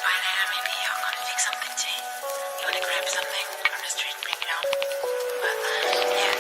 by there, maybe I'm gonna take something to eat. You wanna grab something from the street and bring it home? But, yeah,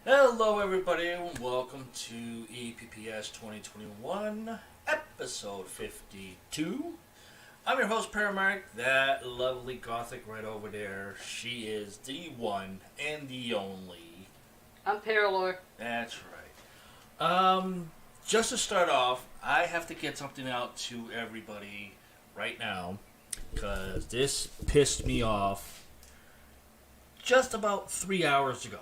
Hello everybody, welcome to EPPS2021, episode 52. I'm your host Paramount, that lovely gothic right over there. She is the one and the only. I'm Paralore. That's right. Just to start off, I have to get something out to everybody right now, because this pissed me off just about 3 hours ago.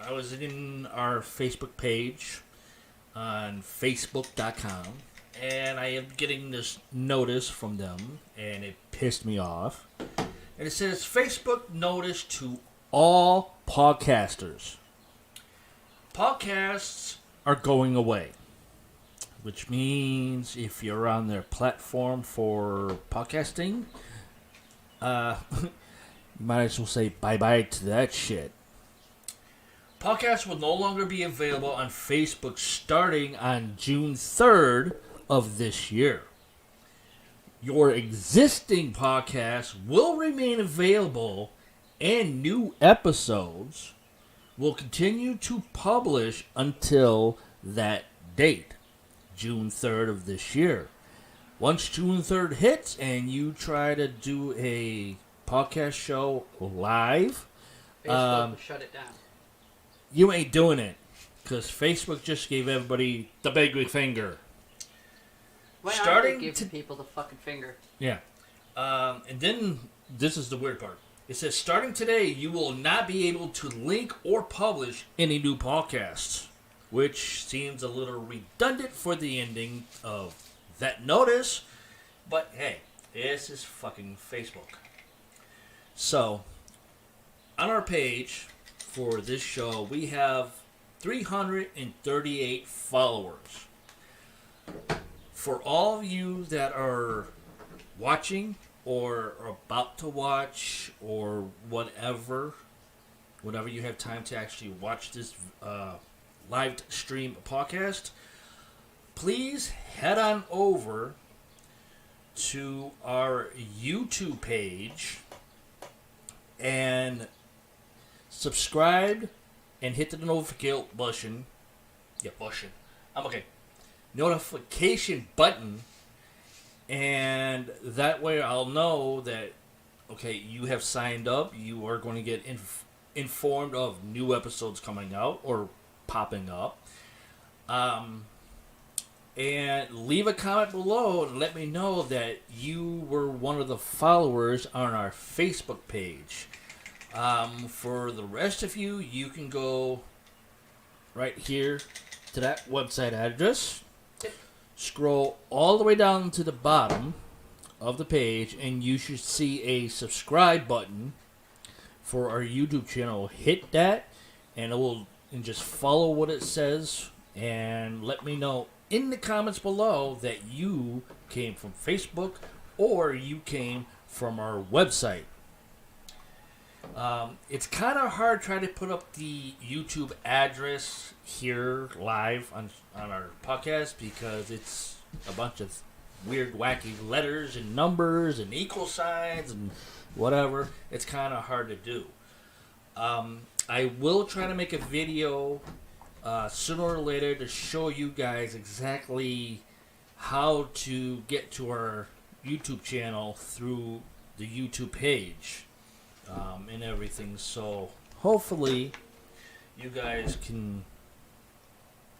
I was in our Facebook page on Facebook.com, and I am getting this notice from them, and it pissed me off. And it says, Facebook notice to all podcasters. Podcasts are going away, which means if you're on their platform for podcasting, you might as well say bye-bye to that shit. Podcasts will no longer be available on Facebook starting on June 3rd of this year. Your existing podcast will remain available, and new episodes will continue to publish until that date, June 3rd of this year. Once June 3rd hits and you try to do a podcast show live, Facebook will shut it down. You ain't doing it, because Facebook just gave everybody the big finger. Why aren't they giving people the fucking finger? Yeah. And then, this is the weird part. It says, starting today, you will not be able to link or publish any new podcasts, which seems a little redundant for the ending of that notice, but hey, this is fucking Facebook. So, on our page for this show, we have 338 followers. For all of you that are watching or are about to watch or whatever you have time to actually watch this live stream podcast, please head on over to our YouTube page and subscribe and hit the notification button. Notification button, and that way I'll know that, okay, you have signed up. You are going to get informed of new episodes coming out or popping up. And leave a comment below and let me know that you were one of the followers on our Facebook page. For the rest of you, you can go right here to that website address, scroll all the way down to the bottom of the page, and you should see a subscribe button for our YouTube channel. Hit that, and just follow what it says, and let me know in the comments below that you came from Facebook or you came from our website. It's kind of hard trying to put up the YouTube address here live on our podcast because it's a bunch of weird, wacky letters and numbers and equal signs and whatever. It's kind of hard to do. I will try to make a video sooner or later to show you guys exactly how to get to our YouTube channel through the YouTube page. And everything, so hopefully you guys can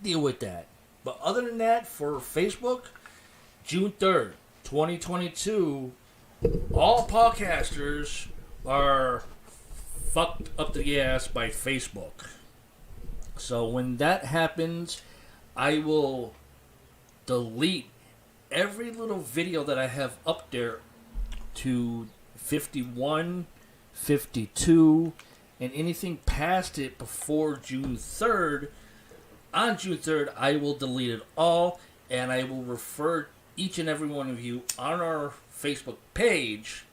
deal with that. But other than that, for Facebook, June 3rd, 2022, all podcasters are fucked up the ass by Facebook. So when that happens, I will delete every little video that I have up there to 51, 52, and anything past it before June 3rd, on June 3rd, I will delete it all, and I will refer each and every one of you on our Facebook page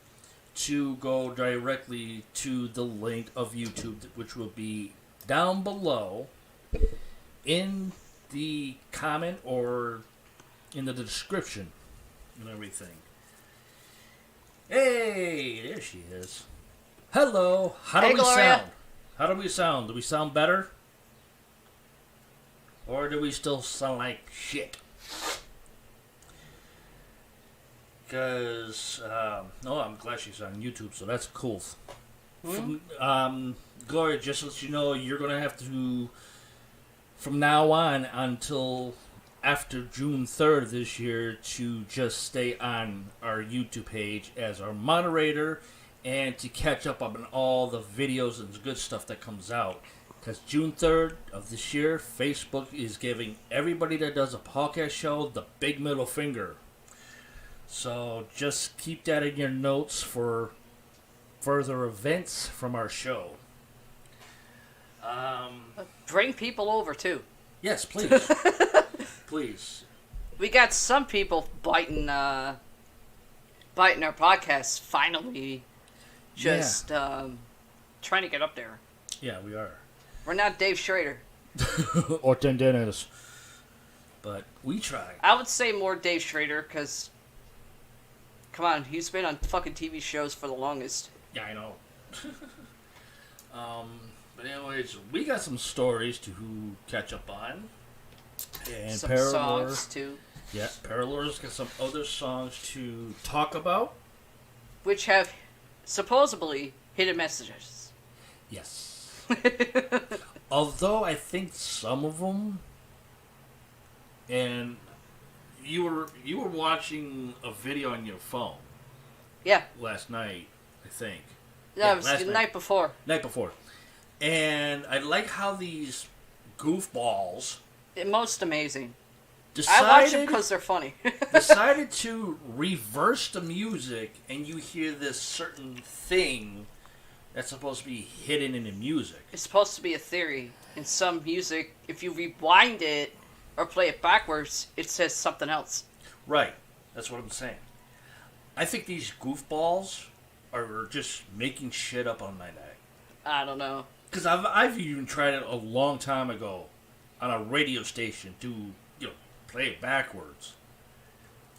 to go directly to the link of YouTube, which will be down below in the comment or in the description and everything. Hey, there she is. Hello. How do we Gloria. sound? How do we sound? Do we sound better? Or do we still sound like shit? Because, no, I'm glad she's on YouTube, so that's cool. Gloria, just to let you know, you're going to have to, from now on until after June 3rd this year, to just stay on our YouTube page as our moderator and to catch up on all the videos and the good stuff that comes out. Because June 3rd of this year, Facebook is giving everybody that does a podcast show the big middle finger. So just keep that in your notes for further events from our show. Bring people over, too. Yes, please. Please. We got some people biting our podcasts, finally. Just trying to get up there. Yeah, we are. We're not Dave Schrader. Or Tim Dennis. But we try. I would say more Dave Schrader, because, come on, he's been on fucking TV shows for the longest. Yeah, I know. But anyways, we got some stories to catch up on. And Some songs, too. Yeah, Paralor's got some other songs to talk about. Which have supposedly hidden messages. Yes. Although I think some of them, and you were watching a video on your phone. Yeah. Last night, I think. No, it was the night before. Night before. And I like how these goofballs... Most amazing. Decided, I watch them because they're funny. decided to reverse the music, and you hear this certain thing that's supposed to be hidden in the music. It's supposed to be a theory. In some music, if you rewind it or play it backwards, it says something else. Right. That's what I'm saying. I think these goofballs are just making shit up on my night. I don't know. Because I've even tried it a long time ago on a radio station to, play it backwards.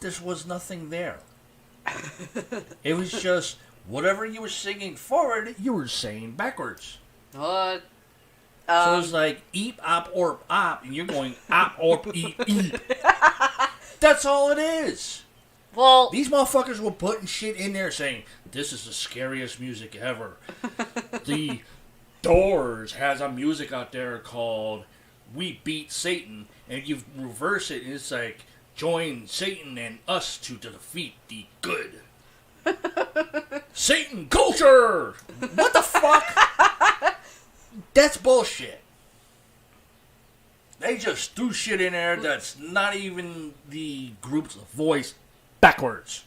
There was nothing there. It was just whatever you were singing forward, you were saying backwards. What? So it was like eep, op, orp, op, and you're going op, orp, eep, eep. That's all it is. Well, These motherfuckers were putting shit in there saying, this is the scariest music ever. The Doors has a music out there called We Beat Satan, and you reverse it, and it's like, join Satan and us to defeat the good. Satan culture! What the fuck? That's bullshit. They just threw shit in there that's not even the group's voice backwards.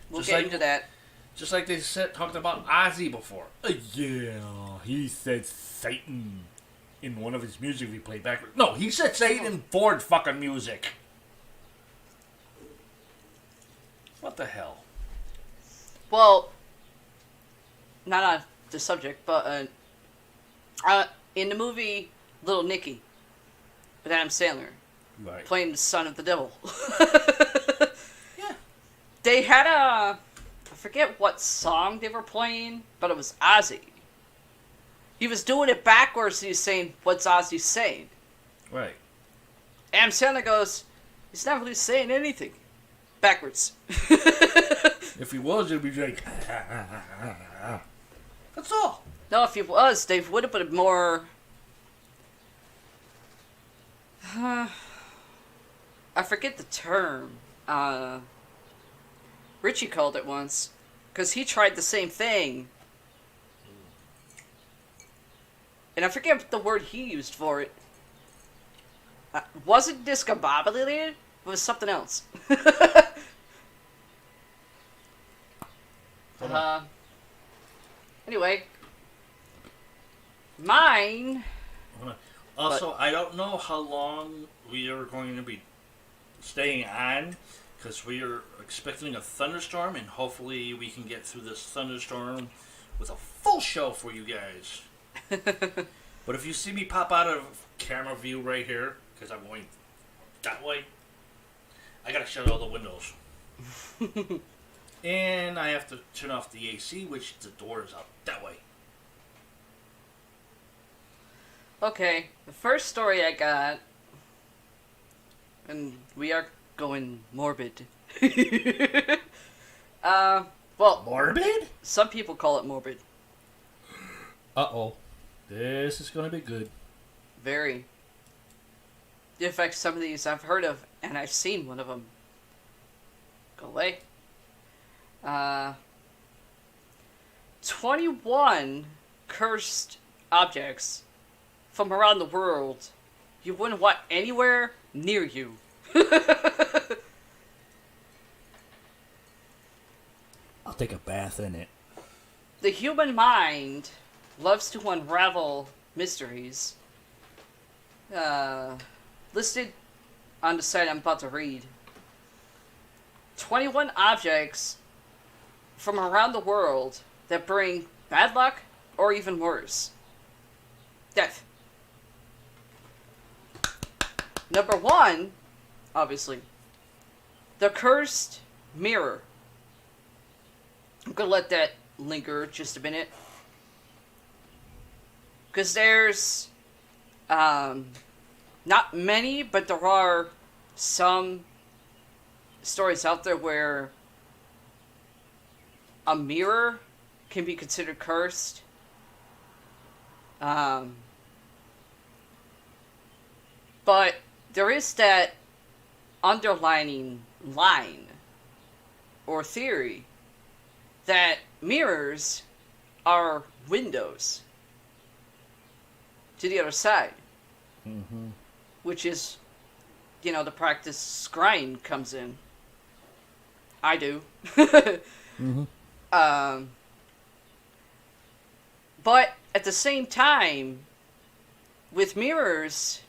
we'll just get like- into that. Just like they talked about Ozzy before. Yeah, he said Satan in one of his music we played backwards. No, he said Satan in Ford fucking music. What the hell? Well, not on the subject, but in the movie Little Nicky with Adam Sandler, Right. playing the son of the devil. Yeah. They had I forget what song they were playing, but it was Ozzy. He was doing it backwards, and he was saying, what's Ozzy saying? Right. Adam Sandler goes, he's not really saying anything. Backwards. If he was, it'd be like... That's all. No, if he was, they would have put it more... I forget the term. Richie called it once. Because he tried the same thing. And I forget what the word he used for it. Wasn't discombobulated? It was something else. Anyway, mine. Also, I don't know how long we are going to be staying on because we are expecting a thunderstorm, and hopefully we can get through this thunderstorm with a full show for you guys. But if you see me pop out of camera view right here, because I'm going that way, I gotta shut all the windows. And I have to turn off the AC, which the door is out that way. Okay, the first story I got, and we are going morbid. Well, Morbid? some people call it morbid. Uh-oh. This is gonna be good. Very. In fact, some of these I've heard of, and I've seen one of them. Go away. 21 cursed objects from around the world you wouldn't want anywhere near you. I'll take a bath in it. The human mind loves to unravel mysteries. Listed on the site I'm about to read. 21 objects from around the world that bring bad luck or even worse. Death. Number 1, obviously, the cursed mirror. I'm gonna let that linger just a minute. Because there's not many, but there are some stories out there where a mirror can be considered cursed. But there is that underlining line or theory that mirrors are windows to the other side. Mm-hmm. Which is, the practice scrying comes in. I do. Mm-hmm. But at the same time, with mirrors,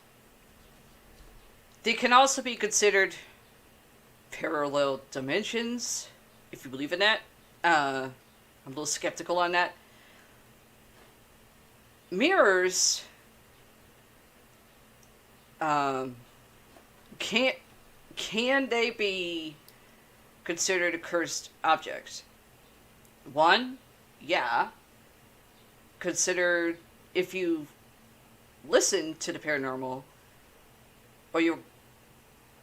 they can also be considered parallel dimensions, if you believe in that. I'm a little skeptical on that. Mirrors can they be considered a cursed object? One, yeah. Consider if you listen to the paranormal, or you're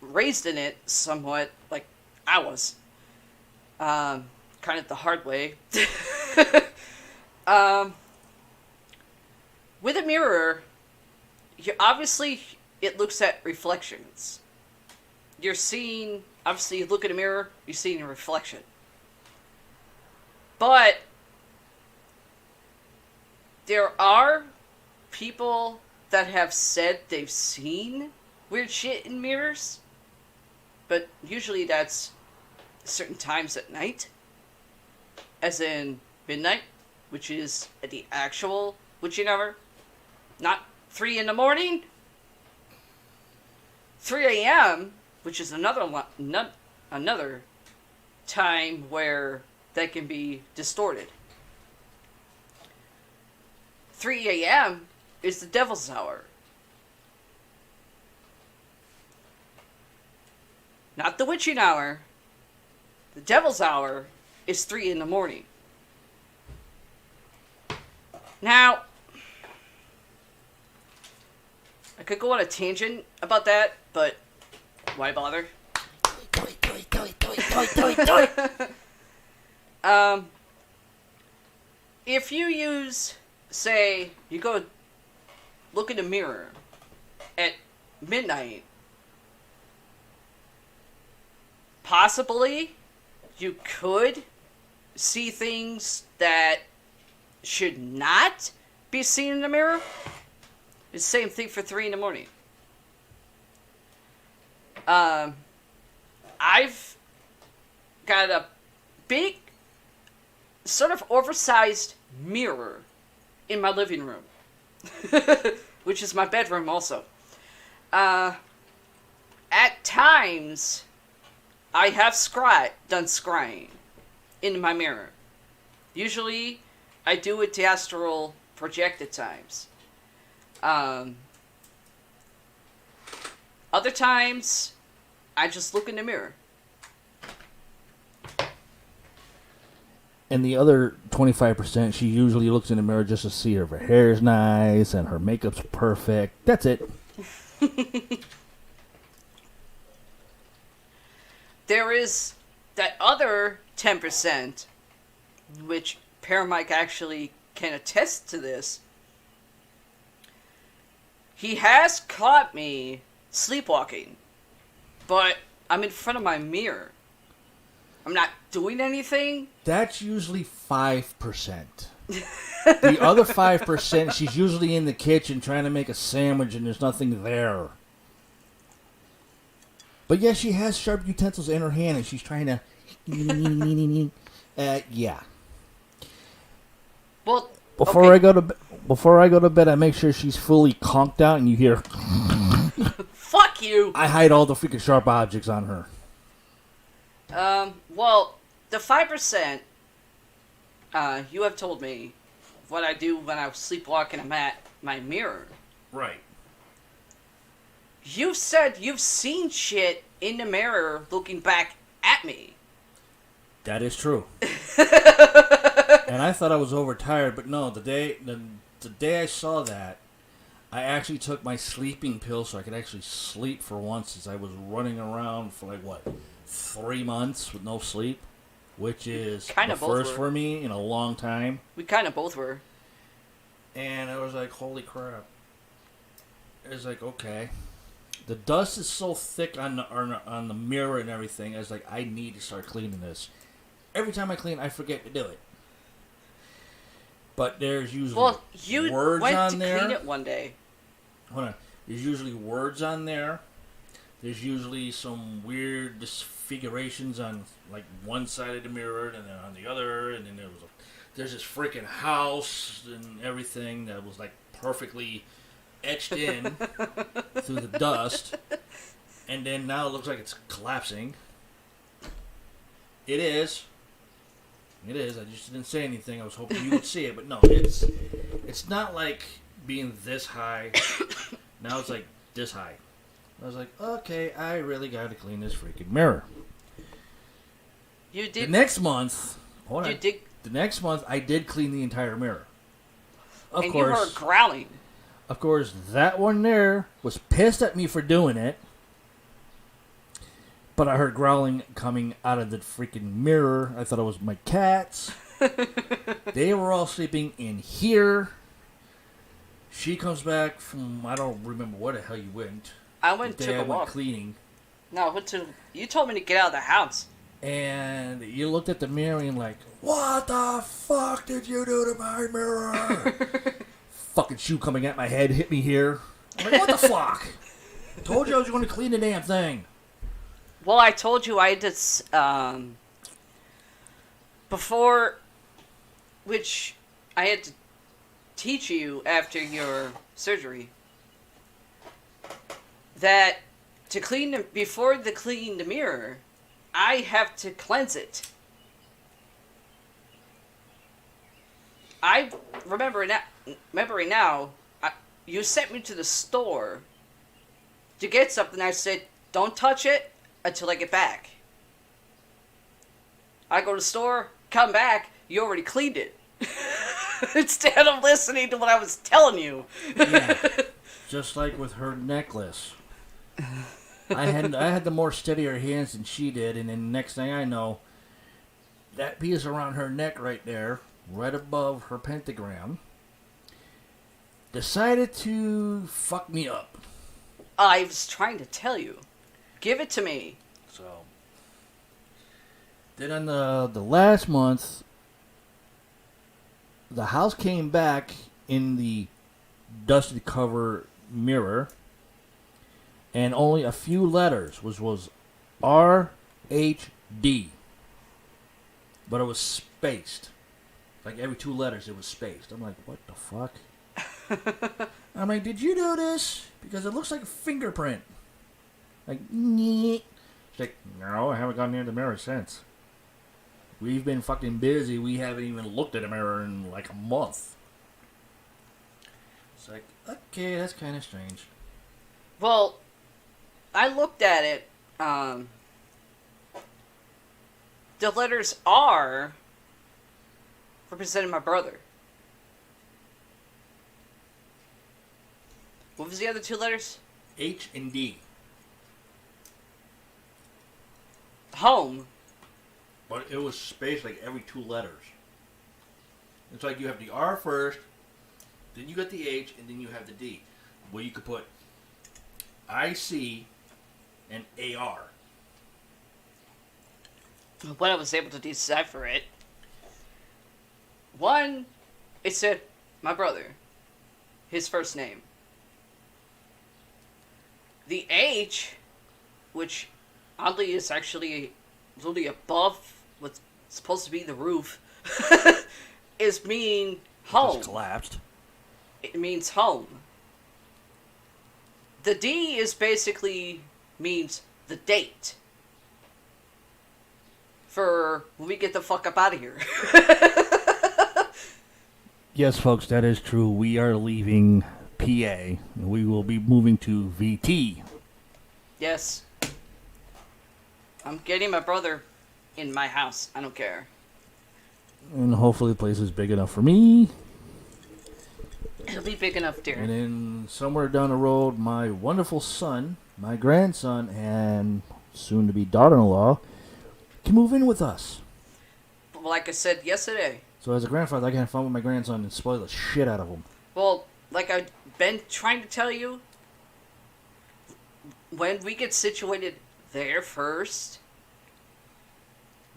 raised in it somewhat, like I was, kind of the hard way. With a mirror, obviously it looks at reflections. You're seeing, obviously you look at a mirror, you're seeing a reflection. But there are people that have said they've seen weird shit in mirrors, but usually that's certain times at night, as in midnight, which is at the actual witching hour, not 3 in the morning. 3 a.m., which is another time where that can be distorted. 3 a.m. is the devil's hour. Not the witching hour. The devil's hour is 3 in the morning. Now, I could go on a tangent about that, but why bother? If you use, say, you go look in the mirror at midnight, possibly you could see things that should not be seen in the mirror. It's the same thing for 3 in the morning. I've got a big sort of oversized mirror in my living room, which is my bedroom also. At times, I have done scrying in my mirror. Usually, I do it to astral project at times. Other times, I just look in the mirror. And the other 25%, she usually looks in the mirror just to see if her hair's nice and her makeup's perfect. That's it. There is that other 10%, which Paramike actually can attest to this. He has caught me sleepwalking, but I'm in front of my mirror. I'm not doing anything. That's usually 5%. The other 5%, she's usually in the kitchen trying to make a sandwich and there's nothing there. But yeah, she has sharp utensils in her hand and she's trying to... yeah. Well, Before I go to bed, I make sure she's fully conked out and you hear... Fuck you! I hide all the freaking sharp objects on her. Well, the 5%, you have told me what I do when I was sleepwalking at my mirror. Right. You've said you've seen shit in the mirror looking back at me. That is true. And I thought I was overtired, but no, the day I saw that, I actually took my sleeping pill so I could actually sleep for once, since I was running around for 3 months with no sleep, which is the first for me in a long time. We kind of both were. And I was like, holy crap. It's like, okay. The dust is so thick on the mirror and everything. I was like, I need to start cleaning this. Every time I clean, I forget to do it. But there's usually words on there. You went to clean it one day. Hold on. There's usually words on there. There's usually some weird disfigurations on one side of the mirror and then on the other, and then there's this freaking house and everything that was perfectly etched in through the dust, and then now it looks like it's collapsing. It is. I just didn't say anything. I was hoping you would see it, but no, it's not like being this high. Now it's like this high. I was like, okay, I really got to clean this freaking mirror. You did. The next month, hold on. You did. The next month, I did clean the entire mirror. Of and course, you heard growling. Of course, that one there was pissed at me for doing it. But I heard growling coming out of the freaking mirror. I thought it was my cats. They were all sleeping in here. She comes back from, I don't remember where the hell you went. I went to a walk. Cleaning. No, you told me to get out of the house. And you looked at the mirror and like, what the fuck did you do to my mirror? Fucking shoe coming at my head, hit me here. I'm like, what the fuck? Told you I was going to clean the damn thing. Well, I told you I did, before, which I had to teach you after your surgery, that to before the clean the mirror, I have to cleanse it. I remembering now, you sent me to the store to get something. I said, don't touch it until I get back. I go to the store, come back, you already cleaned it. Instead of listening to what I was telling you. Yeah, just like with her necklace. I had the more steadier hands than she did, and then next thing I know, that piece around her neck right there, right above her pentagram, decided to fuck me up. I was trying to tell you. Give it to me. So, then on the last month, the house came back in the dusted cover mirror, and only a few letters, which was RHD, but it was spaced. Like every 2 letters it was spaced. I'm like, what the fuck? I'm like, did you do this? Because it looks like a fingerprint. Like, She's like, no, I haven't gone near the mirror since. We've been fucking busy. We haven't even looked at a mirror in like a month. It's like, okay, that's kind of strange. Well, I looked at it. The letters R represented my brother. What was the other 2 letters? H and D. Home. But it was spaced like every 2 letters. It's like you have the R first, then you got the H, and then you have the D. Where you could put IC and AR. When I was able to decipher it, one, it said my brother, his first name. The H, which oddly is actually literally above what's supposed to be the roof, is mean home. Just collapsed. It means home. The D is basically means the date. For when we get the fuck up out of here. Yes, folks, that is true. We are leaving PA. We will be moving to VT. Yes. I'm getting my brother in my house. I don't care. And hopefully the place is big enough for me. It'll be big enough, And dear. then somewhere down the road, my wonderful son, my grandson, and soon-to-be daughter-in-law can move in with us. But like I said yesterday. So as a grandfather, I can have fun with my grandson and spoil the shit out of him. Well, like I've been trying to tell you, when we get situated there first,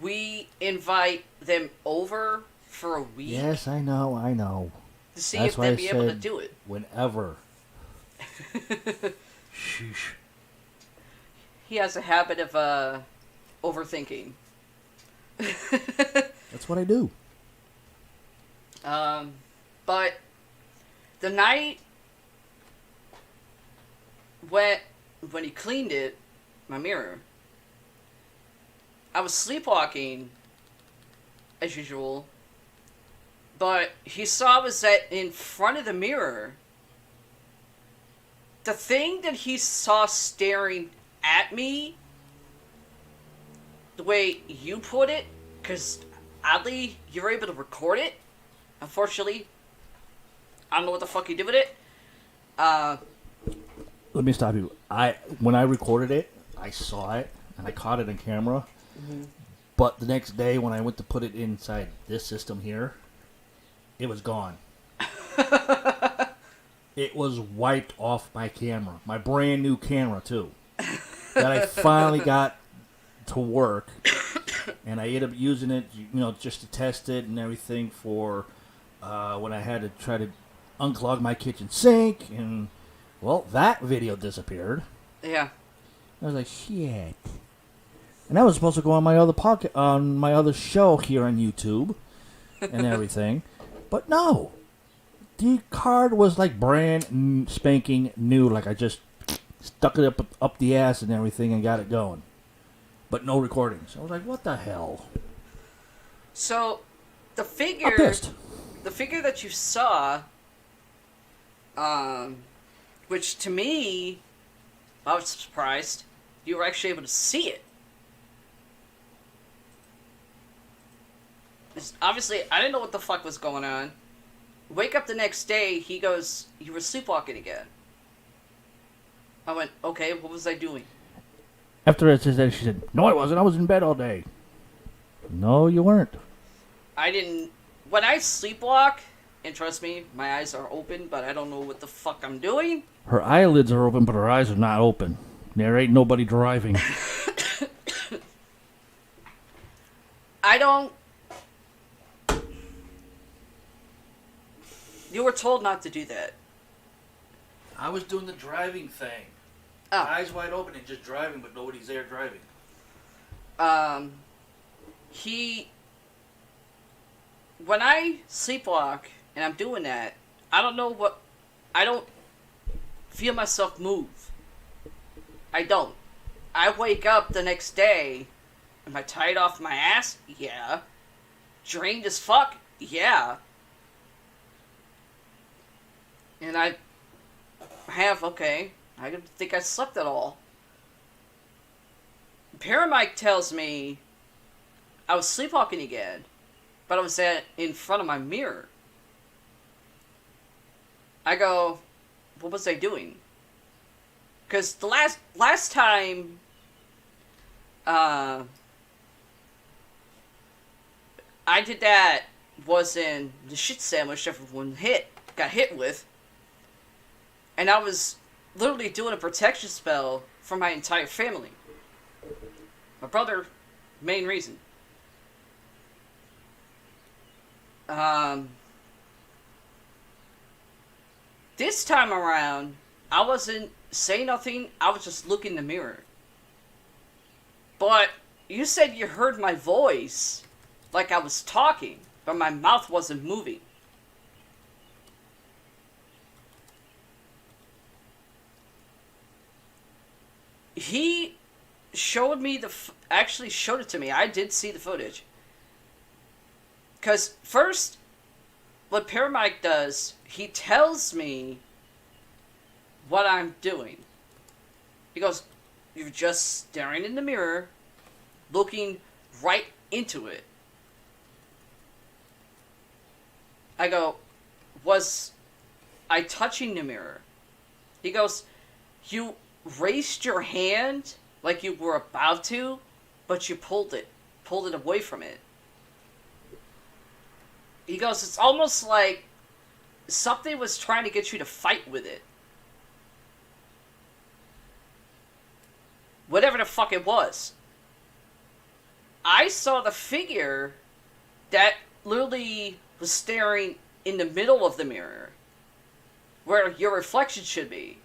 we invite them over for a week Yes, I know. to see That's if why they'll I be able to said do it. Whenever. Sheesh. He has a habit of overthinking. That's what I do. But the night when he cleaned it, my mirror, I was sleepwalking as usual, but he saw was that in front of the mirror, the thing that he saw staring at me, the way you put it, because oddly you were able to record it. Unfortunately, I don't know what the fuck you did with it. Let me stop you. When I recorded it, I saw it and I caught it on camera. Mm-hmm. But the next day, when I went to put it inside this system here, it was gone. It was wiped off my camera, my brand new camera too, that I finally got to work, and I ended up using it, just to test it and everything for when I had to try to unclog my kitchen sink, and well, that video disappeared. Yeah. I was like, shit. And that was supposed to go on my other show here on YouTube and everything, but no. The card was like brand spanking new, like I just stuck it up the ass and everything and got it going. But no recordings. I was like, what the hell? So, the I'm figure pissed. that you saw, which to me, I was surprised, you were actually able to see it. Obviously, I didn't know what the fuck was going on. Wake up the next day, he goes, you were sleepwalking again. I went, okay, what was I doing? After I said that, she said, no, I wasn't. I was in bed all day. No, you weren't. I didn't... When I sleepwalk, and trust me, my eyes are open, but I don't know what the fuck I'm doing. Her eyelids are open, but her eyes are not open. There ain't nobody driving. I don't... You were told not to do that. I was doing the driving thing. Oh. Eyes wide open and just driving, but nobody's there driving. when I sleepwalk and I'm doing that, I don't know what. I don't feel myself move. I don't. I wake up the next day. Am I tired off my ass? Yeah. Drained as fuck? Yeah. And I have, okay, I don't think I slept at all. Paramike tells me I was sleepwalking again, but I was in front of my mirror. I go, what was I doing? Because the last time, I did that was in the shit sandwich everyone got hit with. And I was literally doing a protection spell for my entire family. My brother, main reason. This time around, I wasn't saying nothing, I was just looking in the mirror. But you said you heard my voice like I was talking, but my mouth wasn't moving. He showed me actually showed it to me. I did see the footage. Because first, what Paramike does, he tells me what I'm doing. He goes, you're just staring in the mirror, looking right into it. I go, was I touching the mirror? He goes, you raised your hand like you were about to, but you pulled it away from it. He goes, it's almost like something was trying to get you to fight with it. Whatever the fuck it was. I saw the figure that literally was staring in the middle of the mirror, where your reflection should be.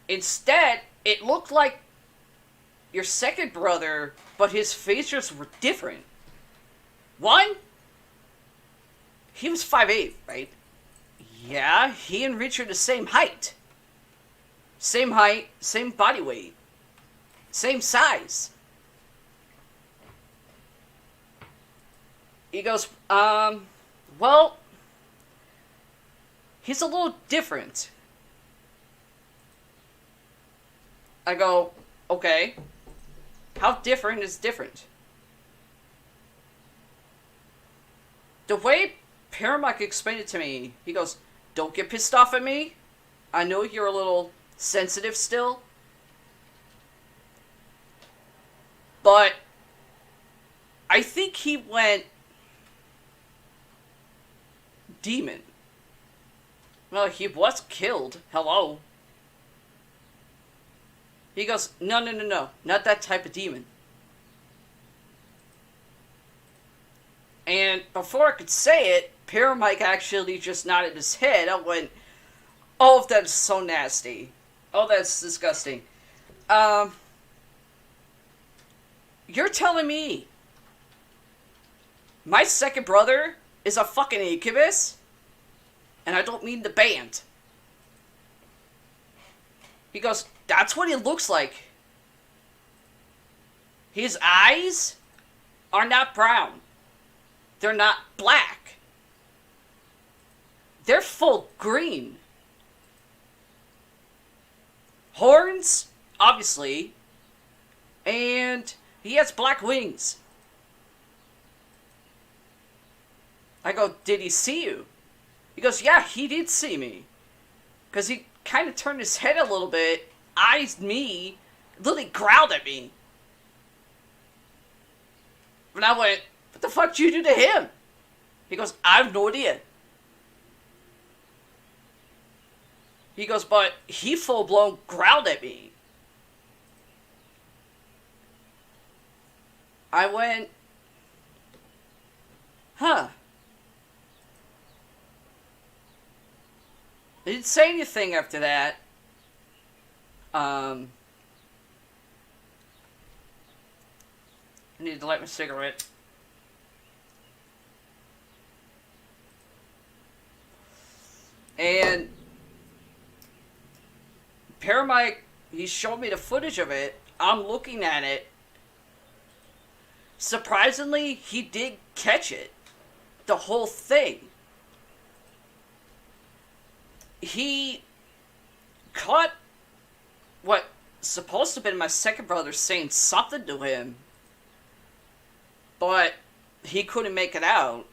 Instead, it looked like your second brother, but his features were different. One, he was 5'8", right? Yeah, he and Richard the same height. Same height, same body weight. Same size. He goes, well, he's a little different. I go, okay, how different is different? The way Paramike explained it to me, he goes, don't get pissed off at me. I know you're a little sensitive still. But I think he went demon. Well, he was killed. Hello. He goes, no, not that type of demon. And before I could say it, Paramike actually just nodded his head. I went, oh, that's so nasty. Oh, that's disgusting. You're telling me my second brother is a fucking incubus? And I don't mean the band. He goes, that's what he looks like. His eyes are not brown. They're not black. They're full green. Horns, obviously. And he has black wings. I go, did he see you? He goes, yeah, he did see me. Because he kind of turned his head a little bit, eyed me, literally growled at me. And I went, what the fuck did you do to him? He goes, I have no idea. He goes, but he full-blown growled at me. I went, huh. I didn't say anything after that. I need to light my cigarette. And Paramike, he showed me the footage of it. I'm looking at it. Surprisingly, he did catch it. The whole thing. He caught what supposed to have been my second brother saying something to him, but he couldn't make it out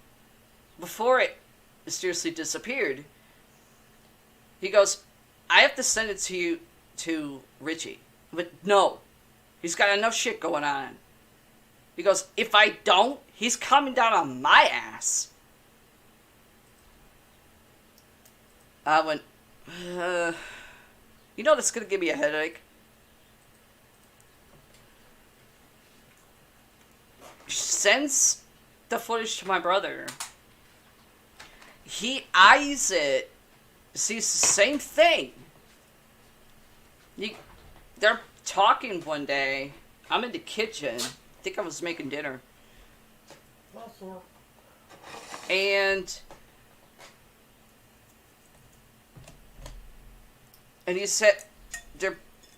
before it mysteriously disappeared. He goes, I have to send it to you, to Richie. But no, he's got enough shit going on. He goes, if I don't, he's coming down on my ass. I went, you know that's going to give me a headache? Sends the footage to my brother. He eyes it, sees the same thing. They're talking one day. I'm in the kitchen. I think I was making dinner. And he said,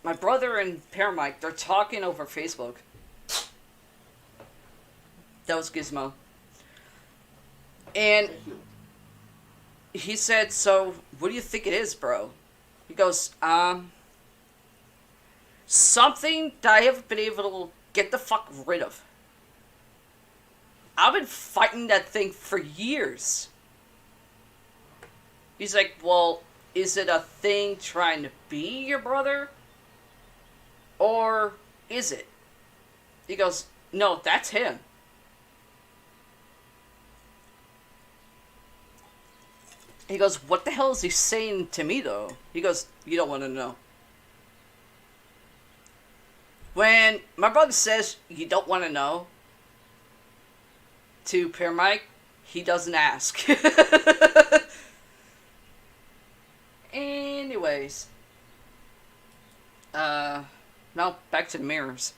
my brother and Paramike, they're talking over Facebook. That was Gizmo. And he said, so, what do you think it is, bro? He goes, something that I haven't been able to get the fuck rid of. I've been fighting that thing for years. He's like, well, is it a thing trying to be your brother? Or is it? He goes, no, that's him. He goes, what the hell is he saying to me, though? He goes, you don't want to know. When my brother says, you don't want to know, to Paramike, he doesn't ask. Anyways. Now, back to the mirrors.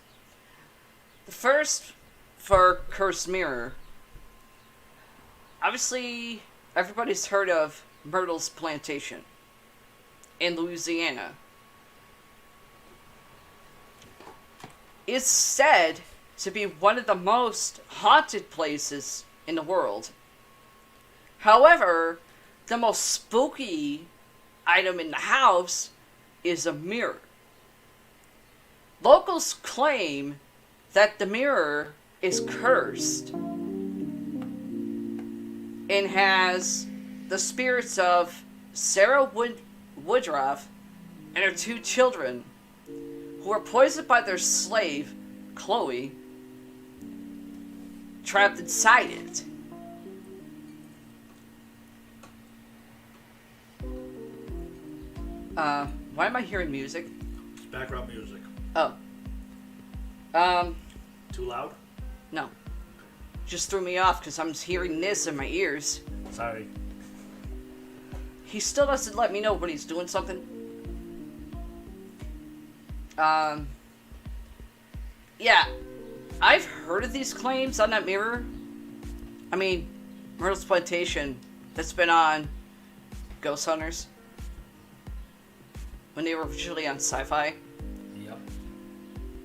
The first, for Cursed Mirror, obviously, everybody's heard of Myrtle's Plantation in Louisiana. It's said to be one of the most haunted places in the world. However, the most spooky item in the house is a mirror. Locals claim that the mirror is cursed and has the spirits of Sarah Woodruff and her 2 children who were poisoned by their slave, Chloe, trapped inside it. Why am I hearing music? It's background music. Oh. Too loud? No. Just threw me off because I'm hearing this in my ears. Sorry. He still doesn't let me know when he's doing something. Yeah. I've heard of these claims on that mirror. I mean, Myrtle's Plantation, that's been on Ghost Hunters. When they were originally on Sci-Fi. Yep.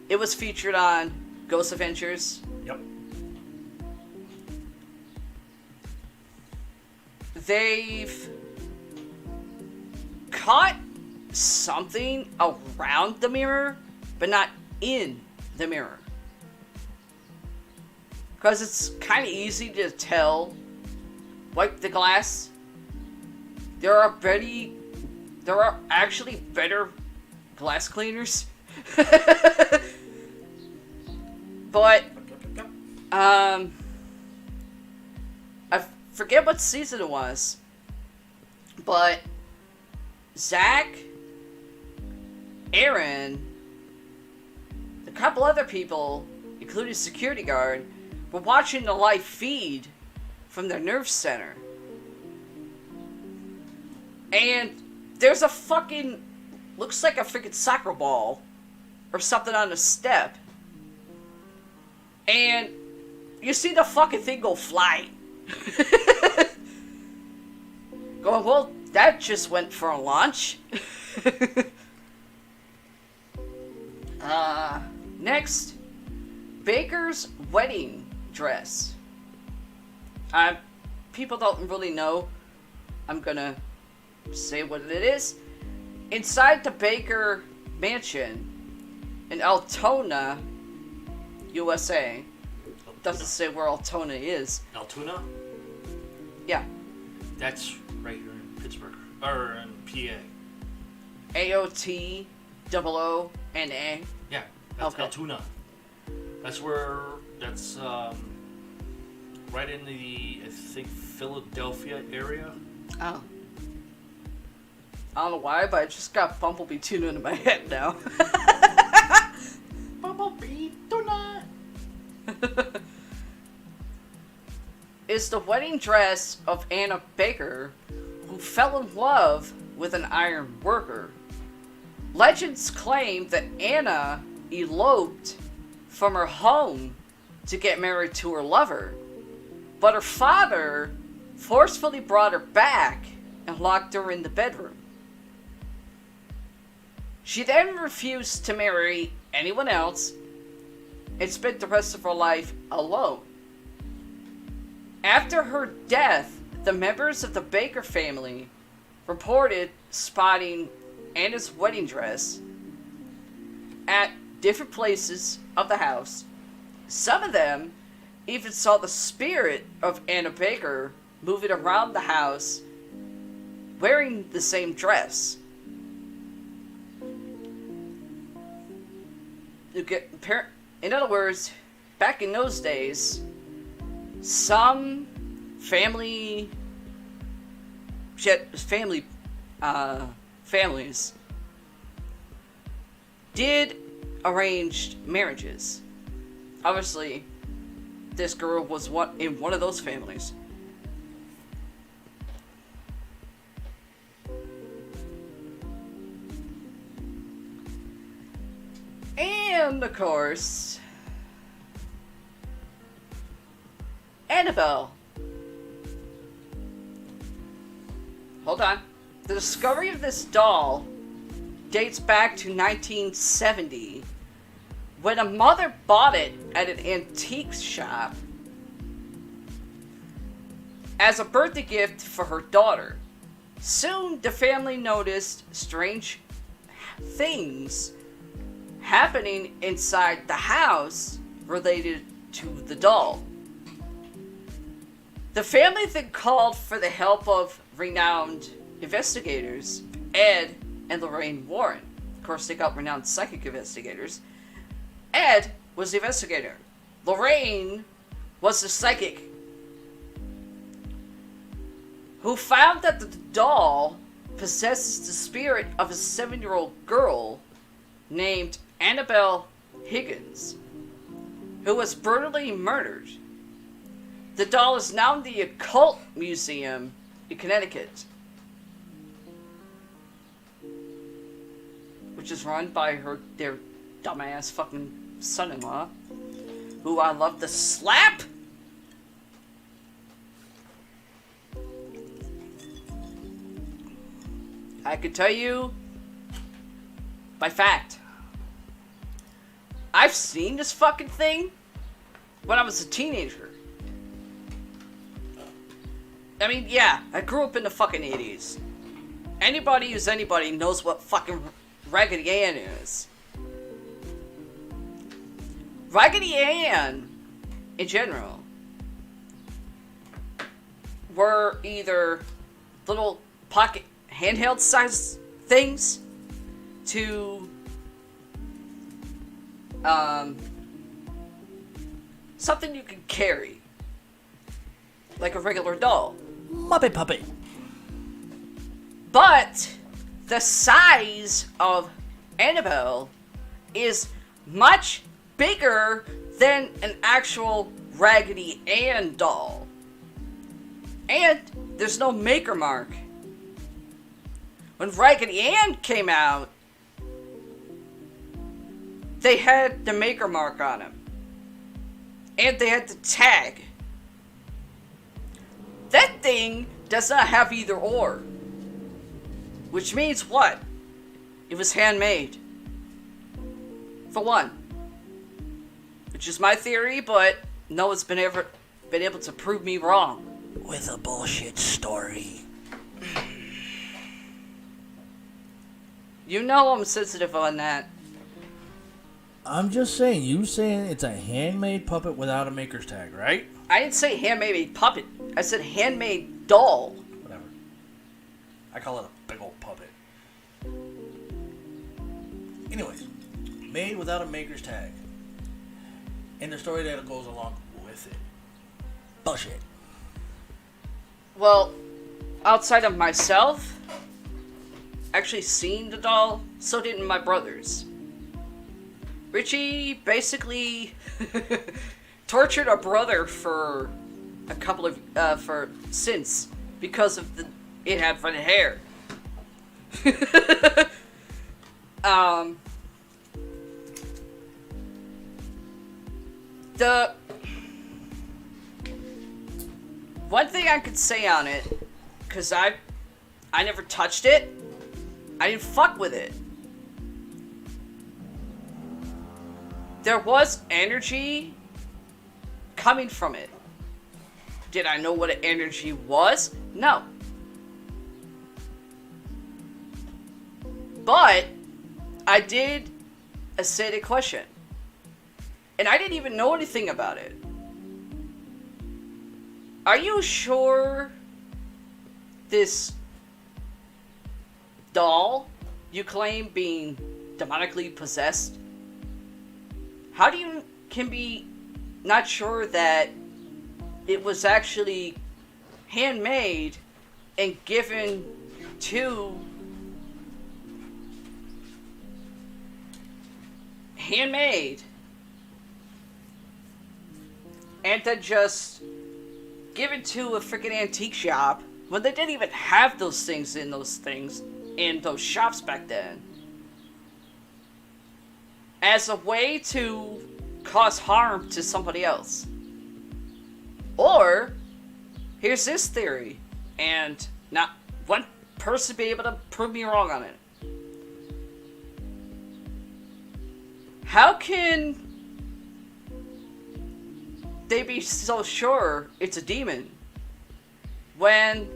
It was featured on Ghost Adventures. Yep. They've caught something around the mirror, but not in the mirror. Because it's kind of easy to tell. Wipe the glass. There are actually better glass cleaners. But I forget what season it was, but Zach, Aaron, a couple other people, including security guard, were watching the live feed from their nerve center. And there's a fucking, looks like a freaking soccer ball or something on the step. And you see the fucking thing go flying. Going, well, that just went for a launch. Next, Baker's wedding dress. People don't really know. I'm gonna say what it is. Inside the Baker mansion in Altona, USA. Doesn't say where Altona is. Altoona? Yeah. That's right here in Pittsburgh. Or in PA. AOTOONA. Yeah, that's Okay. Altoona. That's right in the, I think, Philadelphia area. Oh. I don't know why, but I just got Bumblebee Tuna in my head now. Bumblebee Tuna! Is the wedding dress of Anna Baker, who fell in love with an iron worker. Legends claim that Anna eloped from her home to get married to her lover, but her father forcefully brought her back and locked her in the bedroom. She then refused to marry anyone else and spent the rest of her life alone. After her death, the members of the Baker family reported spotting Anna's wedding dress at different places of the house. Some of them even saw the spirit of Anna Baker moving around the house wearing the same dress. In other words, back in those days, some families did arranged marriages. Obviously, this girl was in one of those families. And, of course, Annabelle. Hold on. The discovery of this doll dates back to 1970, when a mother bought it at an antique shop as a birthday gift for her daughter. Soon, the family noticed strange things happening inside the house related to the doll. The family then called for the help of renowned investigators, Ed and Lorraine Warren. Of course, they got renowned psychic investigators. Ed was the investigator. Lorraine was the psychic, who found that the doll possesses the spirit of a 7-year-old girl named Annabelle Higgins, who was brutally murdered. The doll is now in the Occult Museum in Connecticut, which is run by their dumbass fucking son-in-law, who I love to slap. I can tell you by fact, I've seen this fucking thing when I was a teenager. I mean, yeah, I grew up in the fucking 80s. Anybody who's anybody knows what fucking Raggedy Ann is. Raggedy Ann, in general, were either little pocket handheld size things to something you could carry, like a regular doll. Muppet Puppet. But the size of Annabelle is much bigger than an actual Raggedy Ann doll. And there's no maker mark. When Raggedy Ann came out, they had the maker mark on him. And they had the tag. That thing does not have either or. Which means what? It was handmade. For one. Which is my theory, but no one's been able to prove me wrong. With a bullshit story. You know I'm sensitive on that. I'm just saying, you saying it's a handmade puppet without a maker's tag, right? I didn't say handmade puppet. I said handmade doll. Whatever. I call it a big old puppet. Anyways, made without a maker's tag. And the story that goes along with it. Bullshit. Well, outside of myself, actually seen the doll, so didn't my brothers. Richie basically tortured a brother for a couple of since because of it had red hair. The one thing I could say on it, cause I never touched it, I didn't fuck with it. There was energy coming from it. Did I know what an energy was? No. But I did a stated question. And I didn't even know anything about it. Are you sure this doll you claim being demonically possessed, how do you can be not sure that it was actually handmade and given to handmade and then just given to a freaking antique shop when they didn't even have those things in those shops back then, as a way to cause harm to somebody else? Or here's this theory, and not one person be able to prove me wrong on it. How can they be so sure it's a demon when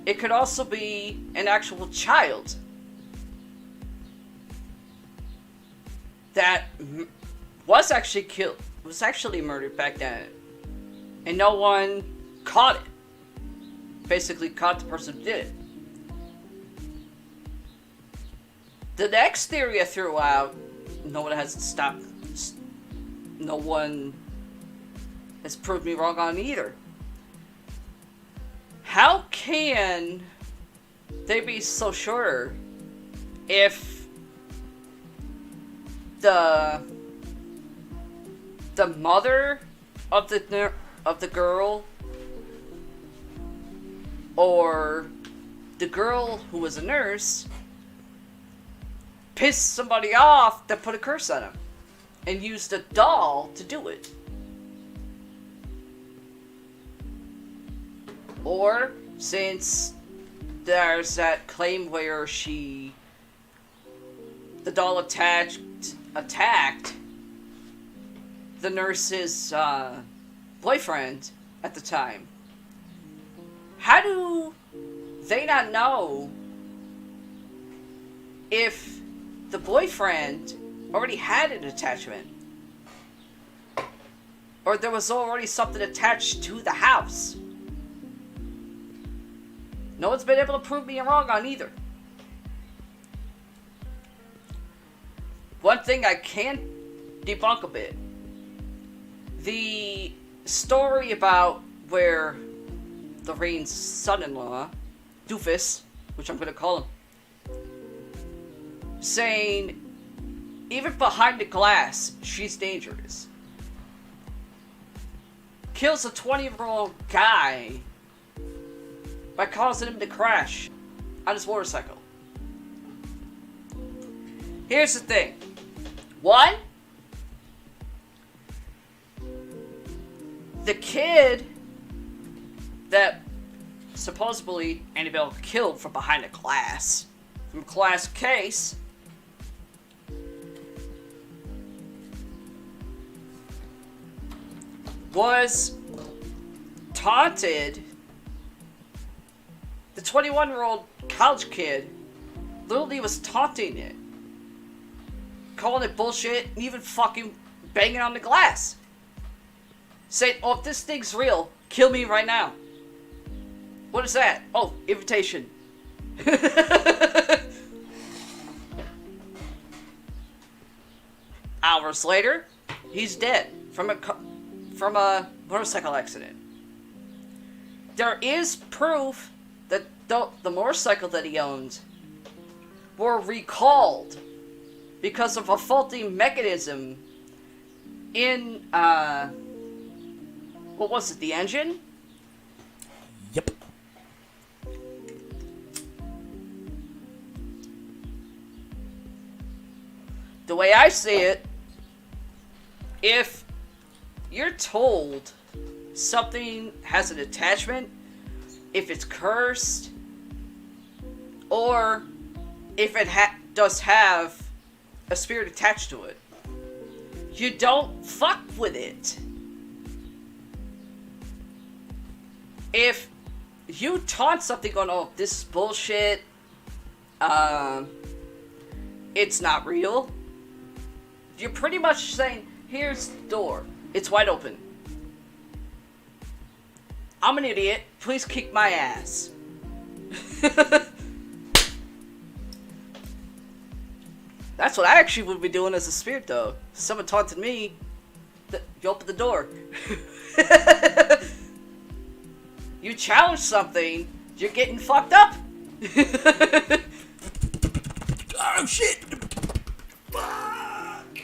it could also be an actual child that was actually killed, was actually murdered back then, and no one caught it? Basically caught the person who did it. The next theory I threw out, no one has stopped, no one has proved me wrong on either. How can they be so sure if the mother of the girl, or the girl who was a nurse, pissed somebody off that put a curse on him and used a doll to do it? Or, since there's that claim where the doll attacked the nurse's boyfriend at the time, how do they not know if the boyfriend already had an attachment? Or there was already something attached to the house? No one's been able to prove me wrong on either. One thing I can debunk a bit. The story about where Lorraine's son-in-law, Doofus, which I'm going to call him, saying, even behind the glass, she's dangerous. Kills a 20-year-old guy by causing him to crash on his motorcycle. Here's the thing. One, the kid that supposedly Annabelle killed from behind a glass. From glass case. Was taunted. The 21-year-old college kid literally was taunting it. Calling it bullshit and even fucking banging on the glass. Saying, oh, if this thing's real, kill me right now. What is that? Oh, invitation. Hours later, he's dead from a motorcycle accident. There is proof that the motorcycle that he owned were recalled because of a faulty mechanism in, what was it, the engine? Yep. The way I see it, if you're told something has an attachment, if it's cursed, or if it does have a spirit attached to it, you don't fuck with it. If you taunt something going, oh, this is bullshit, it's not real, you're pretty much saying, here's the door, it's wide open. I'm an idiot, please kick my ass. That's what I actually would be doing as a spirit, though. If someone taunted me, you open the door. You challenge something, you're getting fucked up. Oh shit! Fuck!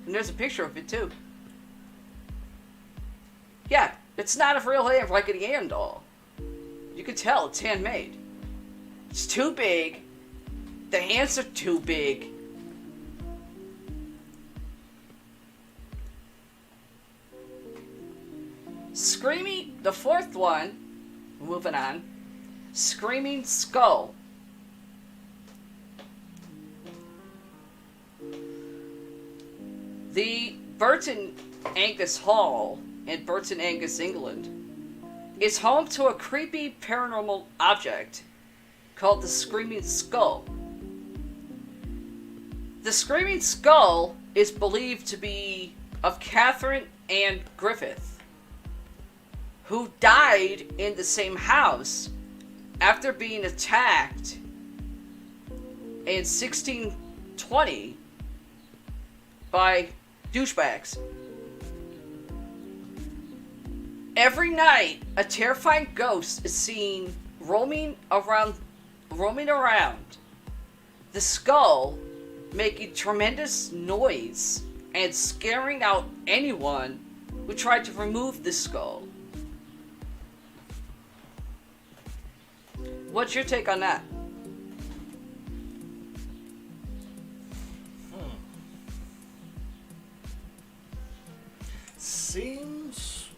And there's a picture of it, too. Yeah, it's not a real hand like a hand doll. You can tell it's handmade. It's too big. The hands are too big. Screaming, the fourth one, moving on, Screaming Skull. The Burton Angus Hall in Burton Angus, England, is home to a creepy paranormal object called the Screaming Skull. The Screaming Skull is believed to be of Catherine Ann Griffith, who died in the same house after being attacked in 1620 by douchebags. Every night, a terrifying ghost is seen roaming around the skull, making tremendous noise and scaring out anyone who tried to remove the skull. What's your take on that? Seems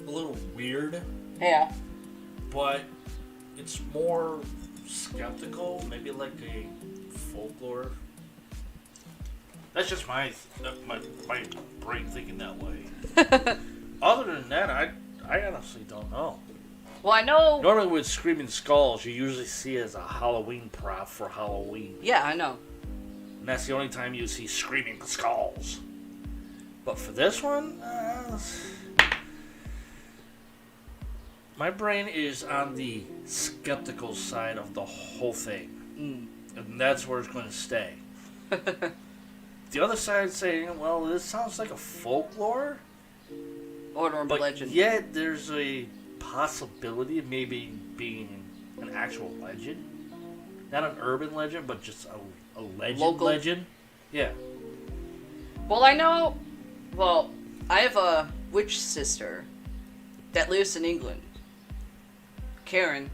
a little weird, Yeah. but it's more skeptical, maybe like a folklore. That's just my brain thinking that way. Other than that, I honestly don't know. Well, I know. Normally with Screaming Skulls, you usually see it as a Halloween prop for Halloween. Yeah, I know. And that's the only time you see Screaming Skulls. But for this one, my brain is on the skeptical side of the whole thing. And that's where it's going to stay. The other side is saying, well, this sounds like a folklore. Or urban But legend. yet there's a possibility of maybe being an actual legend. Not an urban legend, but just a legend. Local. Legend. Yeah. Well, I know. Well, I have a witch sister that lives in England. Karen.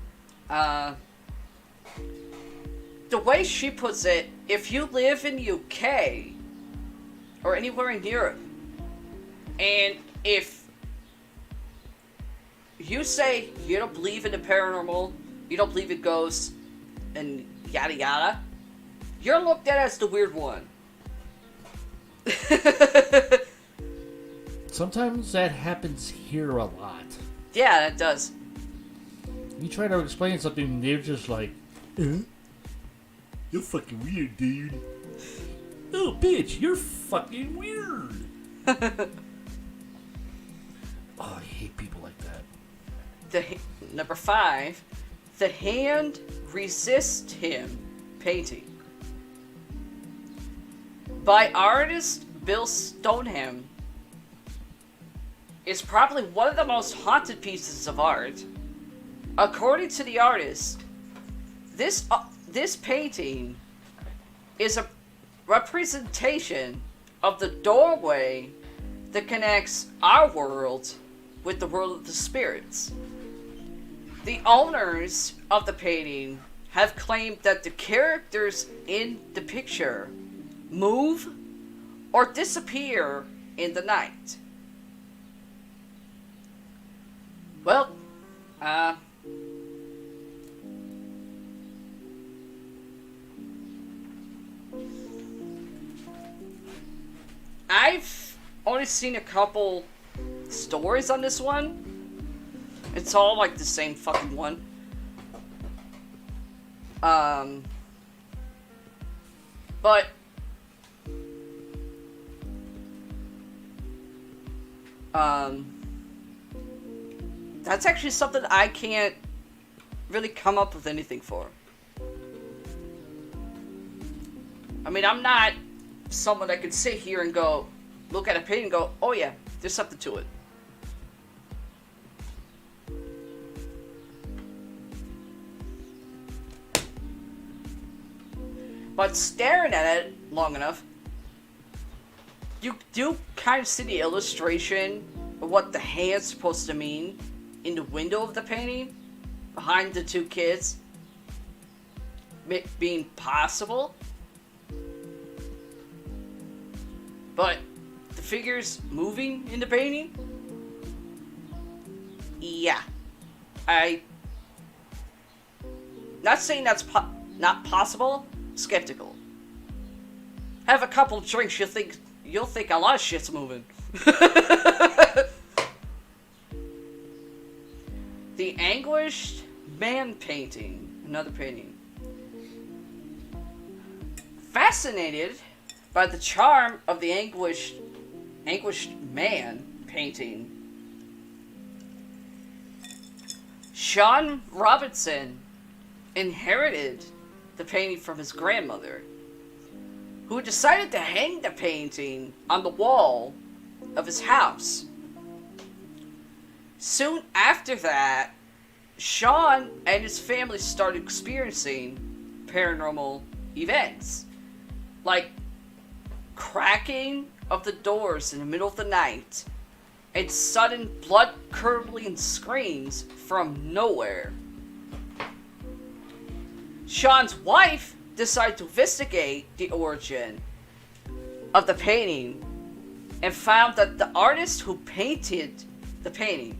The way she puts it, if you live in UK or anywhere in Europe, and if you say you don't believe in the paranormal, you don't believe in ghosts, and yada yada, you're looked at as the weird one. Sometimes that happens here a lot. Yeah, it does. You try to explain something, they're just like, you're fucking weird, dude. Oh, bitch, you're fucking weird. Oh, I hate people like that. Number 5, the hand resists him painting. By artist Bill Stoneham, is probably one of the most haunted pieces of art. According to the artist, this painting is a representation of the doorway that connects our world with the world of the spirits. The owners of the painting have claimed that the characters in the picture move or disappear in the night. Well, I've only seen a couple stories on this one. It's all like the same fucking one. But that's actually something I can't really come up with anything for. I mean, I'm not someone that can sit here and go, look at a painting and go, oh yeah, there's something to it. But staring at it long enough, you do kind of see the illustration of what the hand's supposed to mean in the window of the painting, behind the two kids, being possible. But the figures moving in the painting, yeah, not saying that's not possible. Skeptical. Have a couple of drinks, you'll think a lot of shit's moving. The Anguished Man painting, another painting. Fascinated by the charm of the Anguished Man painting, Sean Robinson inherited the painting from his grandmother, who decided to hang the painting on the wall of his house. Soon after that, Sean and his family started experiencing paranormal events, like cracking of the doors in the middle of the night and sudden blood-curdling screams from nowhere. Sean's wife decided to investigate the origin of the painting and found that the artist who painted the painting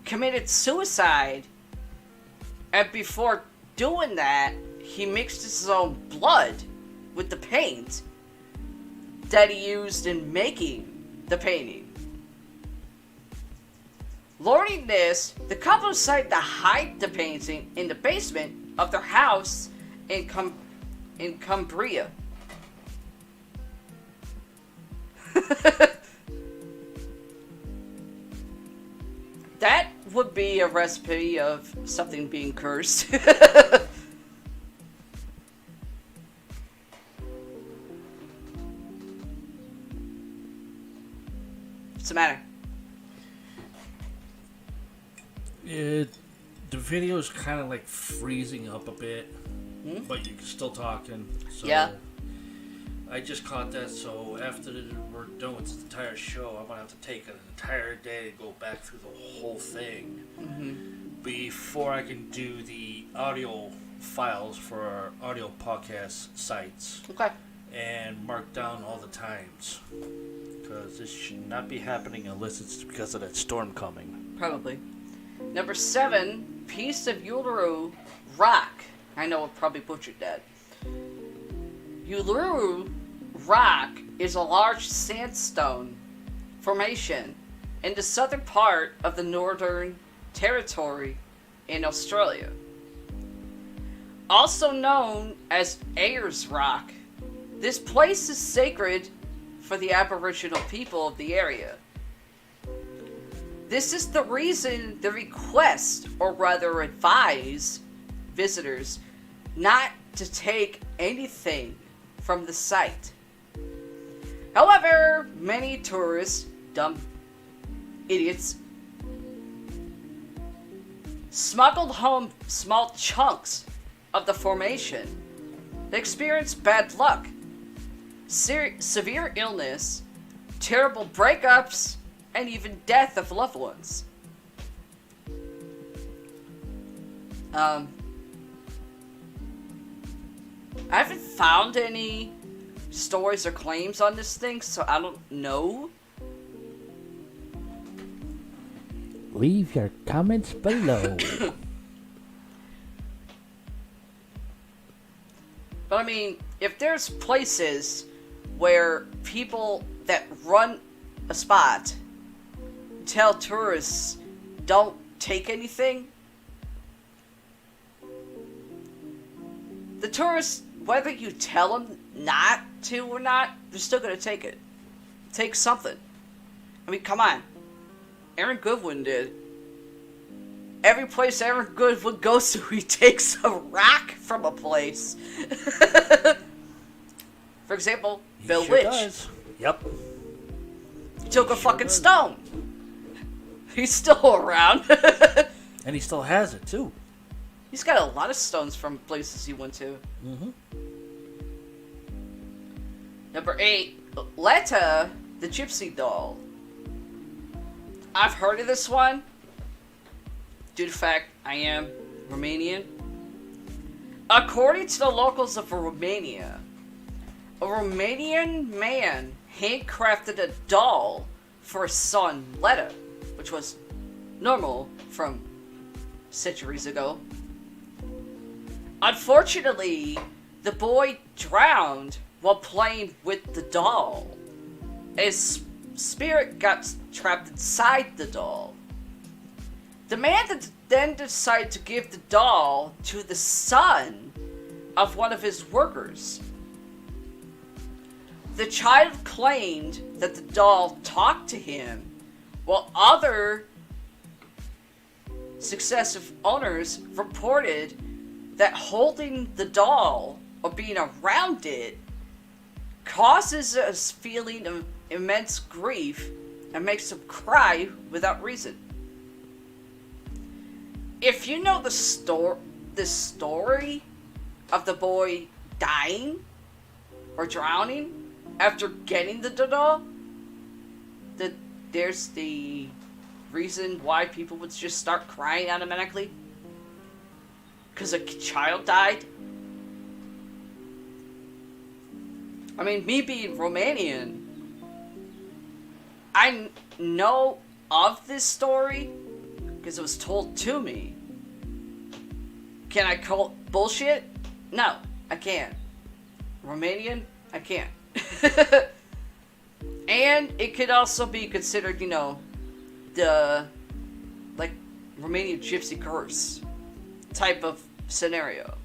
committed suicide, and before doing that, he mixed his own blood with the paint that he used in making the painting. Learning this, the couple decided to hide the painting in the basement of their house in Cumbria. That would be a recipe of something being cursed. What's the matter? The video is kind of like freezing up a bit, but you're still talking. So Yeah. I just caught that, so after we're done with this entire show, I'm going to have to take an entire day to go back through the whole thing before I can do the audio files for our audio podcast sites Okay. and mark down all the times. Because this should not be happening unless it's because of that storm coming. Probably. Number 7, piece of Uluru rock. I know I probably butchered that. Uluru Rock is a large sandstone formation in the southern part of the Northern Territory in Australia. Also known as Ayers Rock, this place is sacred for the Aboriginal people of the area. This is the reason they request, or rather advise, visitors not to take anything from the site. However, many tourists, dumb idiots, smuggled home small chunks of the formation. They experienced bad luck, severe illness, terrible breakups, and even death of loved ones. I haven't found any stories or claims on this thing, so I don't know. Leave your comments below. But I mean, if there's places where people that run a spot tell tourists don't take anything, the tourists, whether you tell them not to or not, they're still going to take it. Take something. I mean, come on. Aaron Goodwin did. Every place Aaron Goodwin goes to, he takes a rock from a place. For example, Bill Sure Witch. does. Yep. He took a fucking stone. He's still around. And he still has it too. He's got a lot of stones from places he went to. Mm-hmm. Number 8, Letta, the Gypsy Doll. I've heard of this one due to the fact I am Romanian. According to the locals of Romania, a Romanian man handcrafted a doll for his son Letta, which was normal from centuries ago. Unfortunately, the boy drowned while playing with the doll. His spirit got trapped inside the doll. The man then decided to give the doll to the son of one of his workers. The child claimed that the doll talked to him, while other successive owners reported that holding the doll or being around it causes a feeling of immense grief and makes them cry without reason. If you know the story of the boy dying or drowning after getting the doll, there's the reason why people would just start crying automatically. Because a child died. I mean, me being Romanian, I know of this story because it was told to me. Can I call it bullshit? No, I can't. Romanian? I can't. And it could also be considered, the, Romanian gypsy curse type of scenario.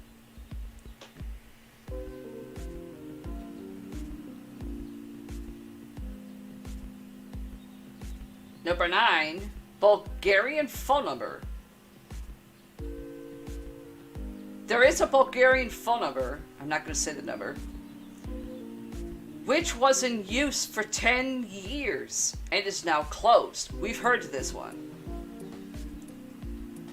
Number 9, Bulgarian phone number. There is a Bulgarian phone number, I'm not going to say the number, which was in use for 10 years and is now closed. We've heard of this one.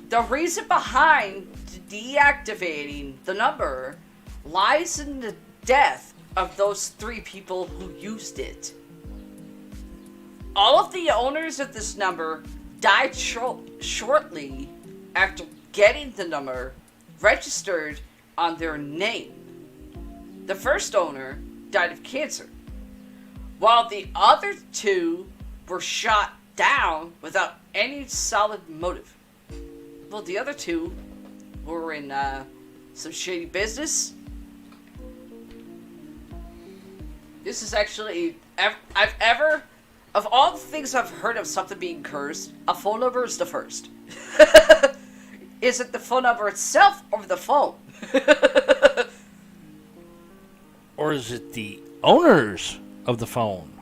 The reason behind deactivating the number lies in the death of those 3 people who used it. All of the owners of this number died shortly after getting the number registered on their name. The first owner died of cancer, while the other 2 were shot down without any solid motive. Well, the other two were in some shady business. This is actually... I've ever... Of all the things I've heard of something being cursed, a phone number is the first. Is it the phone number itself or the phone? Or is it the owners of the phone?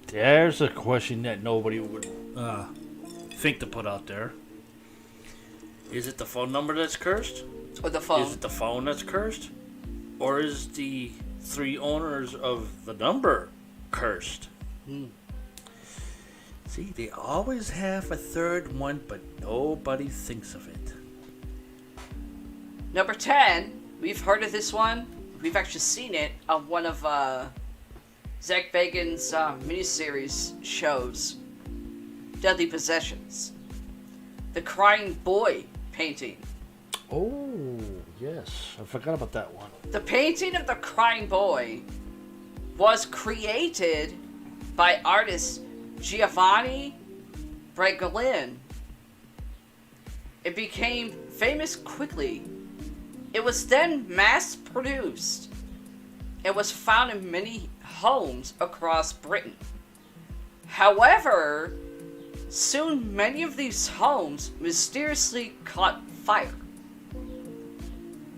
There's a question that nobody would think to put out there. Is it the phone number that's cursed? Or the phone? Is it the phone that's cursed? Or is the 3 owners of the number cursed? See, they always have a third one, but nobody thinks of it. Number 10, we've heard of this one. We've actually seen it on one of Zach Bagans' miniseries shows, Deadly Possessions. The Crying Boy painting. Oh, yes. I forgot about that one. The painting of the Crying Boy was created by artist Giovanni Bragolin. It became famous quickly. It was then mass-produced and was found in many homes across Britain. However, soon many of these homes mysteriously caught fire.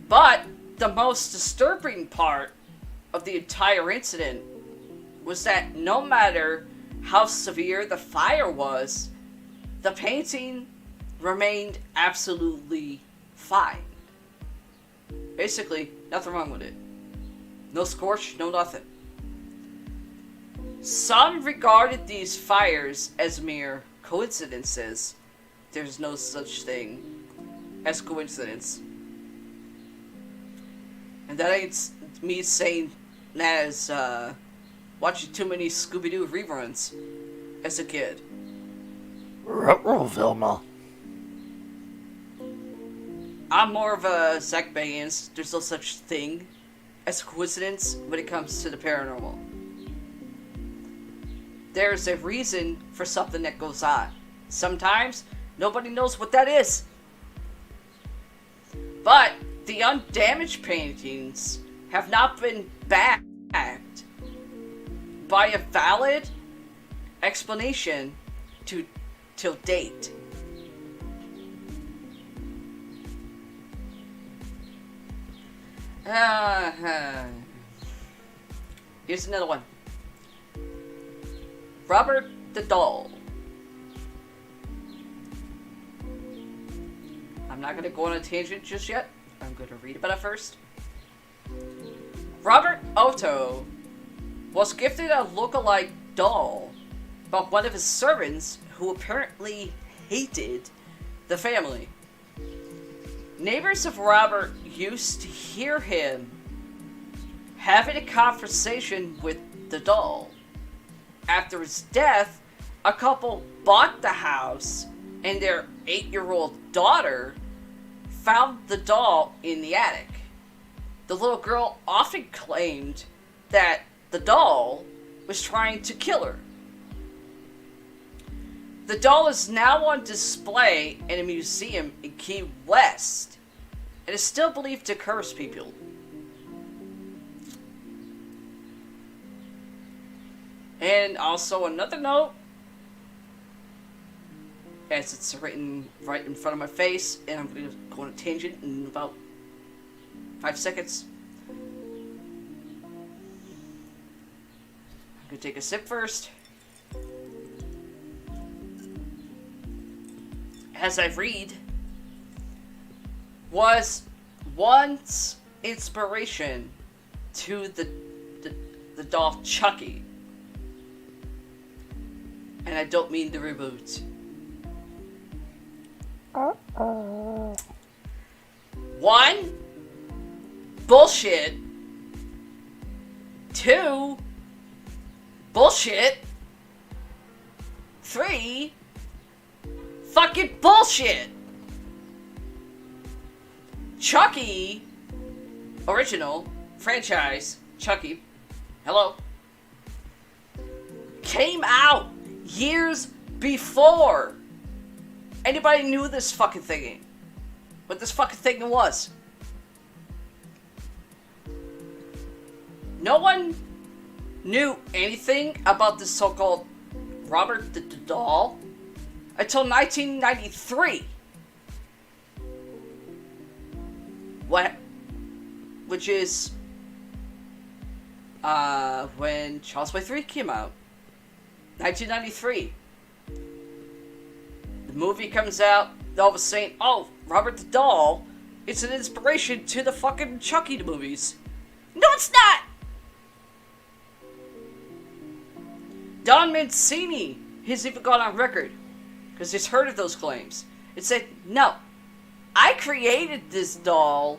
But the most disturbing part of the entire incident was that no matter how severe the fire was, the painting remained absolutely fine. Basically, nothing wrong with it. No scorch, no nothing. Some regarded these fires as mere coincidences. There's no such thing as coincidence. And that ain't me saying that as watching too many Scooby-Doo reruns as a kid. Ruh-roh, Vilma. I'm more of a Zach Bagans. There's no such thing as coincidence when it comes to the paranormal. There's a reason for something that goes on. Sometimes nobody knows what that is. But the undamaged paintings have not been backed by a valid explanation till date. Here's another one. Robert the Doll. I'm not going to go on a tangent just yet. I'm going to read about it first. Robert Otto was gifted a look-alike doll by one of his servants who apparently hated the family. Neighbors of Robert used to hear him having a conversation with the doll. After his death, a couple bought the house and their 8-year-old daughter found the doll in the attic. The little girl often claimed that the doll was trying to kill her. The doll is now on display in a museum in Key West and is still believed to curse people. And also another note, as it's written right in front of my face, and I'm going to go on a tangent in about 5 seconds. I'm going to take a sip first. As I read, was once inspiration to the doll Chucky. And I don't mean the reboot. One, bullshit. Two, bullshit. Three, fucking bullshit. Chucky, original, franchise, Chucky, hello, came out years before anybody knew this fucking thing. What this fucking thing was. No one knew anything about this so-called Robert the Doll until 1993. Which is when Child's Play 3 came out. 1993. The movie comes out, all of a sudden, oh, Robert the Doll, it's an inspiration to the fucking Chucky movies. No, it's not! Don Mancini has even gone on record, because he's heard of those claims, and said, no, I created this doll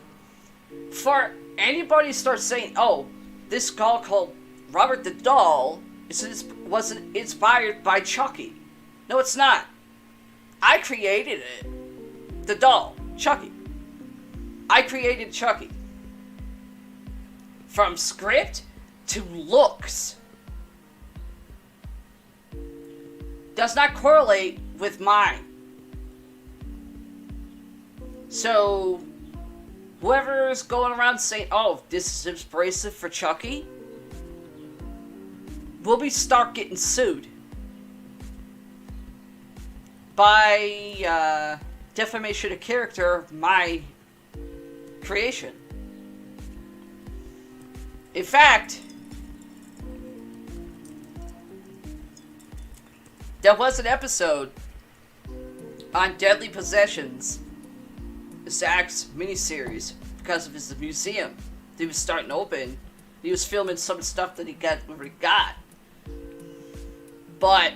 for anybody to start saying, oh, this doll called Robert the Doll wasn't inspired by Chucky. No, it's not. I created it. The doll, Chucky. I created Chucky. From script to looks. Does not correlate with mine. So, whoever's going around saying, oh, this is inspiration for Chucky, will start getting sued by defamation of character of my creation. In fact, there was an episode on Deadly Possessions, Zach's miniseries, because of his museum that he was starting to open. He was filming some stuff that he already got. But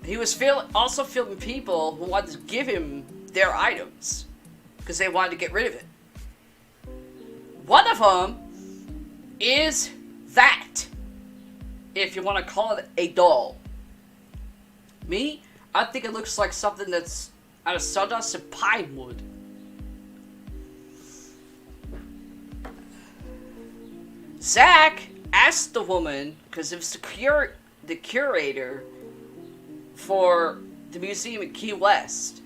he was also filming people who wanted to give him their items because they wanted to get rid of it. One of them is that, if you want to call it a doll. Me, I think it looks like something that's out of sawdust and pine wood. Zach asked the woman, because it was the curator for the museum in Key West.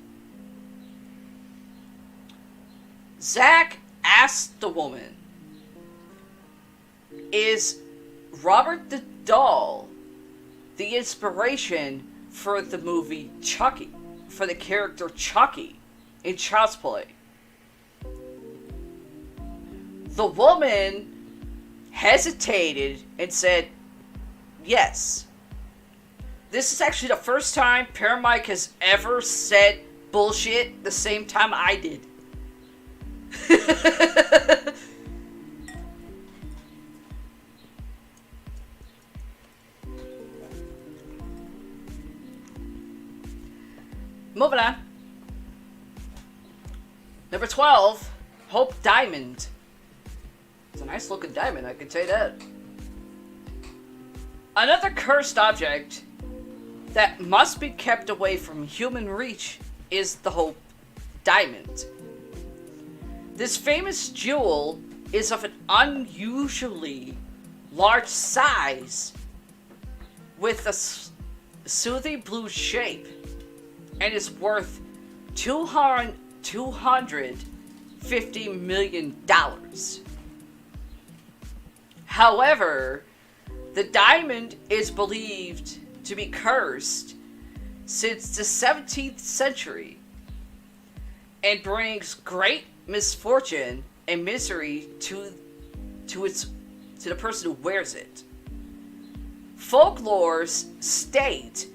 Zach asked the woman, is Robert the Doll the inspiration for the movie Chucky, for the character Chucky in Child's Play? The woman hesitated and said, yes. This is actually the first time Paramike has ever said bullshit the same time I did. Moving on. Number 12, Hope Diamond. It's a nice looking diamond, I can tell you that. Another cursed object that must be kept away from human reach is the Hope Diamond. This famous jewel is of an unusually large size with a soothing blue shape and is worth $250 million. However, the diamond is believed to be cursed since the 17th century and brings great misfortune and misery to the person who wears it. Folklore state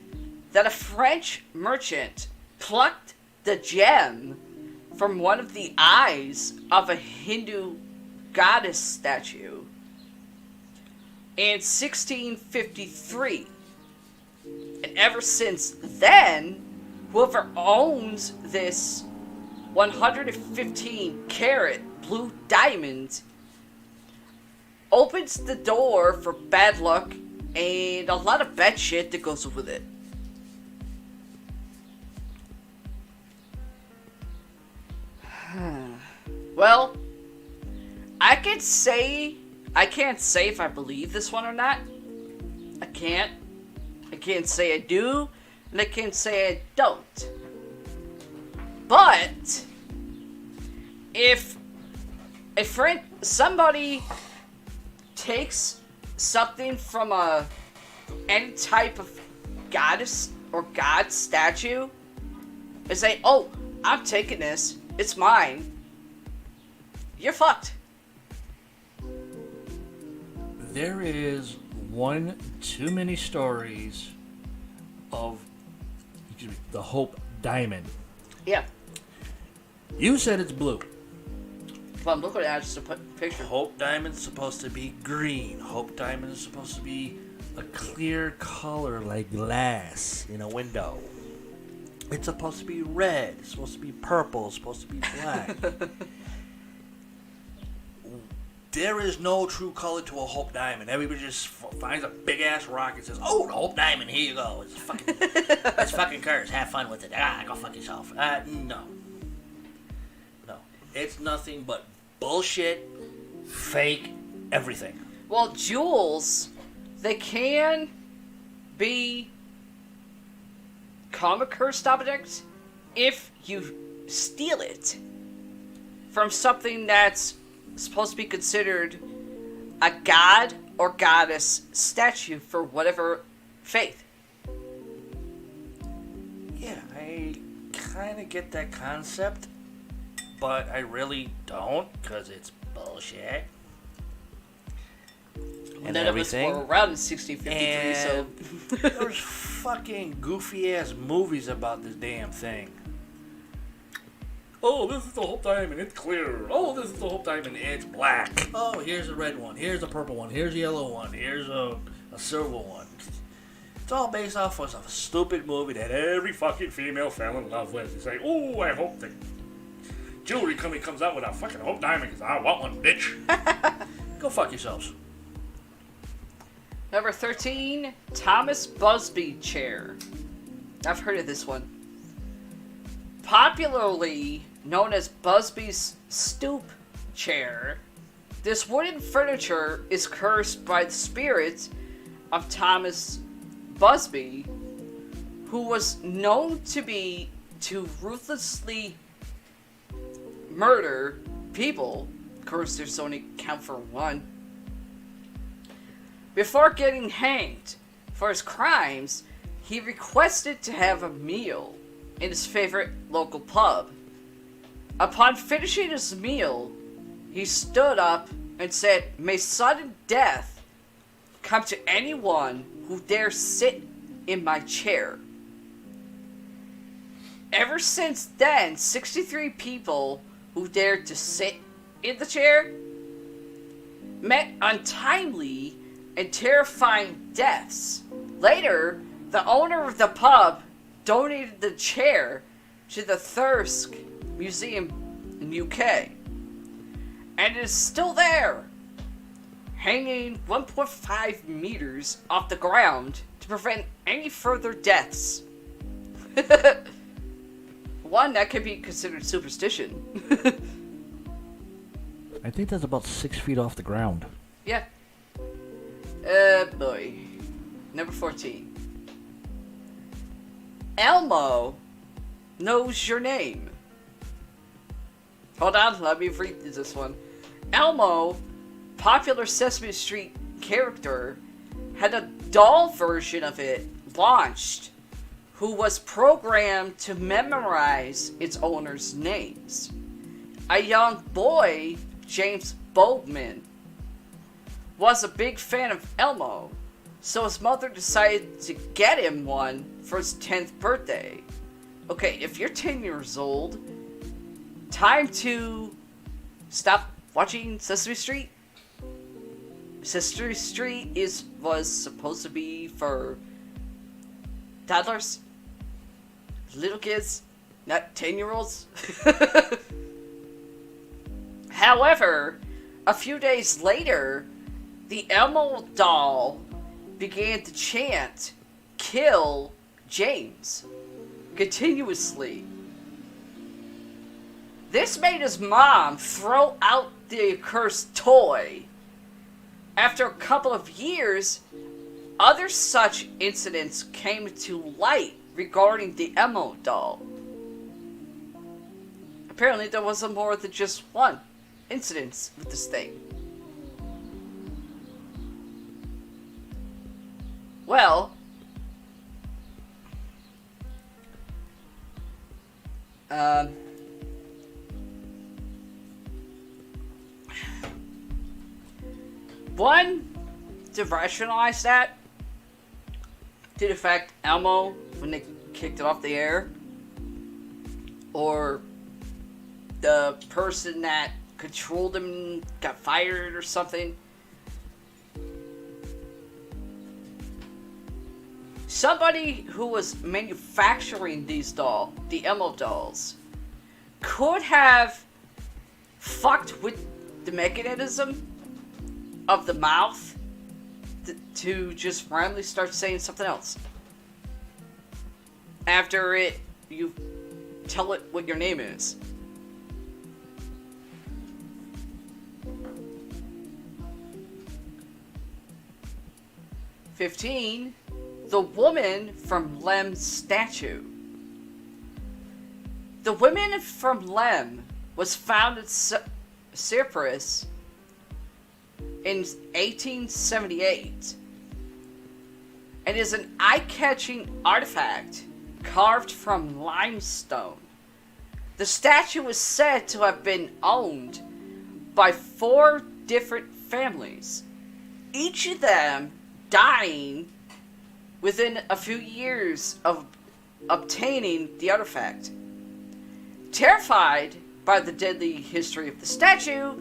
that a French merchant plucked the gem from one of the eyes of a Hindu goddess statue in 1653. And ever since then, whoever owns this 115 carat blue diamond opens the door for bad luck and a lot of bad shit that goes with it. Well, I can't say if I believe this one or not. I can't say I do. and they can say don't. But if somebody takes something from any type of goddess or god statue and say, "Oh, I'm taking this, it's mine," you're fucked. There is one too many stories of the Hope Diamond. Yeah. You said it's blue. Well, I'm looking at it just to put a picture. Hope Diamond's supposed to be green. Hope Diamond is supposed to be a clear color like glass in a window. It's supposed to be red. It's supposed to be purple. It's supposed to be black. There is no true color to a Hope Diamond. Everybody just finds a big ass rock and says, "Oh, the Hope Diamond, here you go. It's fucking, it's fucking cursed. Have fun with it. Go fuck yourself." No. It's nothing but bullshit, fake, everything. Well, jewels, they can be common cursed objects if you steal it from something that's supposed to be considered a god or goddess statue for whatever faith. Yeah, I kind of get that concept, but I really don't, because it's bullshit. And None everything. of us were around in 1653, so... There's fucking goofy-ass movies about this damn thing. Oh, this is the Hope Diamond, it's clear. Oh, this is the Hope Diamond, it's black. Oh, here's a red one, here's a purple one, here's a yellow one, here's a silver one. It's all based off of a stupid movie that every fucking female fell in love with. It's like, oh, I hope the jewelry company comes out with a fucking Hope Diamond, because I want one, bitch. Go fuck yourselves. Number 13, Thomas Busby chair. I've heard of this one. Popularly known as Busby's stoop chair, this wooden furniture is cursed by the spirit of Thomas Busby, who was known to ruthlessly murder people. Of course, there's only count for one. Before getting hanged for his crimes, he requested to have a meal in his favorite local pub. Upon finishing his meal, he stood up and said, "May sudden death come to anyone who dares sit in my chair." Ever since then, 63 people who dared to sit in the chair met untimely and terrifying deaths. Later, the owner of the pub donated the chair to the Thirsk Museum in UK, and it is still there, hanging 1.5 meters off the ground to prevent any further deaths. One that could be considered superstition. I think that's about 6 feet off the ground. Yeah. Boy. Number 14. Elmo knows your name. Hold on, let me read this one. Elmo, popular Sesame Street character, had a doll version of it launched, who was programmed to memorize its owner's names. A young boy, James Boldman, was a big fan of Elmo, so his mother decided to get him one for his 10th birthday. Okay, if you're 10 years old, time to stop watching Sesame Street. Sesame Street was supposed to be for toddlers, little kids, not 10-year-olds. However, a few days later, the Elmo doll began to chant, "Kill James," continuously. This made his mom throw out the accursed toy. After a couple of years, other such incidents came to light regarding the Emo doll. Apparently there wasn't more than just one incident with this thing. Well, one, to rationalize that, did it affect Elmo when they kicked it off the air? Or the person that controlled him got fired or something? Somebody who was manufacturing these the Elmo dolls, could have fucked with the mechanism of the mouth to just randomly start saying something else. After you tell it what your name is. "15. The woman from Lem's statue. The woman from Lem was found in Cyprus in 1878 and is an eye-catching artifact carved from limestone. The statue is said to have been owned by 4 different families, each of them dying within a few years of obtaining the artifact. Terrified by the deadly history of the statue,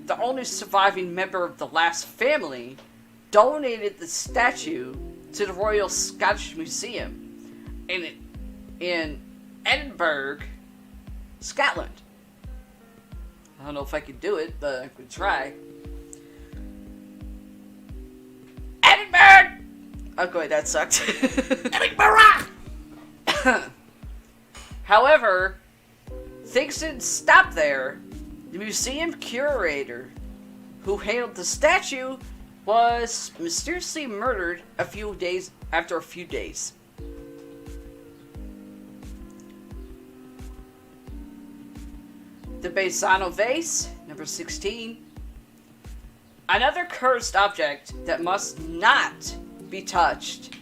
the only surviving member of the last family donated the statue to the Royal Scottish Museum in Edinburgh, Scotland." I don't know if I could do it, but I could try. Edinburgh! Okay, that sucked. Edinburgh! However, things didn't stop there. The museum curator who handled the statue was mysteriously murdered after a few days. The Bassano vase, number 16. Another cursed object that must not be touched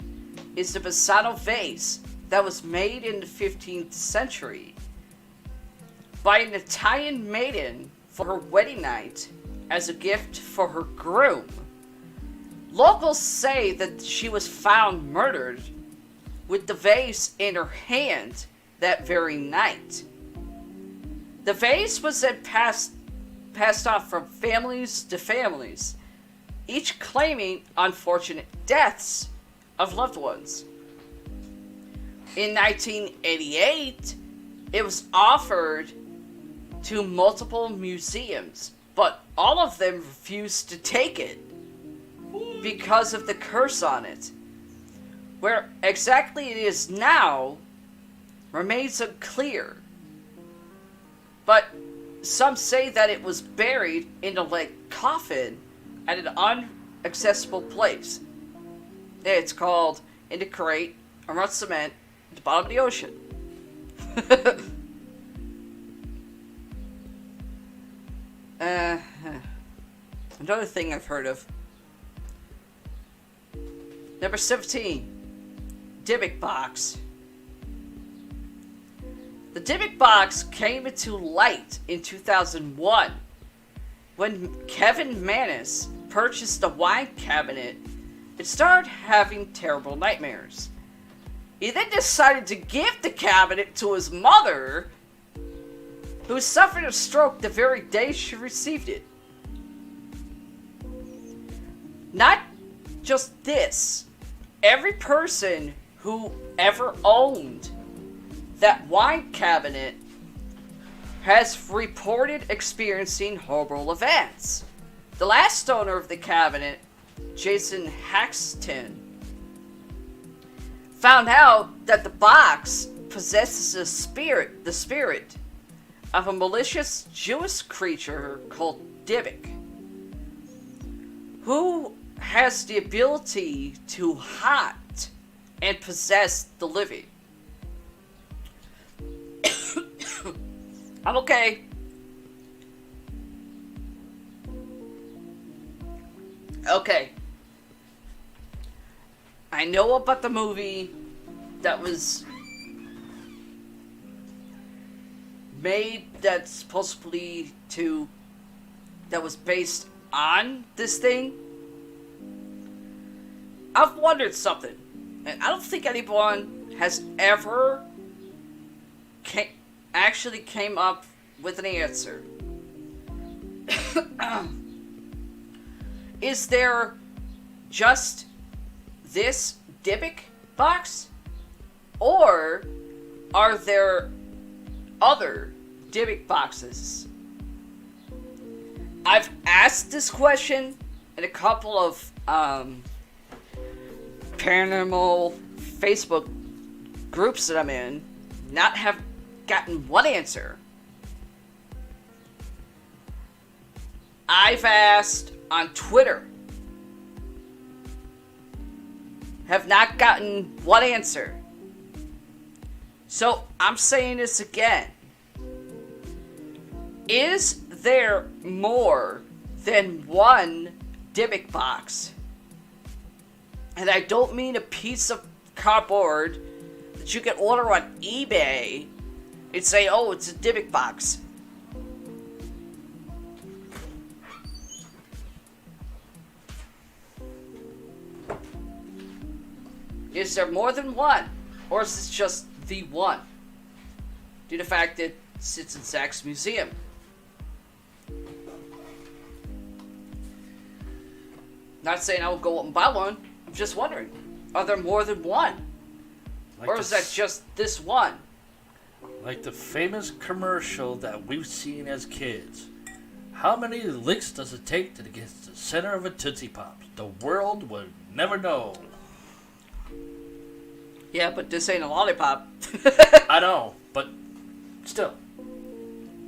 is the Bassano vase that was made in the 15th century by an Italian maiden for her wedding night as a gift for her groom. Locals say that she was found murdered with the vase in her hand that very night. The vase was then passed off from families to families, each claiming unfortunate deaths of loved ones. In 1988, it was offered to multiple museums, but all of them refused to take it because of the curse on it. Where exactly it is now remains unclear, but some say that it was buried in a coffin at an inaccessible place. It's called in a crate around cement at the bottom of the ocean. Another thing I've heard of. Number 17. Dybbuk box. The Dybbuk box came into light in 2001 when Kevin Mannis purchased a wine cabinet and started having terrible nightmares. He then decided to give the cabinet to his mother, who suffered a stroke the very day she received it. Not just this, every person who ever owned that wine cabinet has reported experiencing horrible events. The last owner of the cabinet, Jason Haxton, found out that the box possesses the spirit of a malicious Jewish creature called Dybbuk, who has the ability to haunt and possess the living. I'm okay. Okay. I know about the movie that was made that's supposedly that was based on this thing. I've wondered something, and I don't think anyone has ever actually came up with an answer. Is there just this Dybbuk box? Or are there other Dybbuk boxes? I've asked this question in a couple of paranormal Facebook groups that I'm in, not have gotten one answer. I've asked on Twitter, have not gotten one answer. So I'm saying this again. Is there more than one Dybbuk box? And I don't mean a piece of cardboard that you can order on eBay and say, oh, it's a Dybbuk box. Is there more than one? Or is this just the one? Due to the fact that it sits in Zach's museum. Not saying I will go up and buy one. I'm just wondering. Are there more than one? Like or is that just this one? Like the famous commercial that we've seen as kids. How many licks does it take to get to the center of a Tootsie Pop? The world would never know. Yeah, but this ain't a lollipop. I know, but still.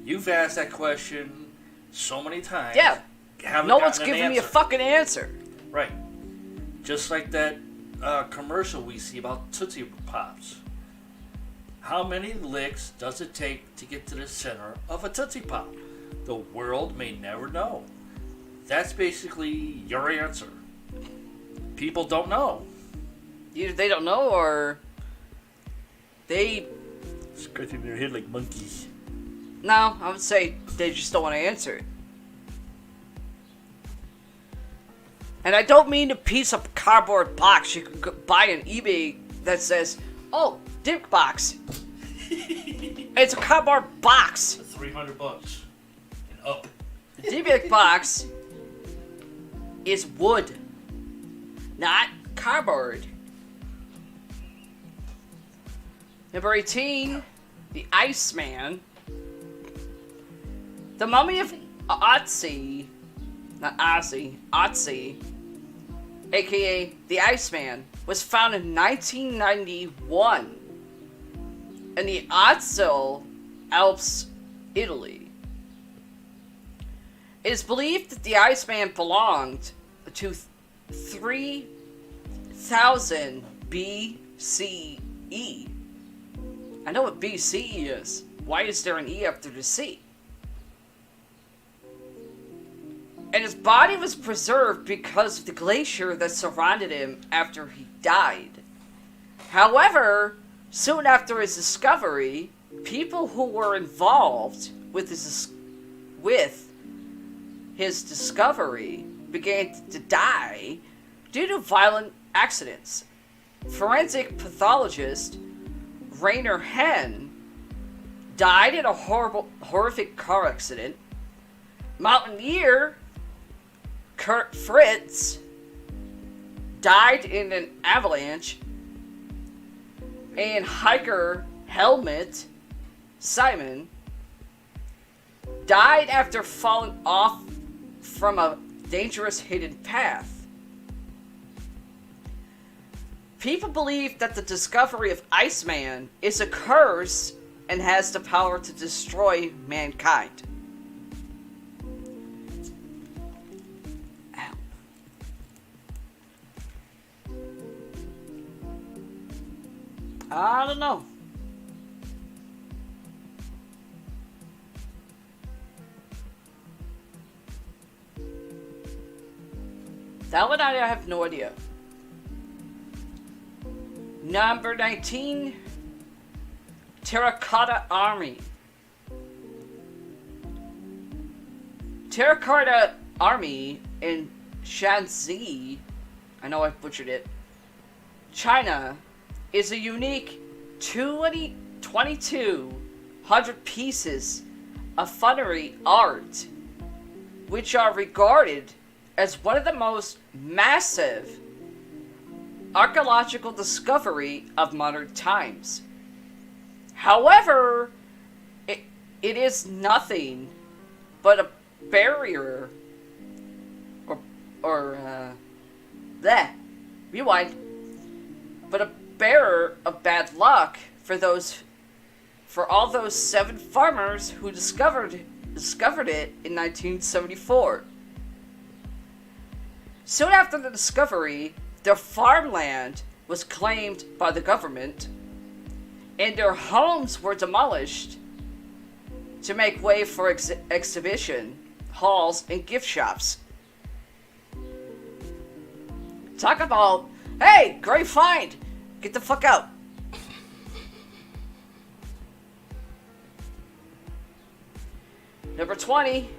You've asked that question so many times. Yeah. Haven't No one's gotten an giving me a answer. fucking answer. Right. Just like that commercial we see about Tootsie Pops. How many licks does it take to get to the center of a Tootsie Pop? The world may never know. That's basically your answer. People don't know. Either they don't know or they... Scratching their head like monkeys. No, I would say they just don't want to answer it. And I don't mean a piece of cardboard box you can buy on eBay that says, oh, Dybbuk box. It's a cardboard box. $300 and up. The Dybbuk box is wood, not cardboard. Number 18, the Iceman. The mummy of Otzi, not Ozzy, Otzi, aka the Iceman, was found in 1991 in the Otzo Alps, Italy. It is believed that the Iceman belonged to 3000 BCE. I know what BCE is. Why is there an E after the C? And his body was preserved because of the glacier that surrounded him after he died. However, soon after his discovery, people who were involved with his discovery began to die due to violent accidents. Forensic pathologist Rainer Henn died in a horrific car accident. Mountaineer Kurt Fritz died in an avalanche. And hiker Helmut Simon died after falling off from a dangerous hidden path. People believe that the discovery of Iceman is a curse and has the power to destroy mankind. Ow. I don't know. That one I have no idea. Number 19, Terracotta Army. Terracotta Army in Shanxi, I know I butchered it, China, is a unique 2,200 pieces of funerary art, which are regarded as one of the most massive archaeological discovery of modern times. However, it is nothing but a barrier rewind, but a bearer of bad luck for all those 7 farmers who discovered it in 1974. Soon after the discovery, their farmland was claimed by the government, and their homes were demolished to make way for exhibition halls and gift shops. Talk about, hey, great find! Get the fuck out. Number 20,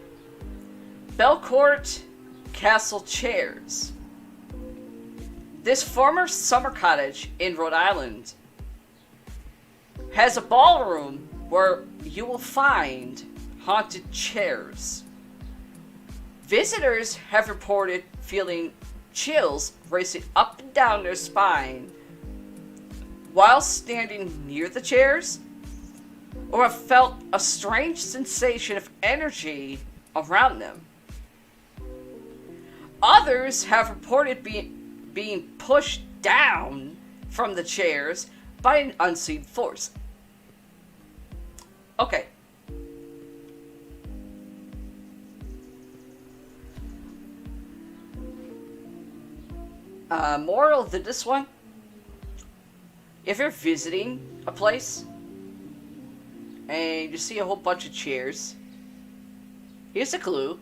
Belcourt Castle Chairs. This former summer cottage in Rhode Island has a ballroom where you will find haunted chairs. Visitors have reported feeling chills racing up and down their spine while standing near the chairs, or have felt a strange sensation of energy around them. Others have reported being pushed down from the chairs by an unseen force. Okay. Moral to this one: if you're visiting a place and you see a whole bunch of chairs, here's a clue: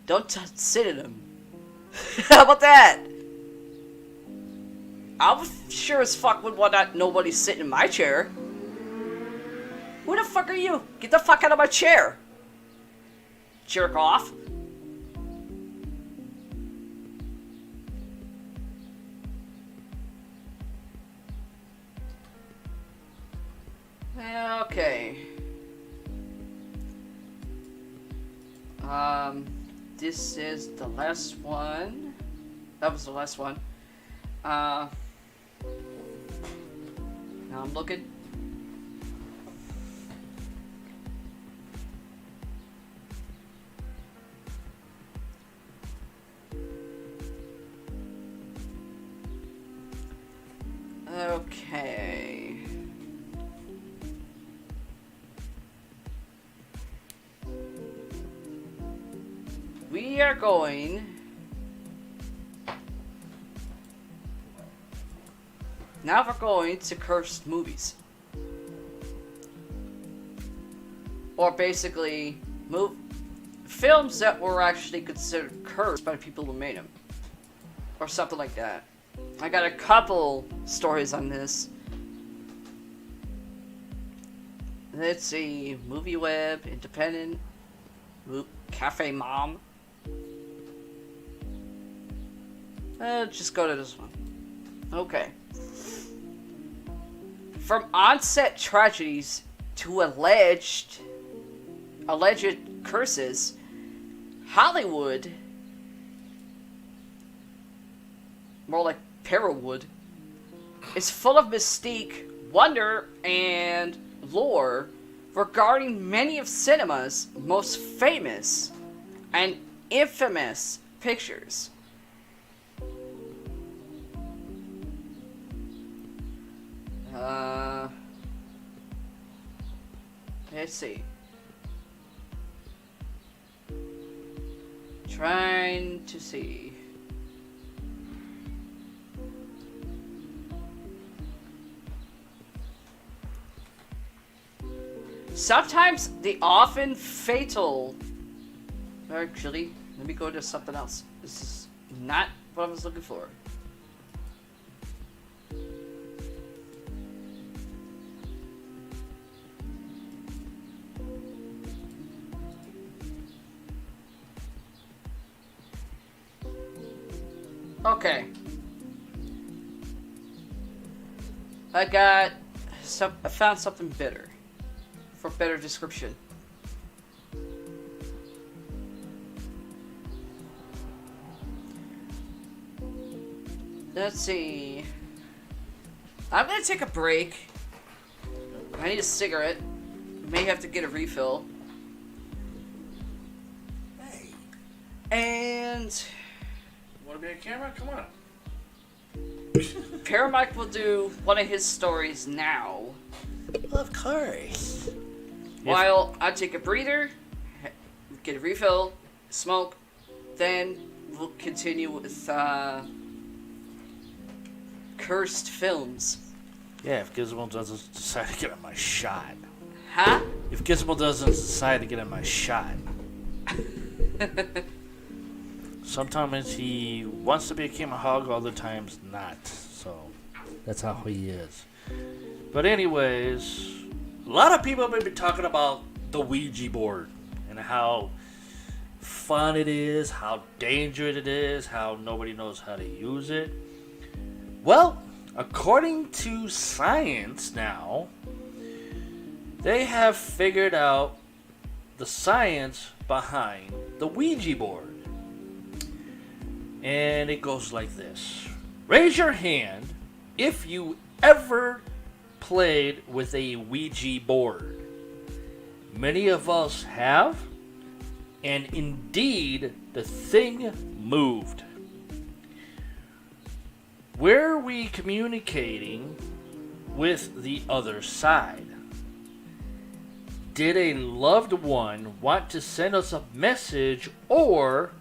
don't sit in them. How about that? I'm sure as fuck would want nobody sitting in my chair. Who the fuck are you? Get the fuck out of my chair! Jerk off. Okay. This is the last one. That was the last one. Now I'm looking. Okay. We are going now. We're going to cursed movies, or basically films that were actually considered cursed by the people who made them, or something like that. I got a couple stories on this. Let's see: Movie Web, Independent, Cafe Mom. Just go to this one. Okay. From onset tragedies to alleged curses, Hollywood, more like Parawood, is full of mystique, wonder, and lore regarding many of cinema's most famous and infamous pictures. Let's see. Trying to see. Sometimes the often fatal. Actually, let me go to something else. This is not what I was looking for. Okay. I found something better. For better description. Let's see. I'm gonna take a break. I need a cigarette. May have to get a refill. Hey, And want to be on camera? Come on. Paramike will do one of his stories now. Of course. While I take a breather, get a refill, smoke, then we'll continue with cursed films. Yeah, if Gizmo doesn't decide to get on my shot. Huh? If Gizmo doesn't decide to get on my shot. Sometimes he wants to be a king of hog, other times not. So, that's how he is. But anyways, a lot of people have been talking about the Ouija board and how fun it is, how dangerous it is, how nobody knows how to use it. Well, according to science now, they have figured out the science behind the Ouija board. And it goes like this. Raise your hand if you ever played with a Ouija board. Many of us have, and indeed, the thing moved. Were we communicating with the other side? Did a loved one want to send us a message, or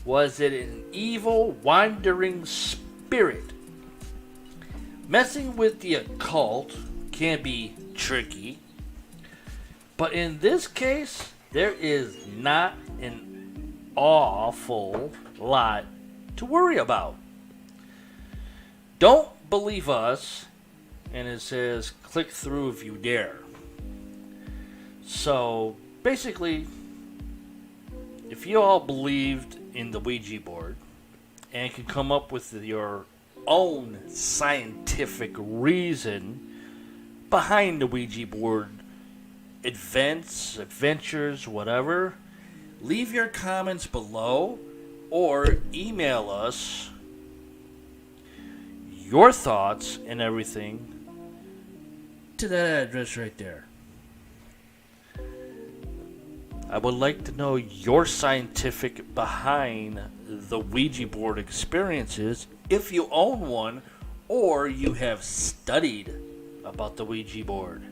was it an evil, wandering spirit? Messing with the occult can be tricky, but in this case, there is not an awful lot to worry about. Don't believe us, and it says click through if you dare. So basically, if you all believed in the Ouija board and can come up with your own scientific reason behind the Ouija board adventures, whatever, leave your comments below or email us your thoughts and everything to that address right there. I would like to know your scientific behind the Ouija board experiences, if you own one or you have studied about the Ouija board.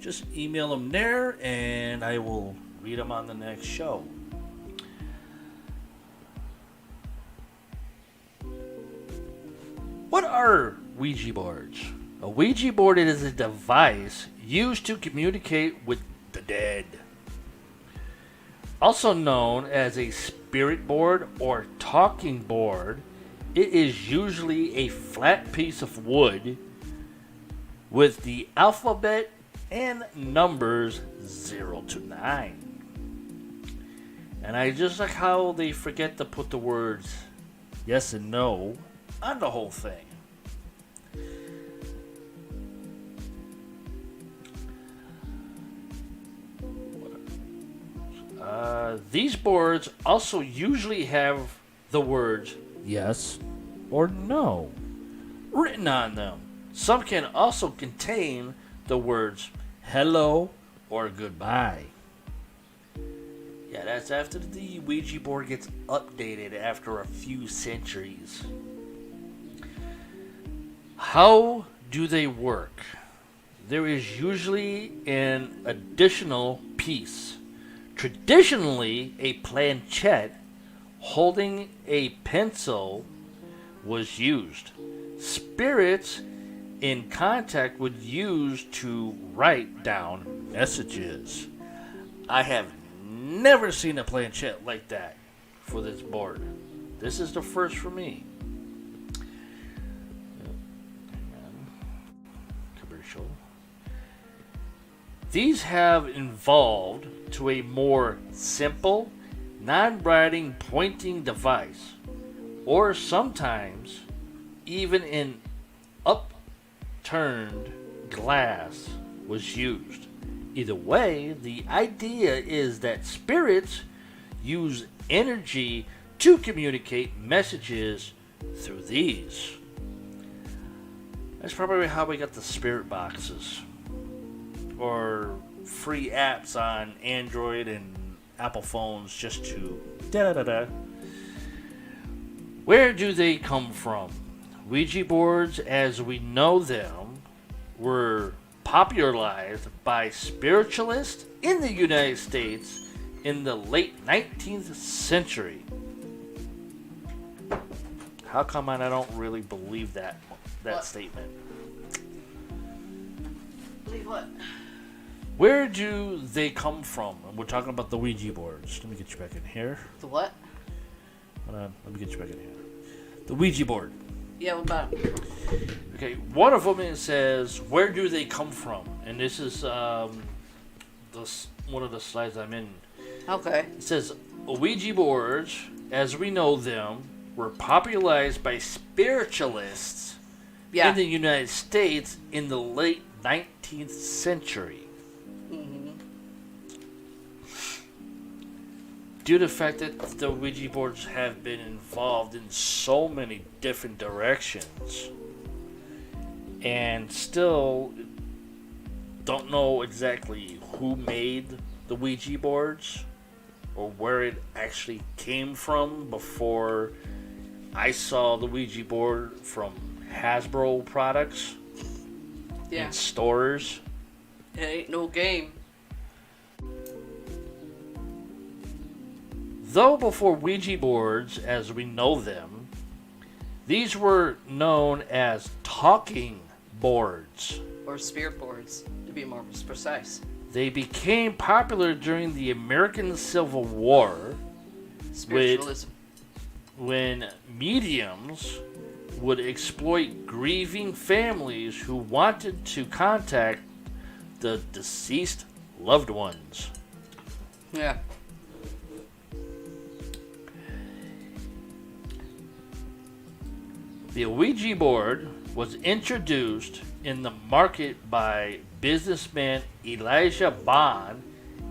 Just email them there and I will read them on the next show. What are Ouija boards? A Ouija board is a device used to communicate with the dead. Also known as a spirit board or talking board, it is usually a flat piece of wood with the alphabet and numbers 0 to 9. And I just like how they forget to put the words yes and no on the whole thing. These boards also usually have the words yes or no written on them. Some can also contain the words hello or goodbye. Yeah, that's after the Ouija board gets updated after a few centuries. How do they work? There is usually an additional piece. Traditionally, a planchette holding a pencil was used. Spirits in contact would use to write down messages. I have never seen a planchette like that for this board. This is the first for me. Commercial. These have evolved to a more simple, non-writing pointing device, or sometimes even an upturned glass was used. Either way, the idea is that spirits use energy to communicate messages through these. That's probably how we got the spirit boxes, or free apps on Android and Apple phones just to da-da-da-da. Where do they come from? Ouija boards, as we know them, were popularized by spiritualists in the United States in the late 19th century. How come I don't really believe that What? statement? Believe what? Where do they come from? And we're talking about the Ouija boards. Let me get you back in here. The what? Hold on. Let me get you back in here. The Ouija board. Yeah, what about it? Okay, one of them, it says, where do they come from? And this is one of the slides I'm in. Okay. It says, Ouija boards, as we know them, were popularized by spiritualists Yeah. in the United States in the late 19th century. Due to the fact that the Ouija boards have been involved in so many different directions, and still don't know exactly who made the Ouija boards or where it actually came from before I saw the Ouija board from Hasbro products Yeah. in stores. It ain't no game. Though before Ouija boards, as we know them, these were known as talking boards. Or spirit boards, to be more precise. They became popular during the American Civil War Spiritualism. when mediums would exploit grieving families who wanted to contact the deceased loved ones. Yeah. The Ouija board was introduced in the market by businessman Elijah Bond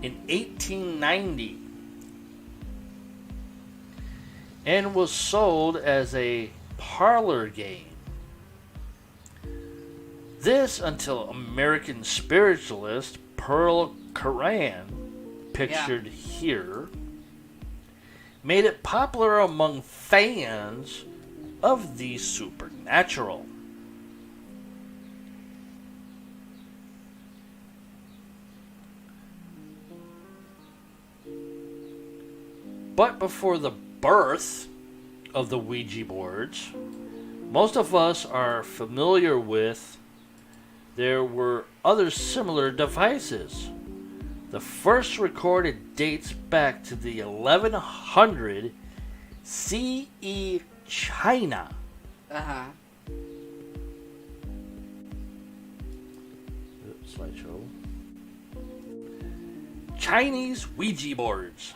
in 1890 and was sold as a parlor game. This until American spiritualist Pearl Curran, pictured here, made it popular among fans of the supernatural. But before the birth of the Ouija boards, most of us are familiar with, there were other similar devices. The first recorded dates back to the 1100 CE China. Uh-huh. Slideshow. Chinese Ouija boards.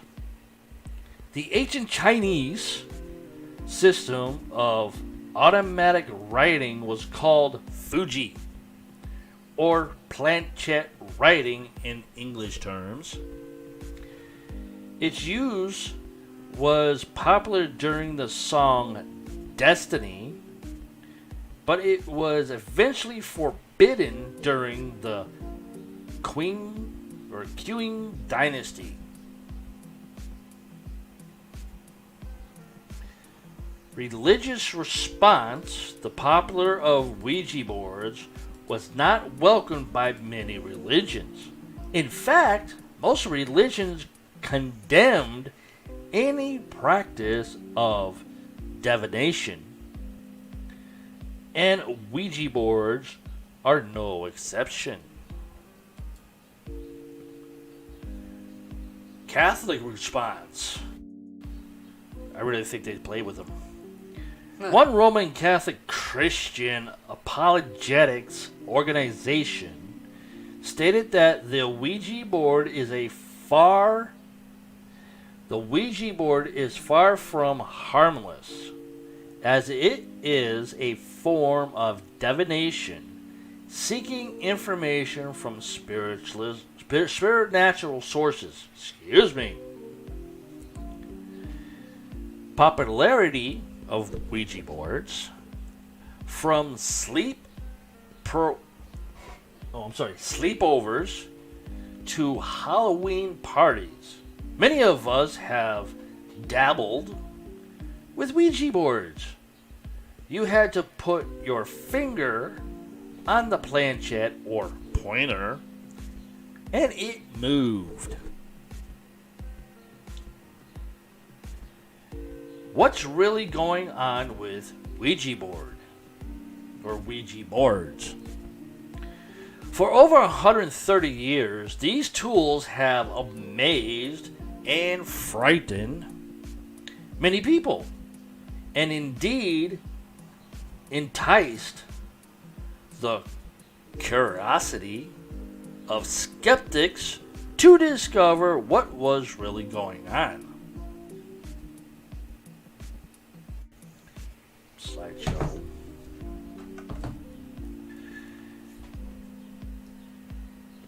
The ancient Chinese system of automatic writing was called Fuji, or planchette writing in English terms. Its use was popular during the song Destiny, but it was eventually forbidden during the Qing dynasty. Religious response, the popular of Ouija boards, was not welcomed by many religions. In fact, most religions condemned any practice of divination, and Ouija boards are no exception. Catholic response. I really think they play with them. Huh. One Roman Catholic Christian apologetics organization stated that the Ouija board is far from harmless, as it is a form of divination, seeking information from supernatural sources. Excuse me. Popularity of Ouija boards from sleepovers to Halloween parties. Many of us have dabbled with Ouija boards. You had to put your finger on the planchette or pointer and it moved. What's really going on with Ouija board or Ouija boards? For over 130 years, these tools have amazed and frightened many people, and indeed enticed the curiosity of skeptics to discover what was really going on. Slideshow.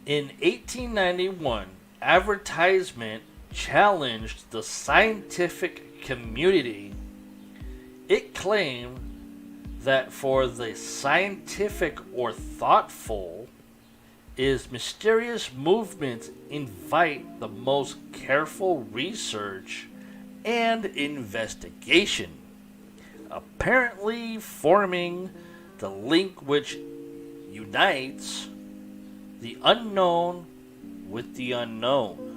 In 1891, advertisement challenged the scientific community. It claimed that for the scientific or thoughtful is mysterious movements invite the most careful research and investigation, apparently forming the link which unites the unknown with the unknown.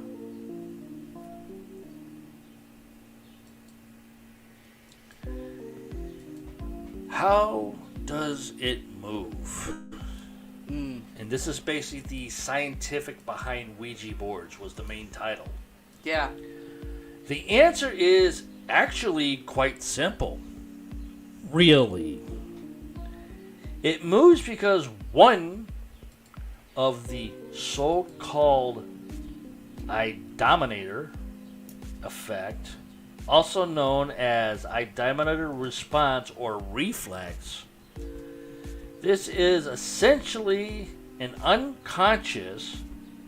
How does it move? And this is basically the scientific behind Ouija boards was the main title. Yeah. The answer is actually quite simple. Really. It moves because one of the so-called eidometer effect, also known as eidometer response or reflex. This is essentially an unconscious,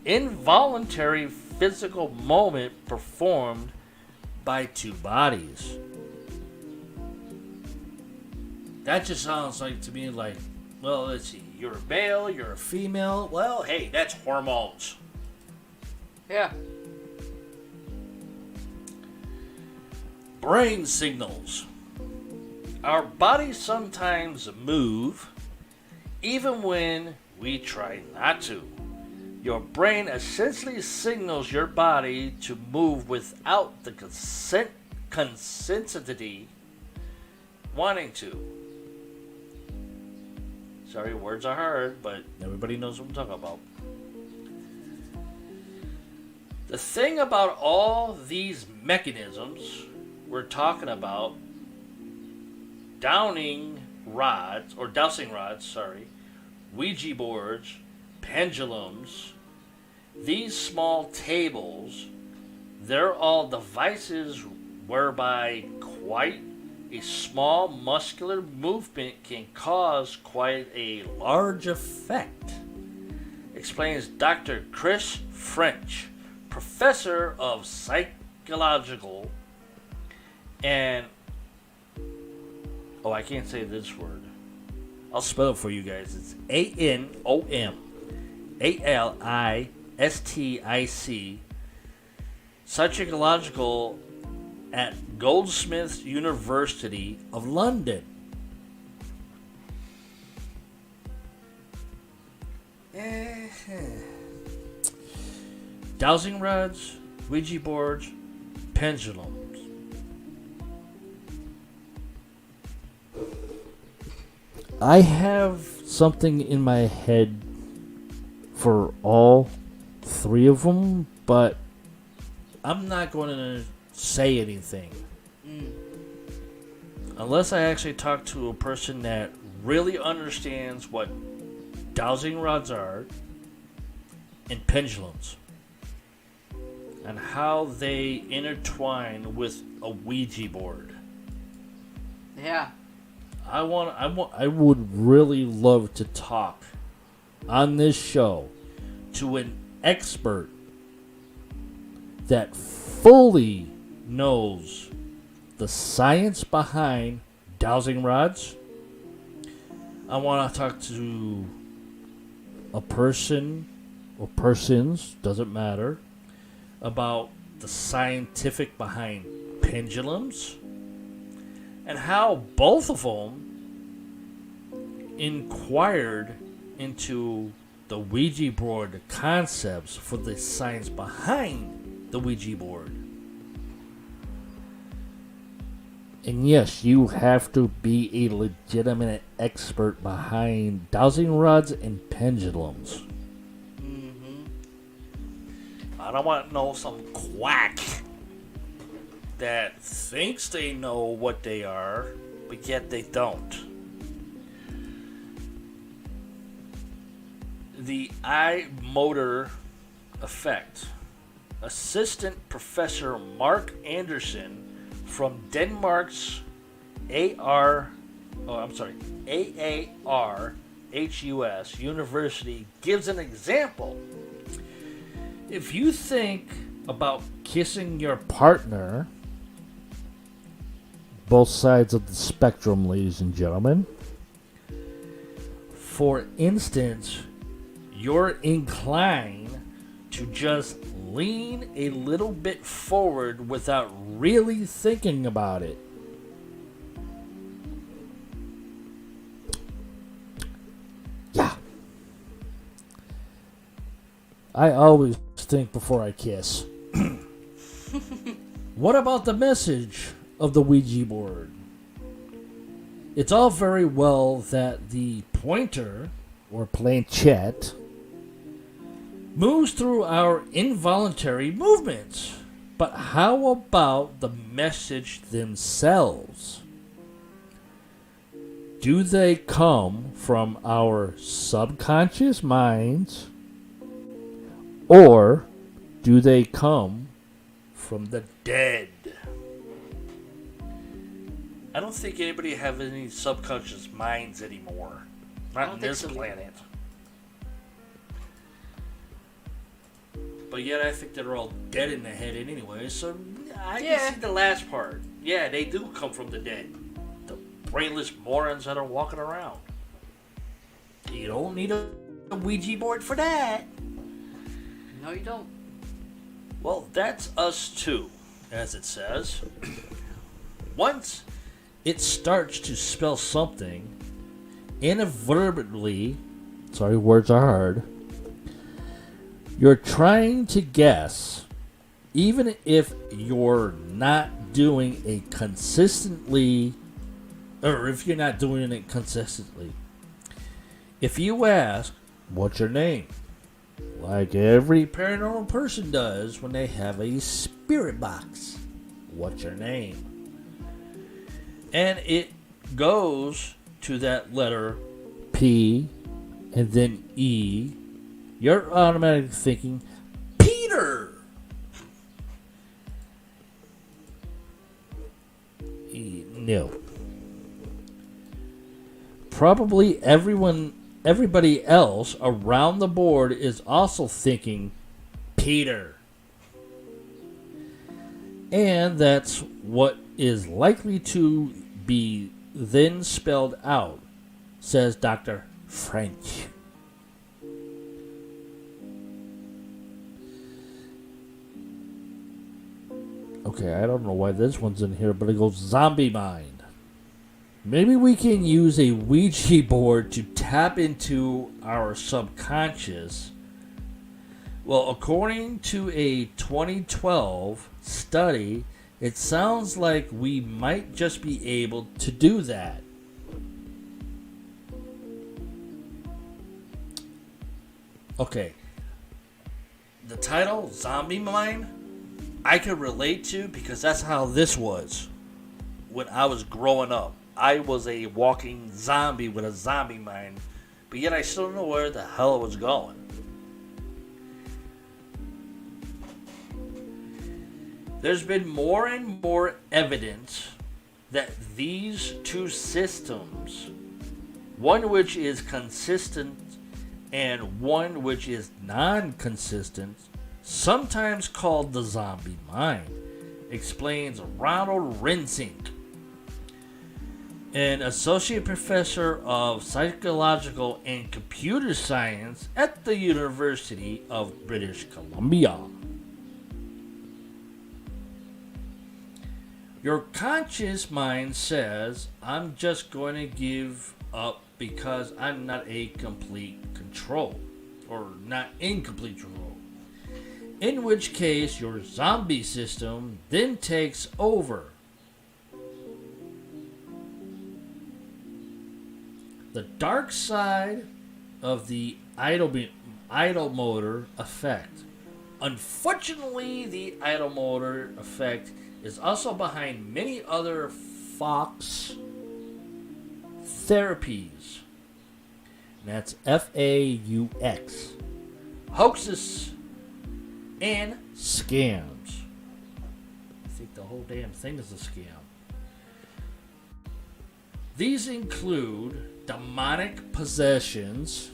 involuntary physical movement performed by two bodies. That just sounds like to me like, well, let's see, you're a male, you're a female. Well, hey, that's hormones. Yeah. Brain signals. Our bodies sometimes move, even when we try not to. Your brain essentially signals your body to move without the consentity wanting to. Sorry, words are hard, but everybody knows what I'm talking about. The thing about all these mechanisms we're talking about, dowsing rods, Ouija boards, pendulums, these small tables, they're all devices whereby quite a small muscular movement can cause quite a large effect, explains Dr. Chris French, professor of psychological and I can't say this word. I'll spell it for you guys. It's ANOMALISTIC, psychological at Goldsmiths University of London. Dowsing rods, Ouija boards, pendulums. I have something in my head for all three of them, but I'm not going to say anything Mm. Unless I actually talk to a person that really understands what dowsing rods are and pendulums and how they intertwine with a Ouija board. Yeah. I would really love to talk on this show to an expert that fully knows the science behind dowsing rods. I want to talk to a person or persons, doesn't matter, about the scientific behind pendulums and how both of them inquired into the Ouija board concepts for the science behind the Ouija board. And yes, you have to be a legitimate expert behind dowsing rods and pendulums. Mm-hmm. I don't want to know some quack that thinks they know what they are, but yet they don't. The eye motor effect. Assistant Professor Mark Anderson from Denmark's AARHUS University gives an example. If you think about kissing your partner, both sides of the spectrum, ladies and gentlemen, for instance, you're inclined to just lean a little bit forward without really thinking about it. Yeah. I always think before I kiss. What about the message of the Ouija board? It's all very well that the pointer or planchette moves through our involuntary movements. But how about the message themselves? Do they come from our subconscious minds, or do they come from the dead? I don't think anybody have any subconscious minds anymore. Not on this planet. But yet I think they're all dead in the head anyway, so I can see the last part. Yeah, they do come from the dead. The brainless morons that are walking around. You don't need a Ouija board for that. No, you don't. Well, that's us too, as it says. Once it starts to spell something, inadvertently, sorry, words are hard, you're trying to guess, even if you're not doing it consistently, or if you're not doing it consistently. If you ask, what's your name? Like every paranormal person does when they have a spirit box. What's your name? And it goes to that letter P and then E. You're automatically thinking, Peter! No. Probably everybody else around the board is also thinking, Peter. And that's what is likely to be then spelled out, says Dr. French. Okay, I don't know why this one's in here, but it goes zombie mind. Maybe we can use a Ouija board to tap into our subconscious. Well, according to a 2012 study, it sounds like we might just be able to do that. Okay. The title, Zombie Mind, I could relate to because that's how this was. when I was growing up. I was a walking zombie with a zombie mind, but yet I still don't know where the hell it was going. There's been more and more evidence that these two systems, one which is consistent and one which is non-consistent, sometimes called the zombie mind, explains Ronald Rinsink, an associate professor of psychological and computer science at the University of British Columbia. Your conscious mind says, I'm just going to give up because I'm not a complete control, or not in complete control. In which case, your zombie system then takes over. The dark side of the idle motor effect. Unfortunately, the idle motor effect is also behind many other Fox therapies. And that's FAUX. Hoaxes and scams. I think the whole damn thing is a scam. These include demonic possessions.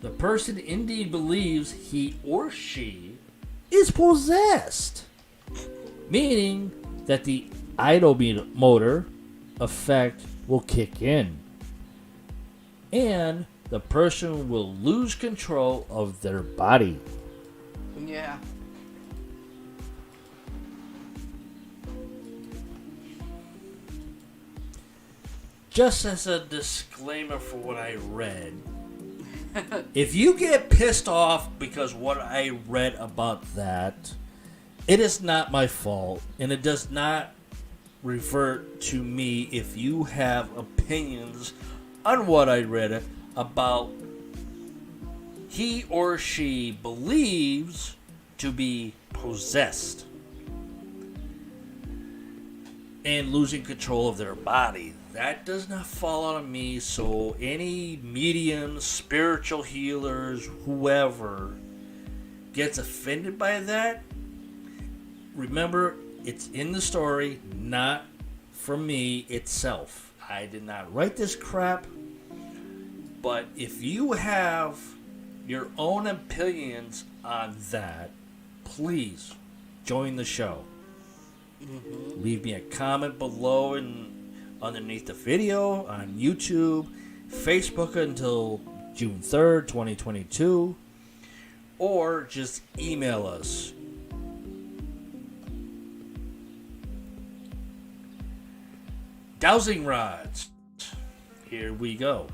The person indeed believes he or she is possessed, meaning that the idle motor effect will kick in, and the person will lose control of their body. Yeah. Just as a disclaimer for what I read, if you get pissed off because what I read about that, it is not my fault, and it does not revert to me if you have opinions on what I read about he or she believes to be possessed and losing control of their body. That does not fall on me, so any mediums, spiritual healers, whoever gets offended by that, remember, it's in the story, not from me itself. I did not write this crap, but if you have your own opinions on that, please join the show. Mm-hmm. Leave me a comment below and underneath the video on YouTube, Facebook until June 3rd, 2022, or just email us. Dowsing rods. Here we go.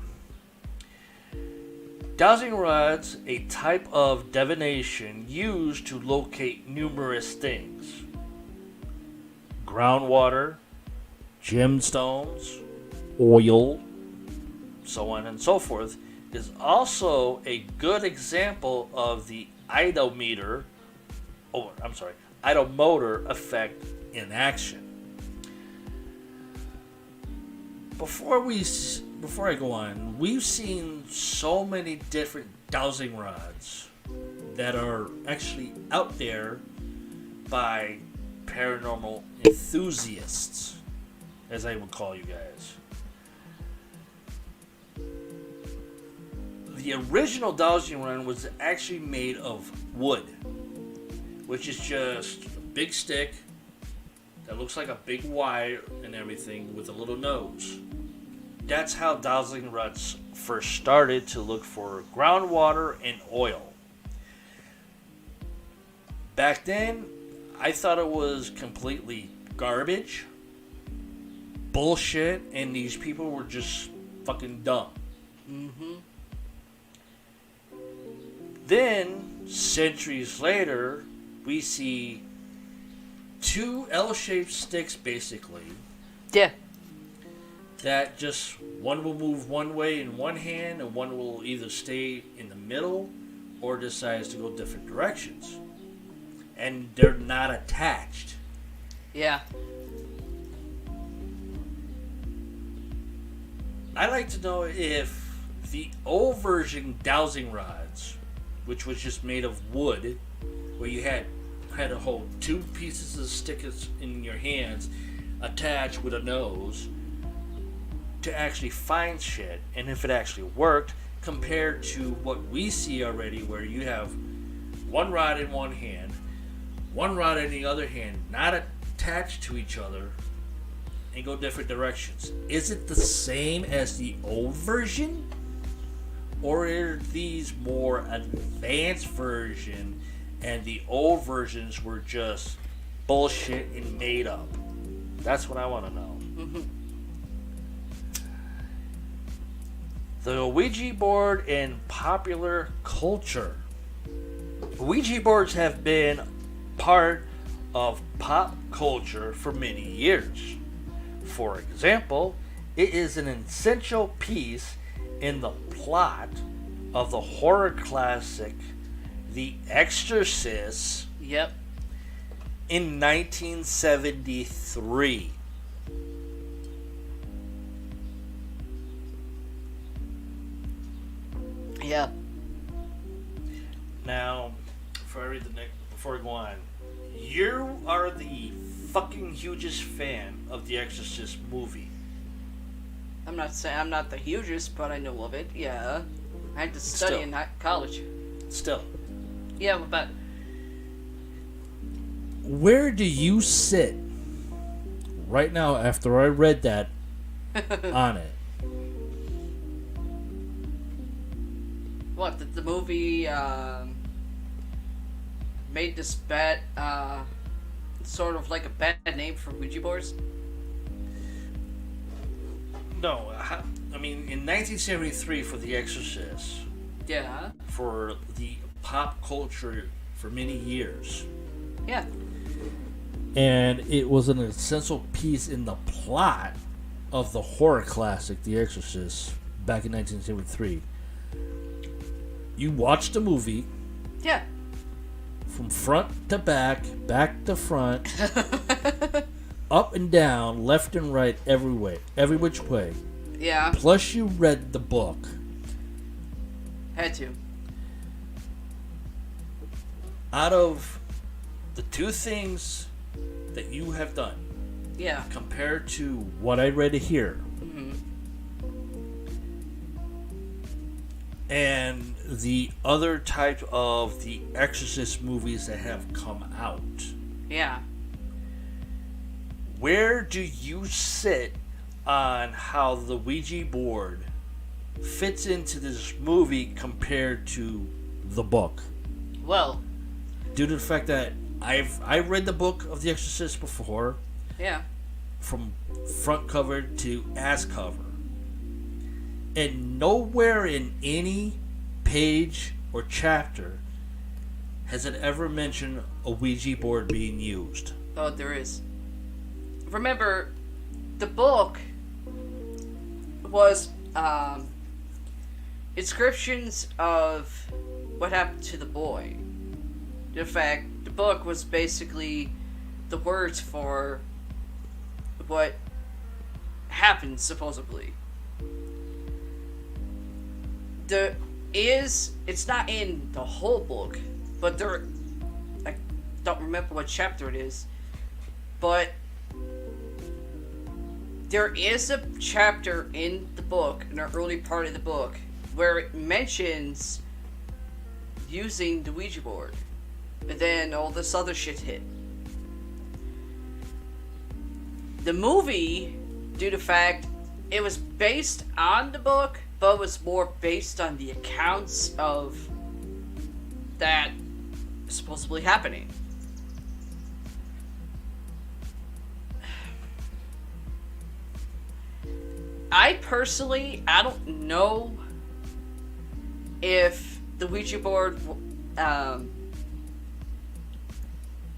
Dowsing rods, a type of divination used to locate numerous things. Groundwater, gemstones, oil, so on and so forth, is also a good example of the idle motor effect in action. Before I go on, we've seen so many different dowsing rods that are actually out there by paranormal enthusiasts, as I would call you guys. The original dowsing rod was actually made of wood, which is just a big stick that looks like a big wire and everything with a little nose. That's how dowsing rods first started, to look for groundwater and oil. Back then, I thought it was completely garbage, bullshit, and these people were just fucking dumb. Mm-hmm. Then, centuries later, we see two L-shaped sticks, basically. Yeah. That just, one will move one way in one hand, and one will either stay in the middle or decides to go different directions. And they're not attached. Yeah. I like to know if the old version dowsing rods, which was just made of wood, where you had to hold two pieces of stickers in your hands attached with a nose to actually find shit, and if it actually worked, compared to what we see already, where you have one rod in one hand, one rod in the other hand, not attached to each other, and go different directions. Is it the same as the old version? Or are these more advanced version and the old versions were just bullshit and made up? That's what I want to know. The Ouija board in popular culture. Ouija boards have been part of pop culture for many years. For example, it is an essential piece in the plot of the horror classic The Exorcist Yep. in 1973. Yeah. Now, before I read the next, before I go on, you are the fucking hugest fan of the Exorcist movie. I'm not saying I'm not the hugest, but I know of it. Yeah. I had to study Still. in college. Still, Yeah, but where do you sit right now after I read that on it? what the movie made this bad, sort of like a bad name for Ouija boards? No, I mean, in 1973 for The Exorcist, Yeah. for the pop culture for many years. Yeah. And it was an essential piece in the plot of the horror classic The Exorcist back in 1973. You watched the movie Yeah. from front to back to front, up and down, left and right, every way, every which way. Yeah. Plus, you read the book. Had to. Out of the two things that you have done, Yeah. compared to what I read here, and the other type of the Exorcist movies that have come out, Yeah. where do you sit on how the Ouija board fits into this movie compared to the book? Well. Due to the fact that I read the book of The Exorcist before, Yeah. from front cover to ass cover, and nowhere in any page or chapter has it ever mentioned a Ouija board being used. Oh, there is. Remember, the book was inscriptions of what happened to the boy. In fact, the book was basically the words for what happened, supposedly. It's not in the whole book, but I don't remember what chapter it is, but there is a chapter in the book, in the early part of the book, where it mentions using the Ouija board. And then all this other shit hit. The movie, due to the fact it was based on the book, but was more based on the accounts of that supposedly happening. I don't know if the Ouija board,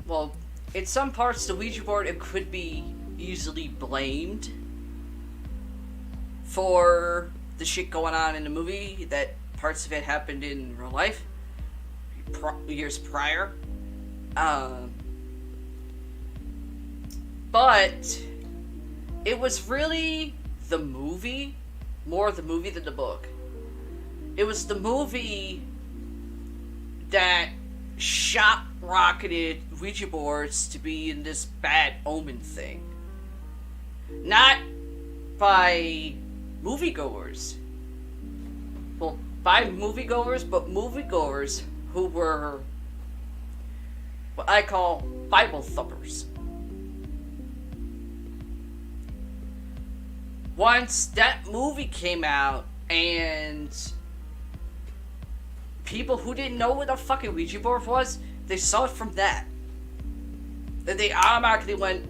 well, in some parts, the Ouija board, it could be easily blamed for the shit going on in the movie, that parts of it happened in real life, years prior. But it was really the movie more the movie than the book. It was the movie that shot rocketed Ouija boards to be in this bad omen thing. Not by moviegoers. Well, by moviegoers, but moviegoers who were what I call Bible thumpers. Once that movie came out and people who didn't know what a fucking Ouija board was, they saw it from that. Then they automatically went,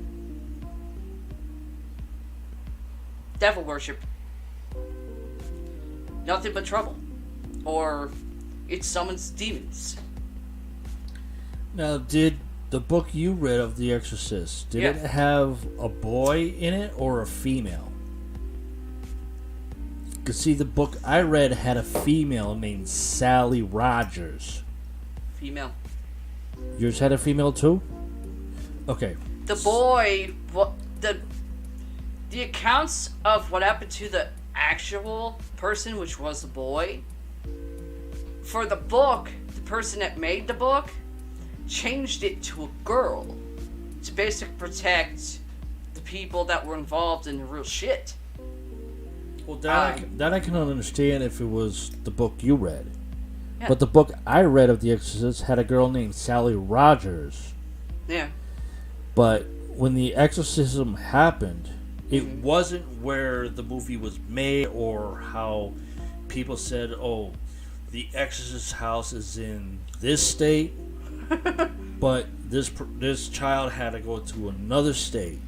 devil worship. Nothing but trouble. Or it summons demons. Now, did the book you read of The Exorcist, did Yeah. it have a boy in it or a female? Because see, the book I read had a female named Sally Rogers. Female. Yours had a female too? Okay. The boy, the accounts of what happened to the actual person, which was the boy, for the book, the person that made the book changed it to a girl to basically protect the people that were involved in the real shit. Well, that I can understand if it was the book you read. Yeah. But the book I read of The Exorcist had a girl named Sally Rogers. Yeah. But when the exorcism happened, it wasn't where the movie was made or how people said, oh, the exorcist's house is in this state, but this child had to go to another state.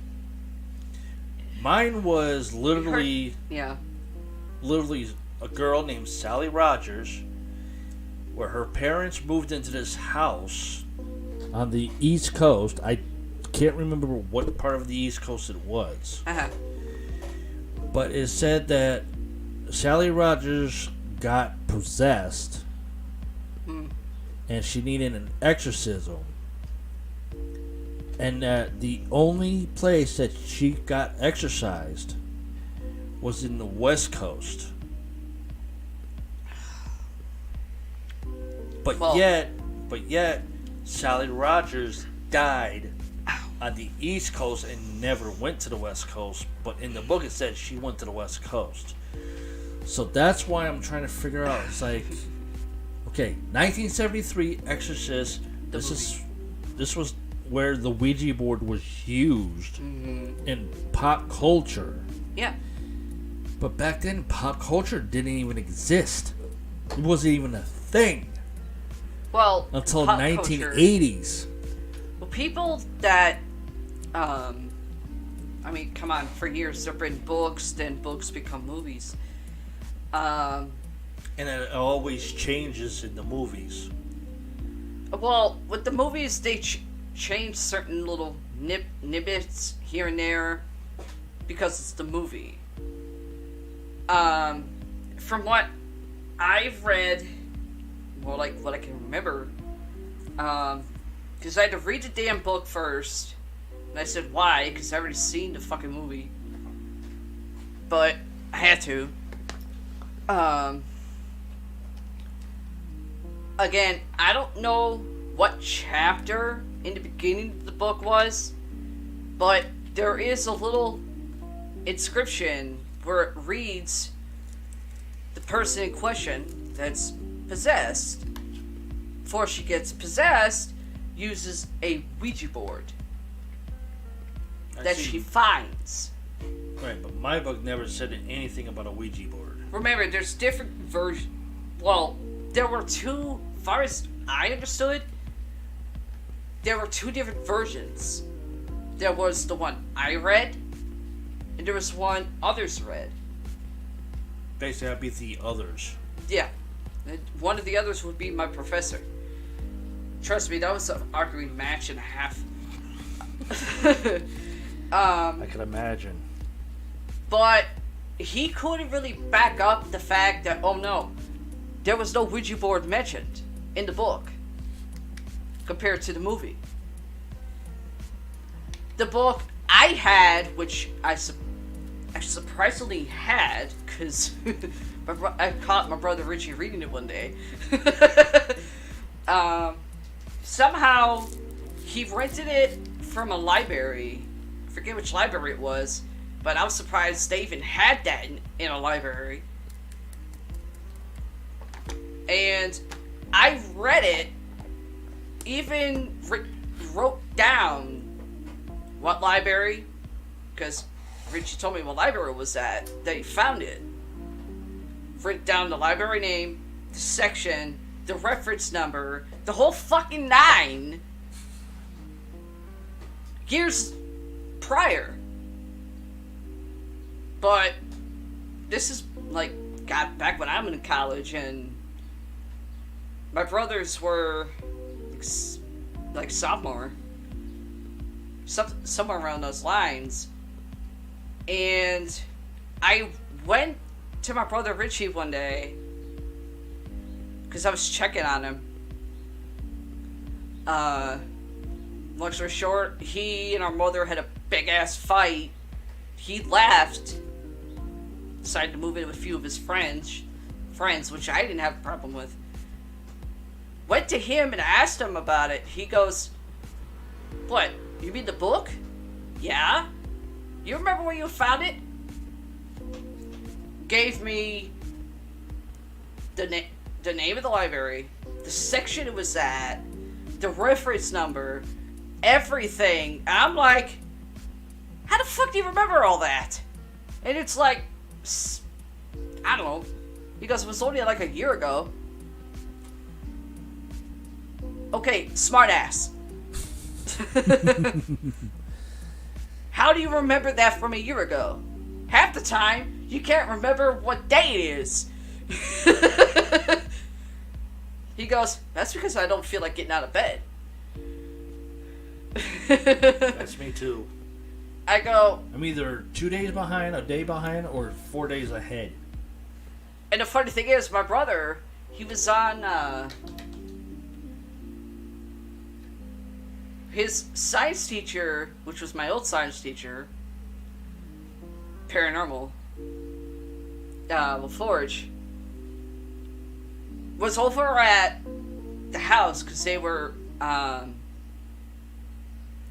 Mine was literally a girl named Sally Rogers, where her parents moved into this house on the East Coast. I can't remember what part of the East Coast it was. Uh-huh. But it said that Sally Rogers got possessed and she needed an exorcism. And that the only place that she got exorcised was in the West Coast. But yet, Sally Rogers died on the East Coast and never went to the West Coast. But in the book it said she went to the West Coast. So that's why I'm trying to figure out. It's like, okay, 1973 Exorcist. This was where the Ouija board was used in pop culture. Yeah. But back then, pop culture didn't even exist. It wasn't even a thing. Well, until pop 1980s. Culture, well, people that, I mean, come on, for years there have been books, then books become movies. And it always changes in the movies. Well, with the movies, they change certain little nibbits here and there because it's the movie. From what I've read, well, like what I can remember, because I had to read the damn book first, and I said why, because I already seen the fucking movie, but I had to. Again, I don't know what chapter in the beginning of the book was, but there is a little inscription where it reads the person in question that's possessed, before she gets possessed, uses a Ouija board that she finds. Right, but my book never said anything about a Ouija board. Remember, there's different versions. Well, there were two, as far as I understood, there were two different versions. There was the one I read, and there was one others read. Basically, that'd be the others. Yeah. And one of the others would be my professor. Trust me, that was an arguing match and a half. I can imagine. But he couldn't really back up the fact that, oh no, there was no Ouija board mentioned in the book compared to the movie. The book I had, which I I surprisingly had, because I caught my brother Richie reading it one day. Somehow, he rented it from a library. I forget which library it was, but I was surprised they even had that in a library. And I read it, even wrote down what library, because Richie told me what library it was at. They found it. Wrote down the library name, the section, the reference number, the whole fucking 9 years prior. But this is like, God, back when I'm in college, and my brothers were like sophomore, somewhere around those lines. And I went to my brother Richie one day because I was checking on him. Long story short, he and our mother had a big ass fight. He left, decided to move in with a few of his friends, which I didn't have a problem with. Went to him and asked him about it. He goes, "What? You read the book?" "Yeah." "You remember where you found it?" Gave me the name of the library, the section it was at, the reference number, everything. And I'm like, how the fuck do you remember all that? And it's like, I don't know. He goes, it was only like a year ago. Okay, smart ass. How do you remember that from a year ago? Half the time, you can't remember what day it is. He goes, that's because I don't feel like getting out of bed. That's me too. I go, I'm either 2 days behind, a day behind, or 4 days ahead. and the funny thing is, my brother, he was on his science teacher, which was my old science teacher, paranormal, LaForge, was over at the house because they were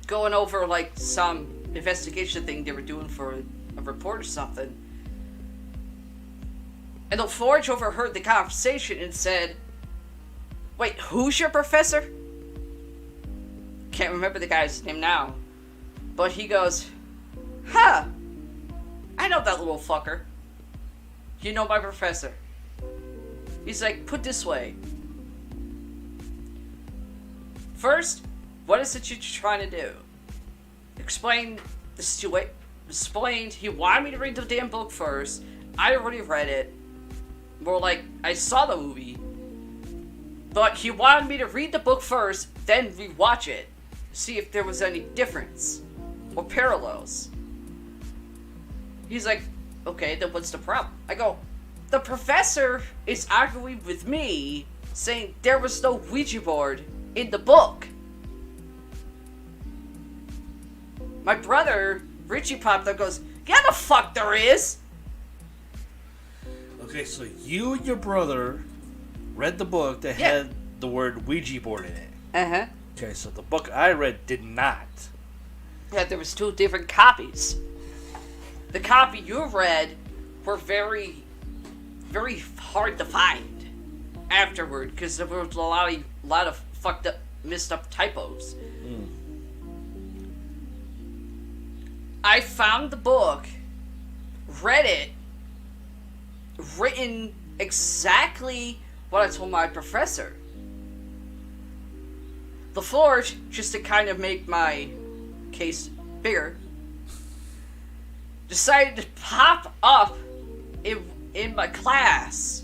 going over like some investigation thing they were doing for a report or something. And LaForge overheard the conversation and said, "Wait, who's your professor?" Can't remember the guy's name now. But he goes, "Huh, I know that little fucker. You know my professor." He's like, "Put this way. First, what is it you're trying to do? Explain the situation." Explained, he wanted me to read the damn book first. I already read it. More like, I saw the movie. But he wanted me to read the book first, then rewatch it. See if there was any difference or parallels. He's like, okay, then what's the problem? I go, the professor is arguing with me, saying there was no Ouija board in the book. My brother, Richie, popped up, goes, yeah, the fuck there is. Okay, so you and your brother read the book that had the word Ouija board in it. Uh-huh. Okay, so the book I read did not. Yeah, there was 2 different copies. The copy you read were very, very hard to find afterward because there was a lot of fucked up, messed up typos. I found the book, read it, written exactly what I told my professor. LaForge, just to kind of make my case bigger, decided to pop up in my class,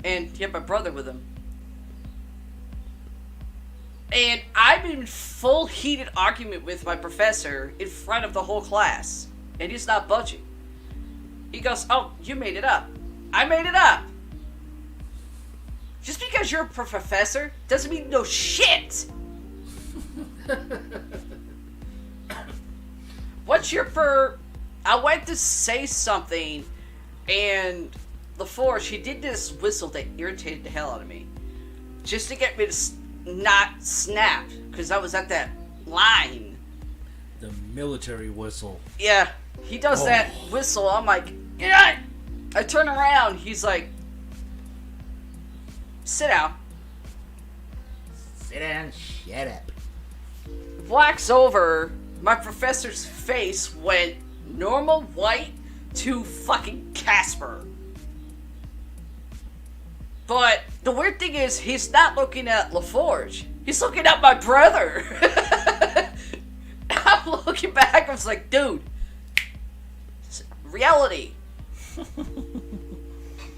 and he had my brother with him. And I'm in full heated argument with my professor in front of the whole class, and he's not budging. He goes, oh, you made it up. I made it up. Just because you're a professor doesn't mean you know shit. What's your I went to say something, and LaForge, he did this whistle that irritated the hell out of me. Just to get me to not snap, because I was at that line. The military whistle. Yeah, he does that whistle. I'm like, yeah. I turn around. He's like, sit down. Sit down, shut up. Walks over. My professor's face went normal white to fucking Casper. But the weird thing is, he's not looking at LaForge. He's looking at my brother. I'm looking back. I was like, dude, reality.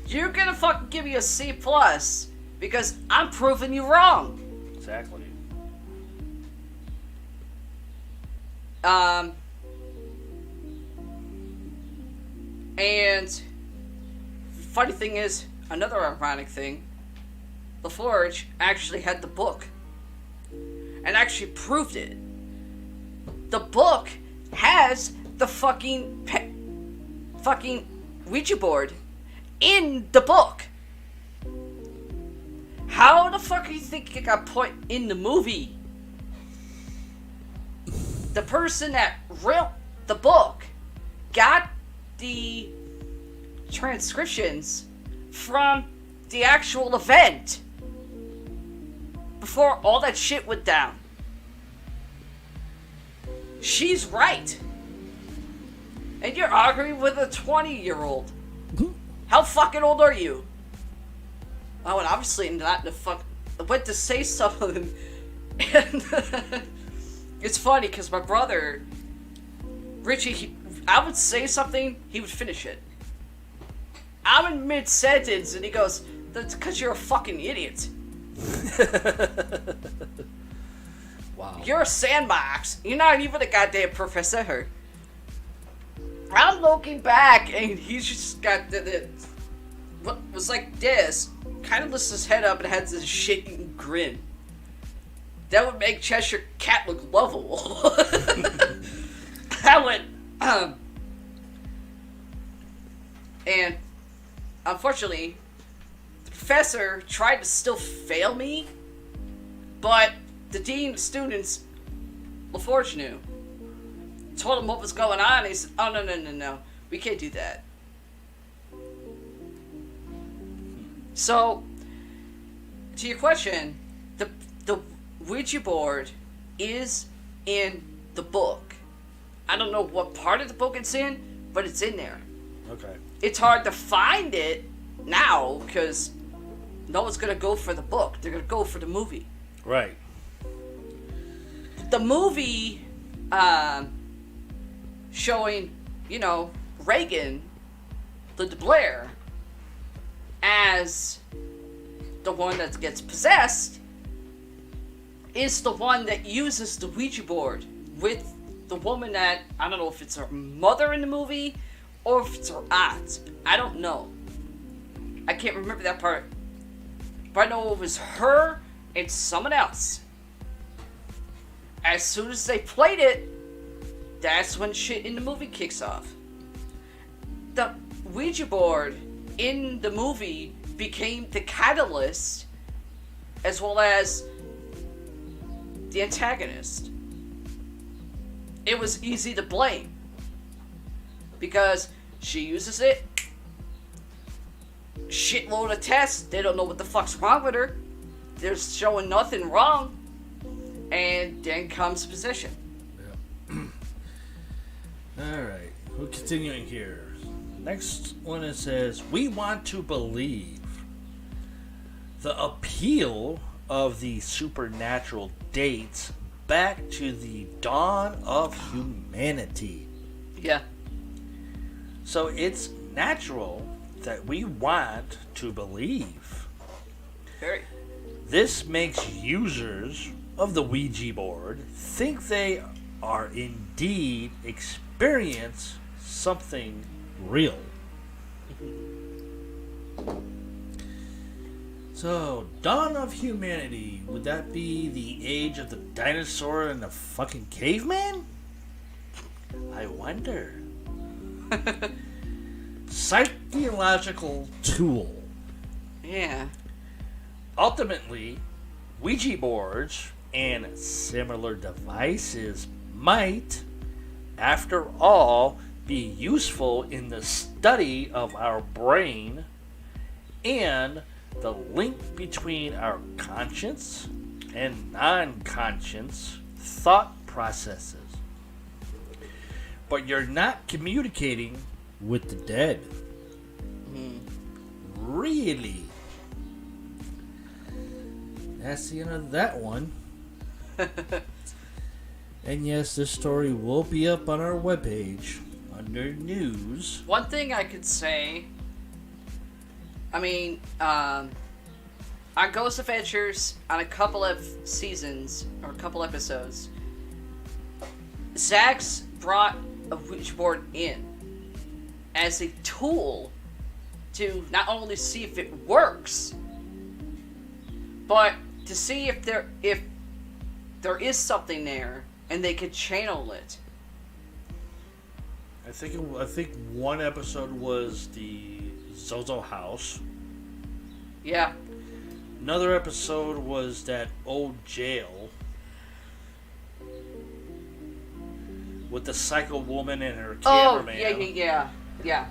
You're gonna fucking give me a C plus because I'm proving you wrong. Exactly. And funny thing is, another ironic thing, LaForge actually had the book and actually proved it. The book has the fucking Ouija board in the book. How the fuck do you think it got put in the movie? The person that wrote the book got the transcriptions from the actual event before all that shit went down. She's right. And you're arguing with a 20-year-old. How fucking old are you? Oh, and obviously not the fuck. I went to say something, and it's funny because my brother, Richie, I would say something, he would finish it. I'm in mid-sentence, and he goes, "That's because you're a fucking idiot." Wow. You're a sandbox. You're not even a goddamn professor. I'm looking back, and he's just got what was like this, kind of lifts his head up and has this shitting grin. That would make Cheshire Cat look lovable. I went, and unfortunately, the professor tried to still fail me, but the dean of students, LaForge, knew. Told him what was going on. He said, "Oh, no. We can't do that." So, to your question, the Ouija board is in the book. I don't know what part of the book it's in, but it's in there. Okay. It's hard to find it now because no one's going to go for the book. They're going to go for the movie. Right. The movie showing, Reagan, Linda Blair, as the one that gets possessed, is the one that uses the Ouija board with the woman that, I don't know if it's her mother in the movie or if it's her aunt. I don't know. I can't remember that part. But I know it was her and someone else. As soon as they played it, that's when shit in the movie kicks off. The Ouija board in the movie became the catalyst as well as the antagonist. It was easy to blame because she uses it, shitload of tests, they don't know what the fuck's wrong with her, they're showing nothing wrong, and then comes possession. Yeah. Alright, we're continuing here. Next one, it says, we want to believe the appeal of the supernatural dates back to the dawn of humanity. Yeah. So it's natural that we want to believe. Very. This makes users of the Ouija board think they are indeed experience something real. So, dawn of humanity, would that be the age of the dinosaur and the fucking caveman? I wonder. Psychological tool. Yeah. Ultimately, Ouija boards and similar devices might, after all, be useful in the study of our brain and the link between our conscious and non-conscious thought processes. But you're not communicating with the dead. Really? That's the end of that one. And yes, this story will be up on our webpage under news. One thing I could say, I mean, on Ghost Adventures, on a couple of seasons, or a couple episodes, Zach's brought a Ouija board in as a tool to not only see if it works, but to see if there is something there and they could channel it. I think one episode was the Zozo house. Yeah. Another episode was that old jail with the psycho woman and her cameraman. Yeah.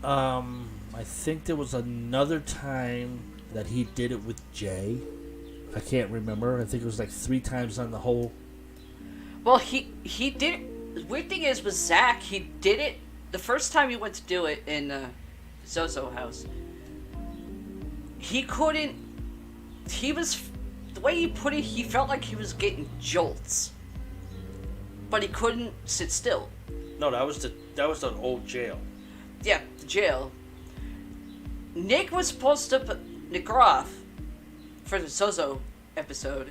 I think there was another time that he did it with Jay. I can't remember. I think it was like 3 times on the whole. Well, he did. The weird thing is with Zach, he did it the first time he went to do it in Zozo house. He couldn't. He was, the way he put it, he felt like he was getting jolts, but he couldn't sit still. No, that was the old jail. Yeah, the jail. Nick was supposed to put Nick Groff for the Zozo episode.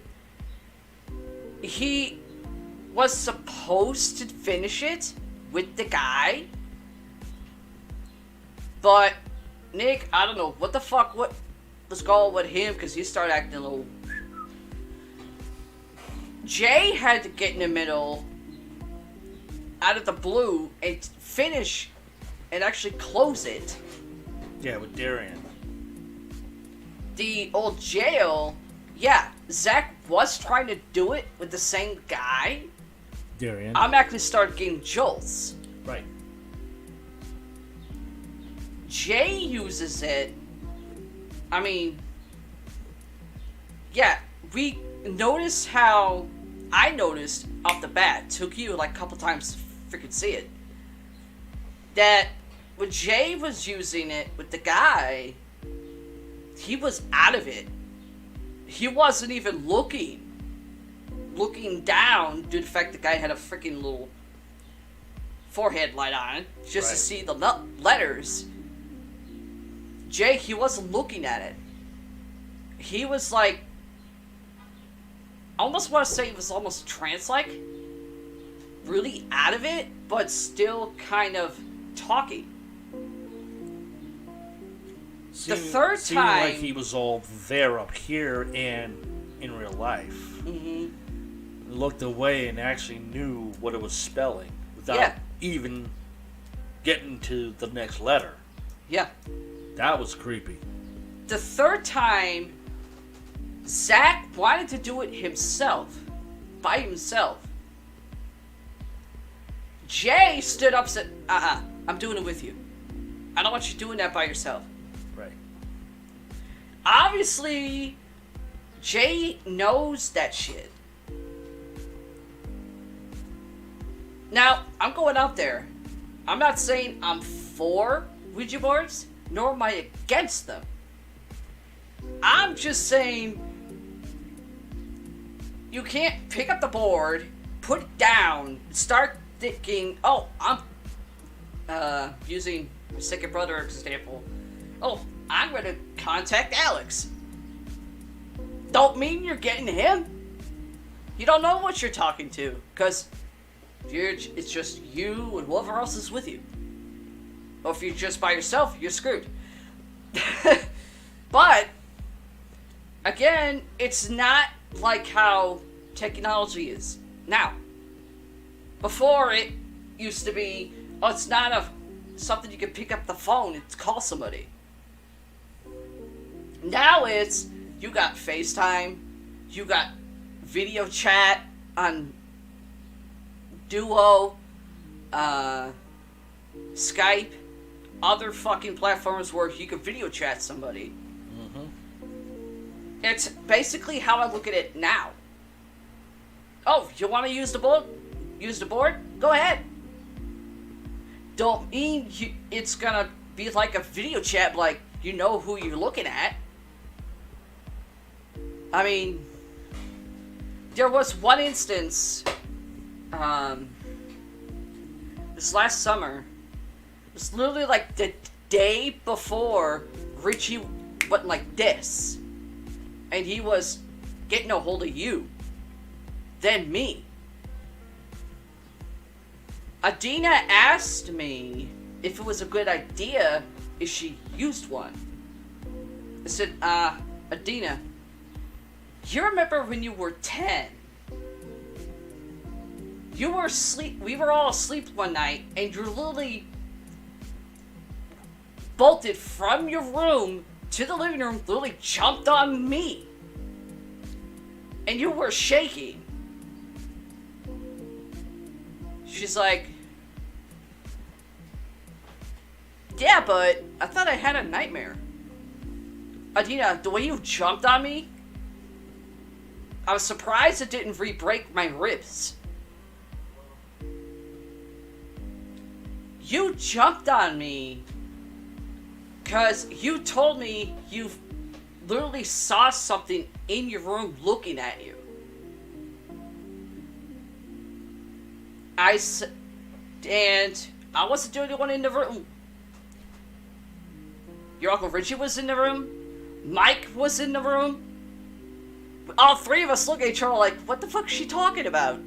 He was supposed to finish it with the guy, but Nick, I don't know what was going with him, because he started acting a little. Jay had to get in the middle, out of the blue, and finish and actually close it. Yeah, with Darian. The old jail, yeah, Zach was trying to do it with the same guy. Darian. I'm actually started getting jolts. Right. Jay uses it. I mean, yeah, we noticed how I noticed off the bat, took you like a couple times to freaking see it, that when Jay was using it with the guy, he was out of it. He wasn't even looking down due to the fact the guy had a freaking little forehead light on, just to see the letters. Jay, he wasn't looking at it. He was like, I almost want to say it was almost trance-like, really out of it, but still kind of talking. The third seemed time, like he was all there up here and in real life. Looked away and actually knew what it was spelling without even getting to the next letter. Yeah. That was creepy. The third time, Zach wanted to do it himself, by himself. Jay stood up and said, I'm doing it with you. I don't want you doing that by yourself. Right. Obviously, Jay knows that shit. Now, I'm going out there. I'm not saying I'm for Ouija boards, nor am I against them. I'm just saying you can't pick up the board, put it down, start thinking, oh, I'm using your second brother example. Oh, I'm going to contact Alex. Don't mean you're getting him. You don't know what you're talking to, because it's just you and whoever else is with you. Or if you're just by yourself, you're screwed. But, again, it's not like how technology is now. Before, it used to be, oh, it's not a something you can pick up the phone and call somebody. Now it's, you got FaceTime, you got video chat on Duo, Skype, other fucking platforms where you can video chat somebody. It's basically how I look at it now. Oh, you want to use the board? Use the board? Go ahead. Don't mean it's gonna be like a video chat, like you know who you're looking at. I mean, there was one instance, this last summer. It was literally like the day before Richie went like this. And he was getting a hold of you. Then me. Adina asked me if it was a good idea if she used one. I said, Adina, you remember when you were 10? You were asleep, we were all asleep one night, and you literally bolted from your room to the living room, literally jumped on me. And you were shaking. She's like, yeah, but I thought I had a nightmare. Adina, the way you jumped on me, I was surprised it didn't re-break my ribs. You jumped on me because you told me you literally saw something in your room looking at you. And I wasn't the only one in the room. Your Uncle Richie was in the room. Mike was in the room. All three of us look at each other like, what the fuck is she talking about?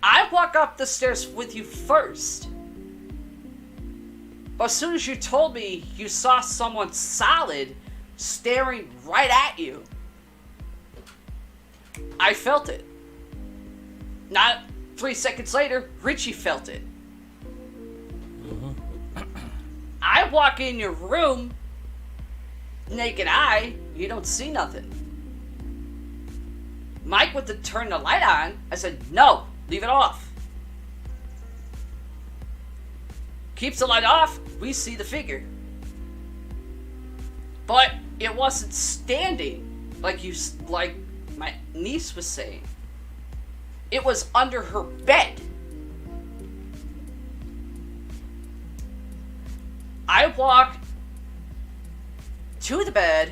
I walk up the stairs with you first. But as soon as you told me you saw someone solid staring right at you, I felt it. Not 3 seconds later, Richie felt it. I walk in your room, naked eye, you don't see nothing. Mike went to turn the light on. I said, no, leave it off. Keeps the light off, we see the figure. But it wasn't standing like my niece was saying. It was under her bed. I walk to the bed,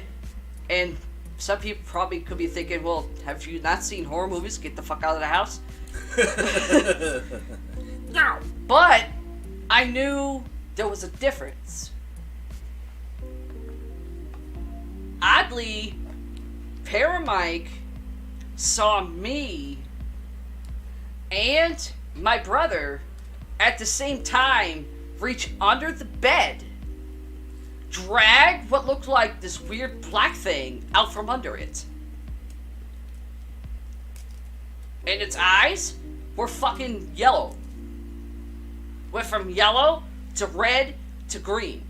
and some people probably could be thinking, well, have you not seen horror movies? Get the fuck out of the house. No. But I knew there was a difference. Oddly, Paramike saw me and my brother at the same time reach under the bed, drag what looked like this weird black thing out from under it. And its eyes were fucking yellow. Went from yellow to red to green.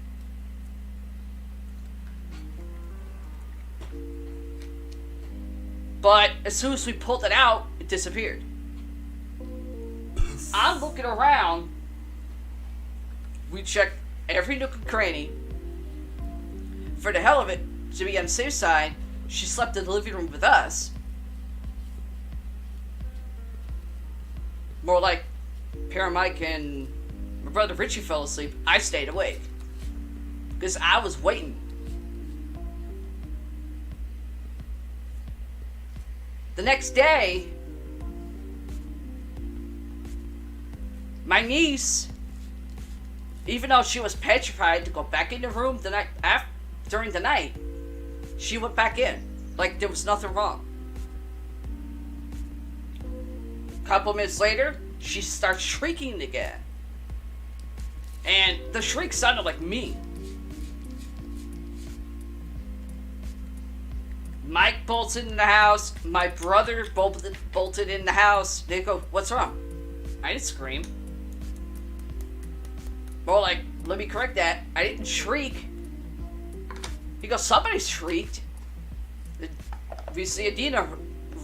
But as soon as we pulled it out, it disappeared. I'm looking around. We checked every nook and cranny. For the hell of it, to be on the safe side, she slept in the living room with us. More like Paramike and my brother Richie fell asleep. I stayed awake. Because I was waiting. The next day, my niece, even though she was petrified to go back in the room the night during the night, she went back in like there was nothing wrong. A couple minutes later, she starts shrieking again, and the shriek sounded like me. Mike bolts into the house. My brother bolted in the house. They go, "What's wrong?" I didn't scream. Well, like, let me correct that. I didn't shriek. He goes, somebody shrieked. We see Adina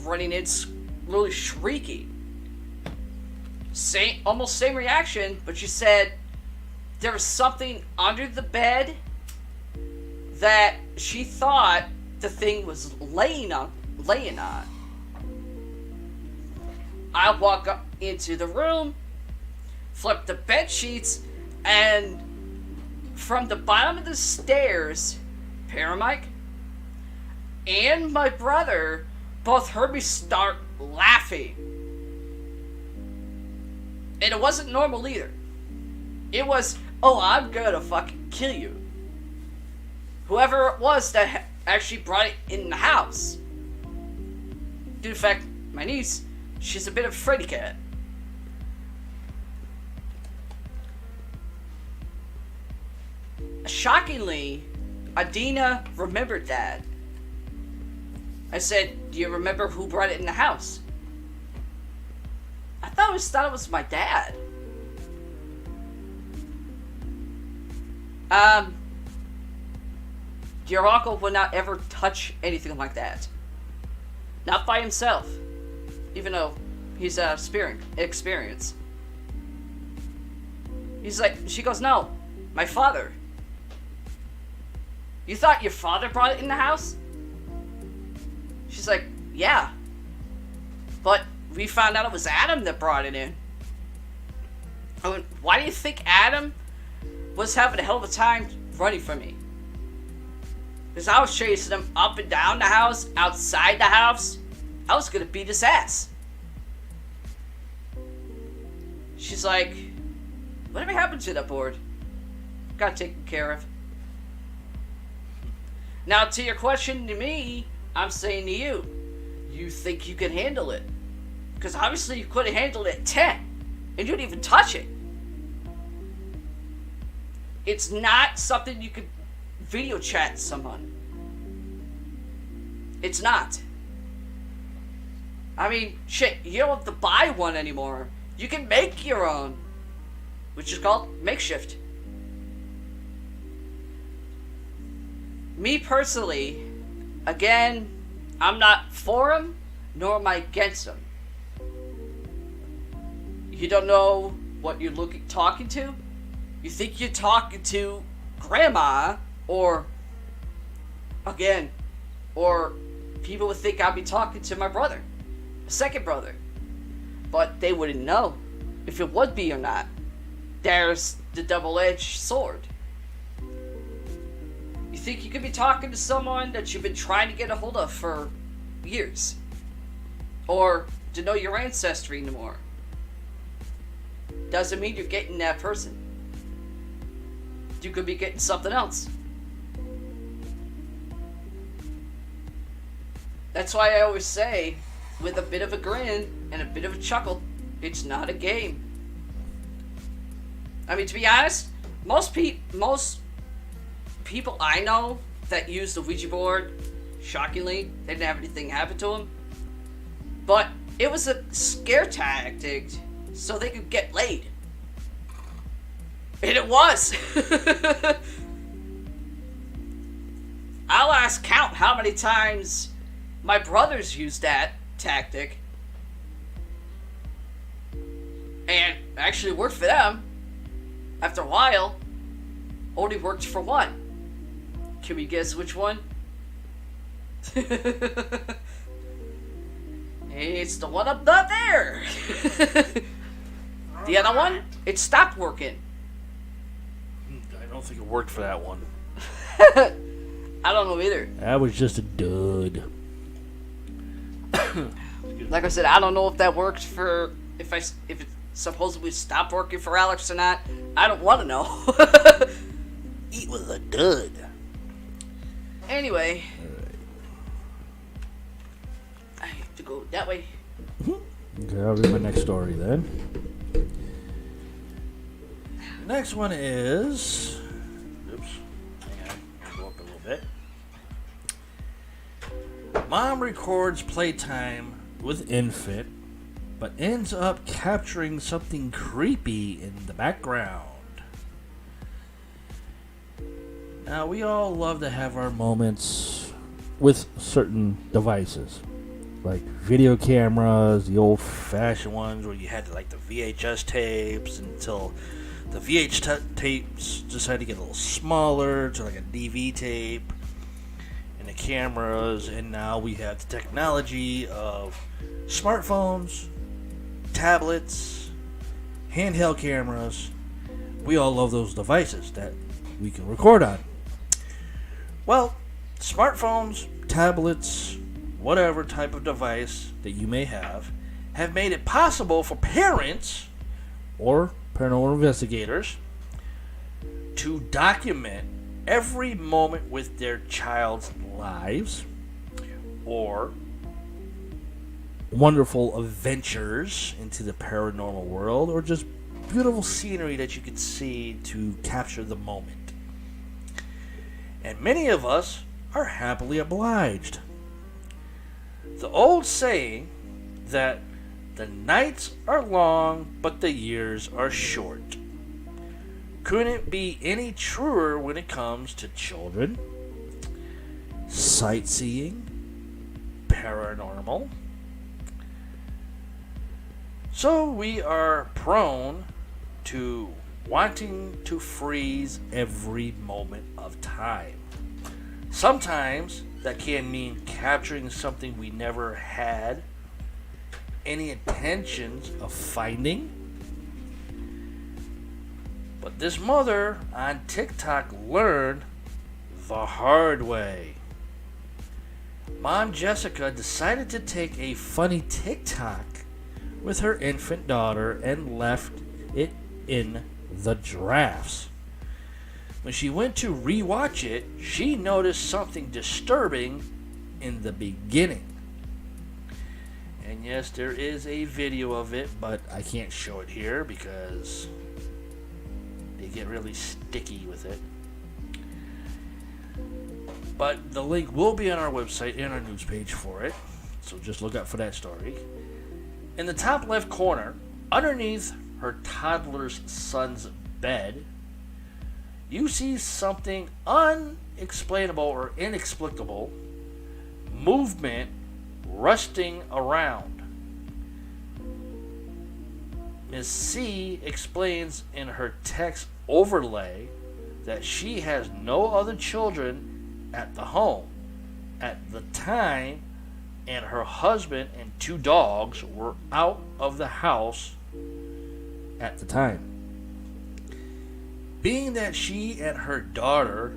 running in, literally shrieking. Almost same reaction, but she said there was something under the bed that she thought the thing was laying on. I walk up into the room, flip the bed sheets, and from the bottom of the stairs, Paramike and my brother both heard me start laughing. And it wasn't normal either. It was, oh, I'm gonna fucking kill you. Whoever it was that actually brought it in the house. Due to the fact, my niece, she's a bit of a fraidy cat. Shockingly, Adina remembered that. I said, do you remember who brought it in the house? I thought it was my dad. Your uncle would not ever touch anything like that. Not by himself. Even though he's experienced. He's like, she goes, no, my father. You thought your father brought it in the house? She's like, yeah. But we found out it was Adam that brought it in. I went, why do you think Adam was having a hell of a time running from me? Because I was chasing him up and down the house, outside the house. I was gonna beat his ass. She's like, whatever happened to that board? Got taken care of. Now, to your question to me, I'm saying to you, you think you can handle it? Because obviously you couldn't handle it at 10, and you didn't even touch it. It's not something you could video chat someone. It's not. I mean, shit, you don't have to buy one anymore. You can make your own, which is called makeshift. Me personally, again, I'm not for him, nor am I against him. You don't know what you're talking to? You think you're talking to grandma, or, again, or people would think I'd be talking to my brother, a second brother. But they wouldn't know if it would be or not. There's the double-edged sword. You think you could be talking to someone that you've been trying to get a hold of for years, or to know your ancestry anymore. Doesn't mean you're getting that person. You could be getting something else. That's why I always say, with a bit of a grin and a bit of a chuckle, it's not a game. I mean, to be honest, most people I know that use the Ouija board, shockingly, they didn't have anything happen to them. But it was a scare tactic so they could get laid. And it was. I'll ask count how many times my brothers used that tactic. And actually worked for them. After a while, only worked for one. Can we guess which one? It's the one up there. The other one, it stopped working. I don't think it worked for that one. I don't know either. That was just a dud. Like I said, I don't know if that worked for if it supposedly stopped working for Alex or not. I don't want to know. It was a dud. Anyway, I have to go that way. Okay, I'll read my next story then. Next one is... Oops. Hang on. Go up a little bit. Mom records playtime with infant, but ends up capturing something creepy in the background. Now, we all love to have our moments with certain devices, like video cameras, the old-fashioned ones where you had like the VHS tapes until the tapes decided to get a little smaller to like a DV tape, and the cameras, and now we have the technology of smartphones, tablets, handheld cameras. We all love those devices that we can record on. Well, smartphones, tablets, whatever type of device that you may have made it possible for parents or paranormal investigators to document every moment with their child's lives or wonderful adventures into the paranormal world, or just beautiful scenery that you can see to capture the moment. And many of us are happily obliged. The old saying that the nights are long but the years are short couldn't be any truer when it comes to children, sightseeing, paranormal. So we are prone to wanting to freeze every moment of time. Sometimes that can mean capturing something we never had any intentions of finding. But this mother on TikTok learned the hard way. Mom Jessica decided to take a funny TikTok with her infant daughter and left it in the drafts. When she went to rewatch it, she noticed something disturbing in the beginning. And yes, there is a video of it, but I can't show it here because they get really sticky with it. But the link will be on our website and our news page for it, so just look out for that story. In the top left corner, underneath her toddler's son's bed, you see something unexplainable or inexplicable movement rusting around. Ms. C explains in her text overlay that she has no other children at the home at the time, and her husband and 2 dogs were out of the house at the time. Being that she and her daughter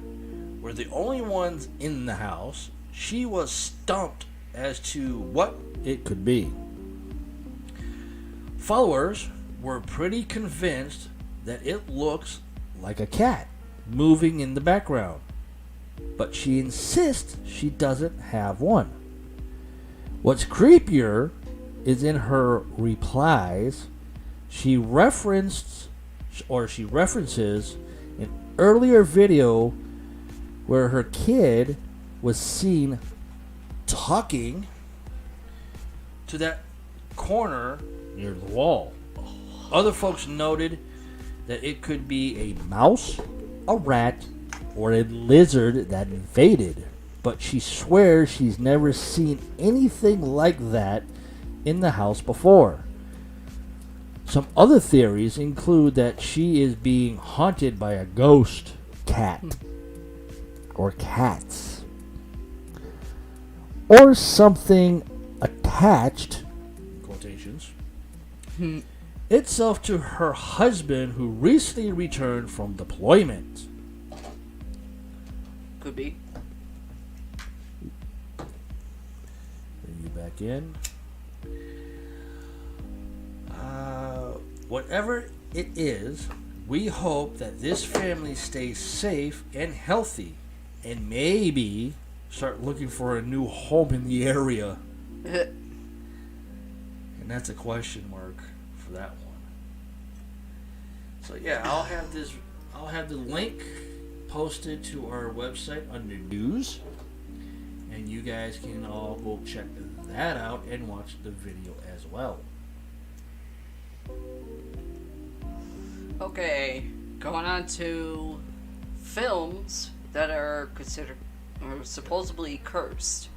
were the only ones in the house, she was stumped as to what it could be. Followers were pretty convinced that it looks like a cat moving in the background, but she insists she doesn't have one. What's creepier is in her replies, she references an earlier video where her kid was seen talking to that corner near the wall. Other folks noted that it could be a mouse, a rat, or a lizard that invaded, but she swears she's never seen anything like that in the house before. Some other theories include that she is being haunted by a ghost cat or cats, or something attached, quotations, itself to her husband who recently returned from deployment. Could be. Bring you back in. Whatever it is, we hope that this family stays safe and healthy, and maybe start looking for a new home in the area. And that's a question mark for that one. So yeah, I'll have the link posted to our website under news, and you guys can all go check that out and watch the video as well. Okay, going on to films that are considered or supposedly cursed.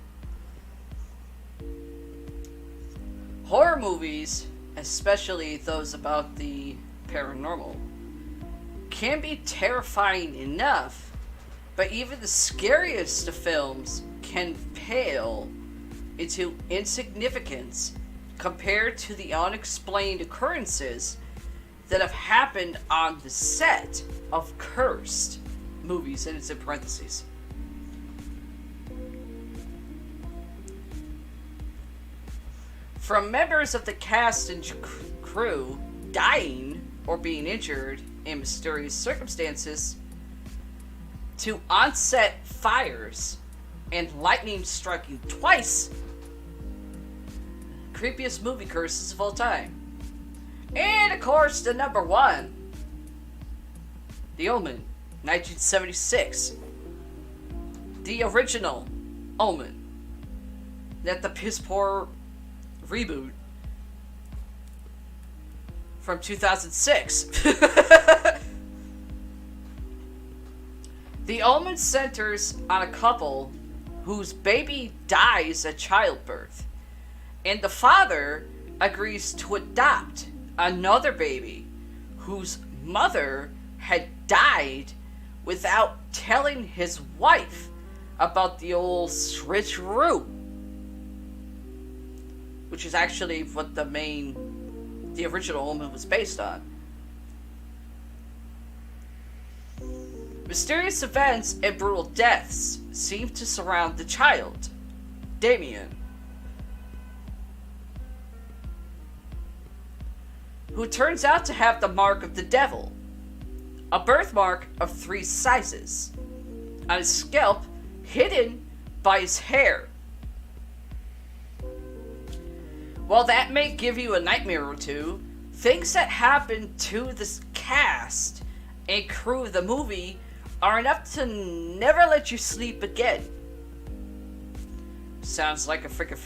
Horror movies, especially those about the paranormal, can be terrifying enough, but even the scariest of films can pale into insignificance compared to the unexplained occurrences that have happened on the set of cursed movies, and it's in parentheses. From members of the cast and crew dying or being injured in mysterious circumstances, to on-set fires and lightning striking twice, creepiest movie curses of all time. And of course, the number one, The Omen, 1976. The original Omen. Not the piss poor reboot from 2006. The Omen centers on a couple whose baby dies at childbirth, and the father agrees to adopt another baby whose mother had died without telling his wife about the old switcheroo, which is actually what the original Omen was based on. Mysterious events and brutal deaths seem to surround the child, Damien, who turns out to have the mark of the devil, a birthmark of 3 sizes, on his scalp hidden by his hair. While that may give you a nightmare or two, things that happen to the cast and crew of the movie are enough to never let you sleep again. Sounds like a freaking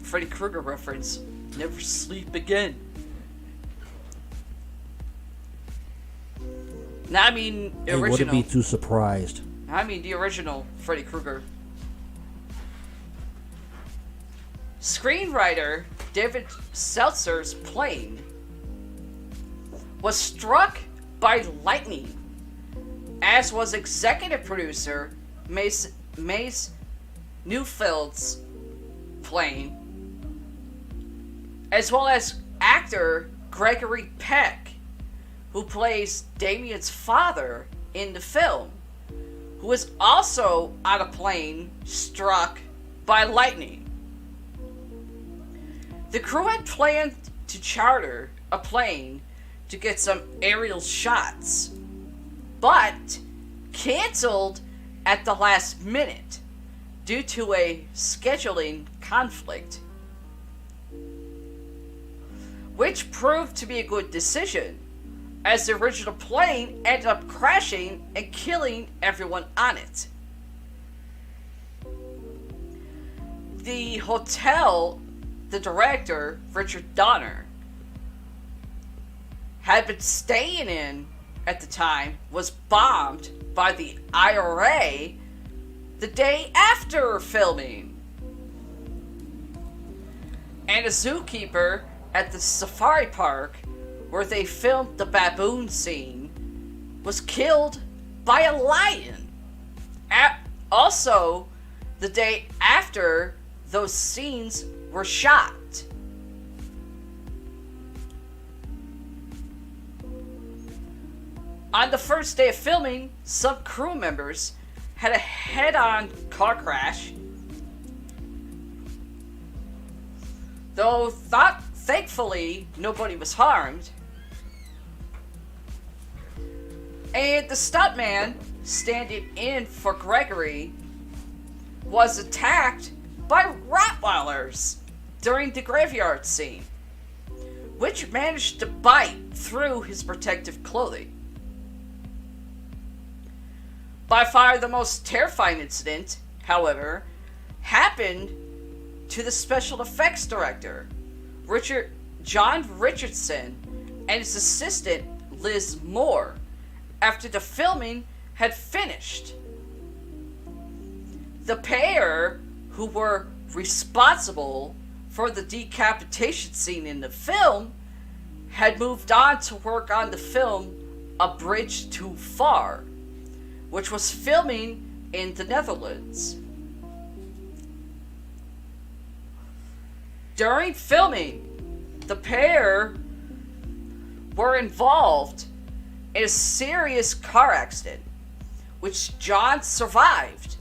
Freddy Krueger reference. Never sleep again. No, I mean original. I wouldn't be too surprised. I mean the original Freddy Krueger. Screenwriter David Seltzer's plane was struck by lightning, as was executive producer Mace Newfield's plane, as well as actor Gregory Peck, who plays Damien's father in the film, who is also on a plane struck by lightning. The crew had planned to charter a plane to get some aerial shots, but canceled at the last minute due to a scheduling conflict, which proved to be a good decision, as the original plane ended up crashing and killing everyone on it. The hotel the director, Richard Donner, had been staying in at the time was bombed by the IRA the day after filming. And a zookeeper at the safari park where they filmed the baboon scene was killed by a lion. Also, the day after those scenes were shot. On the first day of filming, some crew members had a head-on car crash, though thankfully nobody was harmed. And the stuntman standing in for Gregory was attacked by Rottweilers during the graveyard scene, which managed to bite through his protective clothing. By far the most terrifying incident, however, happened to the special effects director, John Richardson, and his assistant, Liz Moore, after the filming had finished The pair who were responsible for the decapitation scene in the film had moved on to work on the film A Bridge Too Far, which was filming in the Netherlands. During filming, the pair were involved in a serious car accident, which John survived,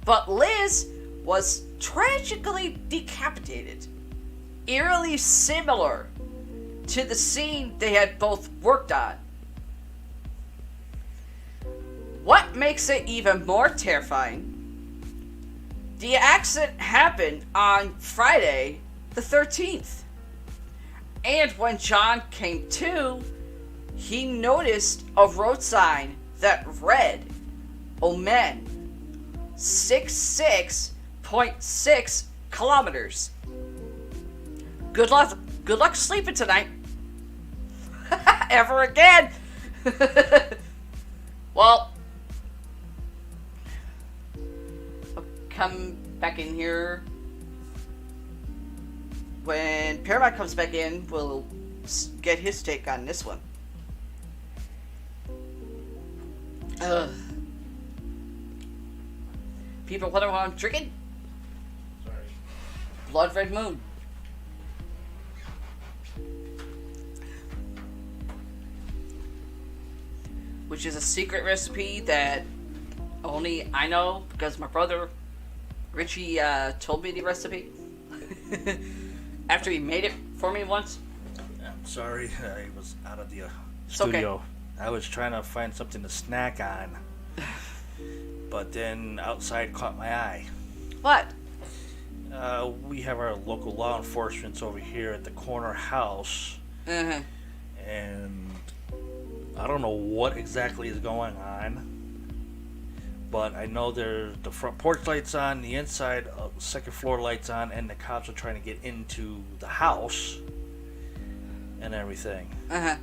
but Liz was tragically decapitated, eerily similar to the scene they had both worked on. What makes it even more terrifying, the accident happened on Friday the 13th. And when John came to, he noticed a road sign that read, Omen, 66.6 kilometers. Good luck sleeping tonight. Ever again. Well, I'll come back in here. When Paramount comes back in, we'll get his take on this one. People wonder what I'm drinking? Sorry. Blood Red Moon. Which is a secret recipe that only I know because my brother Richie told me the recipe after he made it for me once. I'm sorry, I was out of the It's okay. studio. I was trying to find something to snack on, but then outside caught my eye. What? We have our local law enforcement over here at the corner house, Uh-huh. and I don't know what exactly is going on, but I know there's the front porch lights on, the inside second floor lights on, and the cops are trying to get into the house and everything. Uh-huh.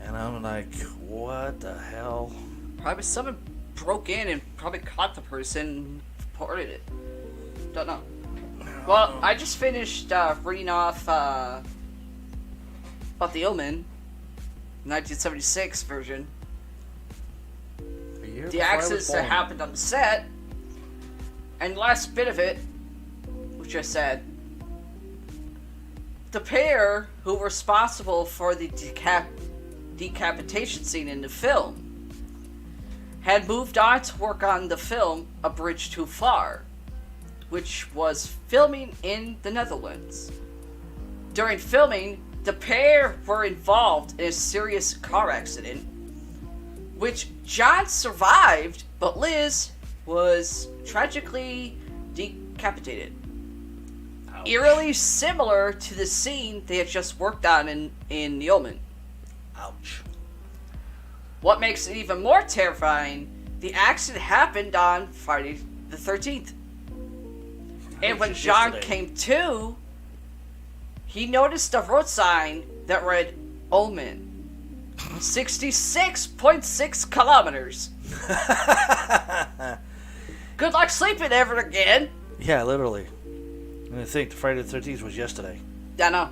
And I'm like, what the hell? Probably someone broke in and probably caught the person and reported it. Don't know. Well, I just finished reading off about the Omen, 1976 version. A year The before I was accidents that born. happened on the set, and the last bit of it, which I said, the pair who were responsible for the decapitation scene in the film had moved on to work on the film A Bridge Too Far, which was filming in the Netherlands. During filming, the pair were involved in a serious car accident, which John survived, but Liz was tragically decapitated. Ouch. Eerily similar to the scene they had just worked on in The Omen. Ouch. What makes it even more terrifying, the accident happened on Friday the 13th. And when Which is John yesterday. came to, he noticed a road sign that read Omen, 66.6 kilometers. Good luck sleeping ever again. Yeah, literally. And I think the Friday the 13th was yesterday. I know.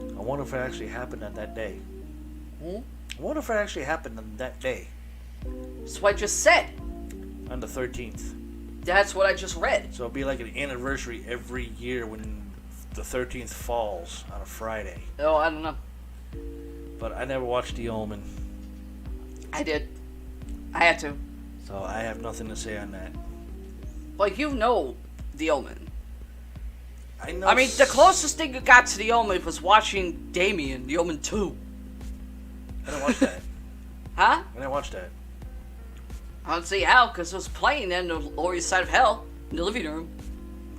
I wonder if it actually happened on that day. Hmm? I wonder if it actually happened on that day, That's what I just said. on the 13th. That's what I just read. So it'll be like an anniversary every year when the 13th falls on a Friday. Oh, I don't know. But I never watched The Omen, I did. I had to. so I have nothing to say on that. Well, you know The Omen. I know. I mean, the closest thing you got to The Omen was watching Damien, The Omen 2. I didn't watch that. Huh? I didn't watch that. I don't see how, because it was playing in the Lower East Side of Hell, in the living room.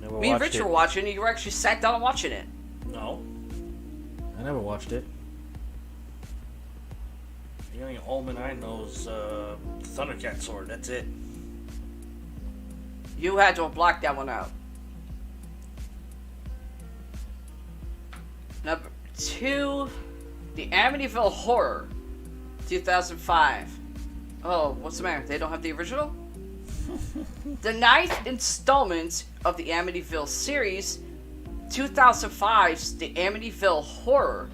Never Me and watched Rich it. were watching it, you were actually sat down and watching it. No. I never watched it. The only Omen I know is Thundercat Sword. That's it. You had to have blocked that one out. Number 2, The Amityville Horror, 2005. Oh, what's the matter? They don't have the original? The ninth installment of the Amityville series, 2005's The Amityville Horror,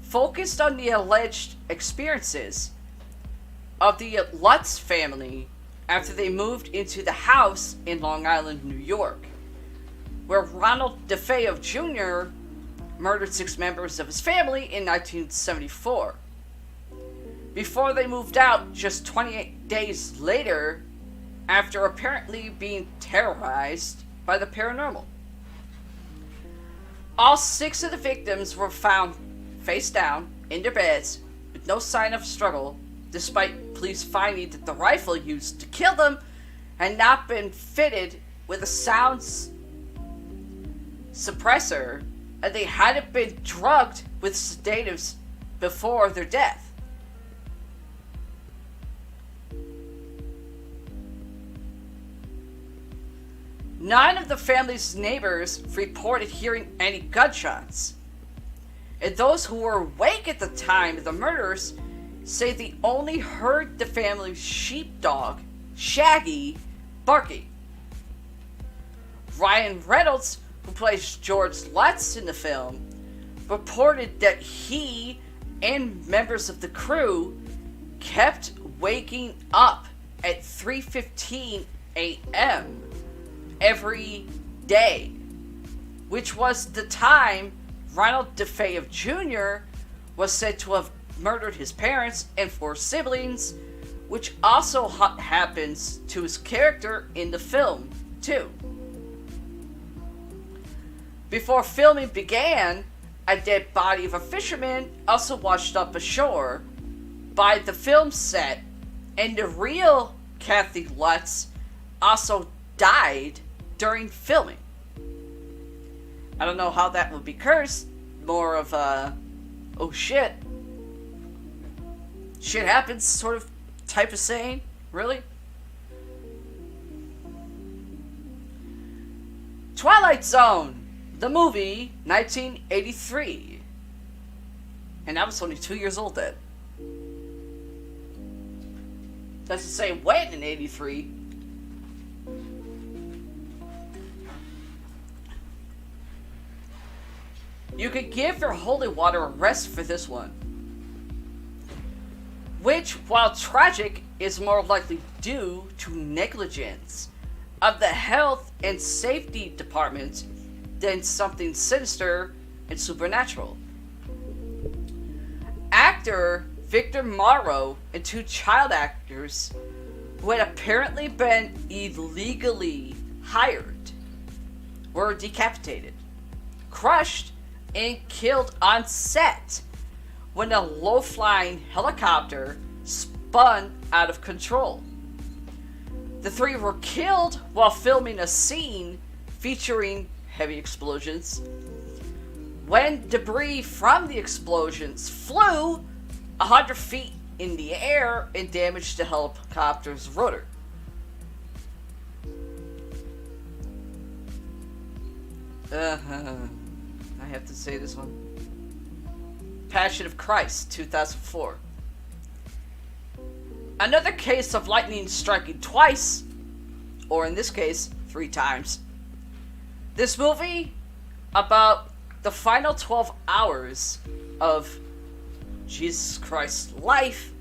focused on the alleged experiences of the Lutz family after they moved into the house in Long Island, New York, where Ronald DeFeo Jr. murdered 6 members of his family in 1974. Before they moved out just 28 days later, after apparently being terrorized by the paranormal. All 6 of the victims were found face down in their beds with no sign of struggle, despite police finding that the rifle used to kill them had not been fitted with a sound suppressor, and they hadn't been drugged with sedatives before their death. None of the family's neighbors reported hearing any gunshots, and those who were awake at the time of the murders say they only heard the family's sheepdog, Shaggy, barking. Ryan Reynolds, who plays George Lutz in the film, reported that he and members of the crew kept waking up at 3:15 a.m. every day, which was the time Ronald DeFeo Jr. was said to have murdered his parents and 4 siblings, which also happens to his character in the film, too. Before filming began, a dead body of a fisherman also washed up ashore by the film set, and the real Kathy Lutz also died during filming. I don't know how that would be cursed. More of a, oh shit, shit happens sort of type of saying. Really? Twilight Zone, the movie, 1983. And I was only 2 years old then. Doesn't say when in 83. You could give your holy water a rest for this one, which, while tragic, is more likely due to negligence of the health and safety department than something sinister and supernatural. Actor Victor Morrow and 2 child actors who had apparently been illegally hired were decapitated, crushed, and killed on set when a low-flying helicopter spun out of control. The 3 were killed while filming a scene featuring heavy explosions when debris from the explosions flew 100 feet in the air and damaged the helicopter's rotor. I have to say this one. Passion of Christ, 2004. Another case of lightning striking twice, or in this case, 3 times. This movie, about the final 12 hours of Jesus Christ's life,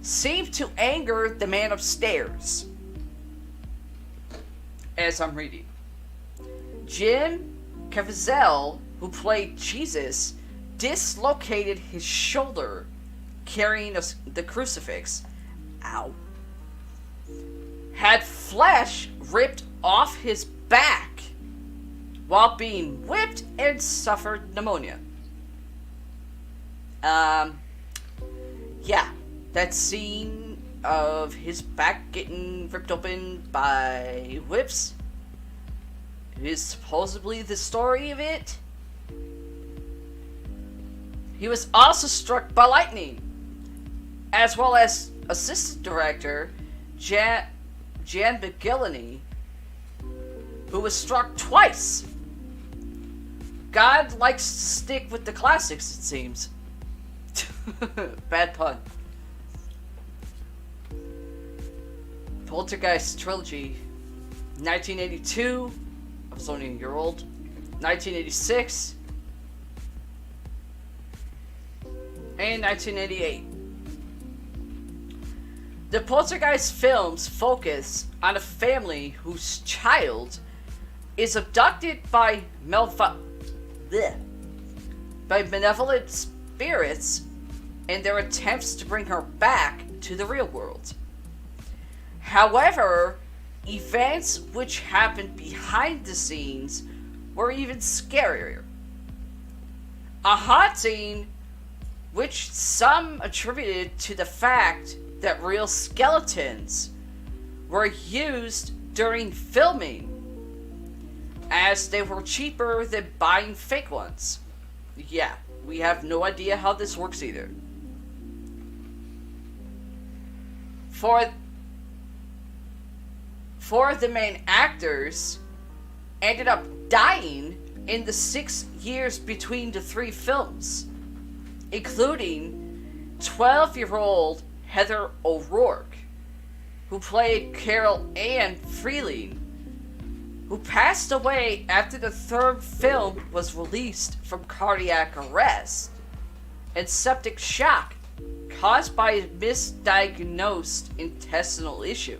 seemed to anger the man upstairs. As I'm reading. Jim Caviezel, who played Jesus, dislocated his shoulder carrying the crucifix. Ow. Had flesh ripped off his back while being whipped and suffered pneumonia. Yeah, that scene of his back getting ripped open by whips is supposedly the story of it. He was also struck by lightning, as well as assistant director Jan McGillany, who was struck twice. God likes to stick with the classics, it seems. Bad pun. Poltergeist trilogy. 1982, I was only a year old. 1986, and 1988. The Poltergeist films focus on a family whose child is abducted by benevolent spirits and their attempts to bring her back to the real world. However, events which happened behind the scenes were even scarier. A haunting which some attributed to the fact that real skeletons were used during filming, as they were cheaper than buying fake ones. Yeah, we have no idea how this works either. For the main actors ended up dying in the 6 years between the 3 films, including 12-year-old Heather O'Rourke, who played Carol Ann Freeling, who passed away after the 3rd film was released from cardiac arrest and septic shock caused by a misdiagnosed intestinal issue.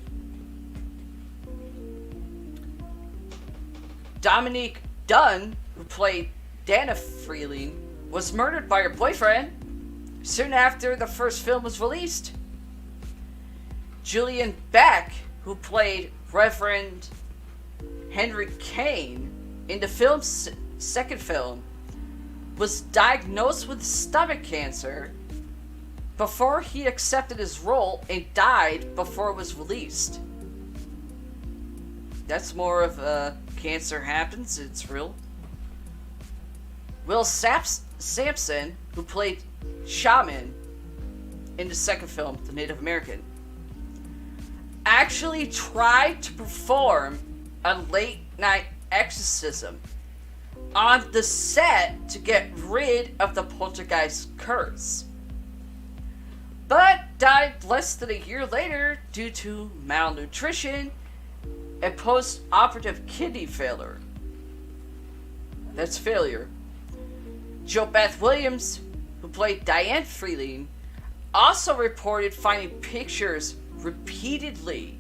Dominique Dunn, who played Dana Freeling, was murdered by her boyfriend soon after the first film was released. Julian Beck, who played Reverend Henry Kane in the film's second film, was diagnosed with stomach cancer before he accepted his role and died before it was released. That's more of a cancer happens, it's real. Will Sampson, who played Shaman in the second film, The Native American, actually tried to perform a late-night exorcism on the set to get rid of the poltergeist curse, but died less than a year later due to malnutrition and post-operative kidney failure. That's failure. Jo Beth Williams, who played Diane Freeling, also reported finding pictures repeatedly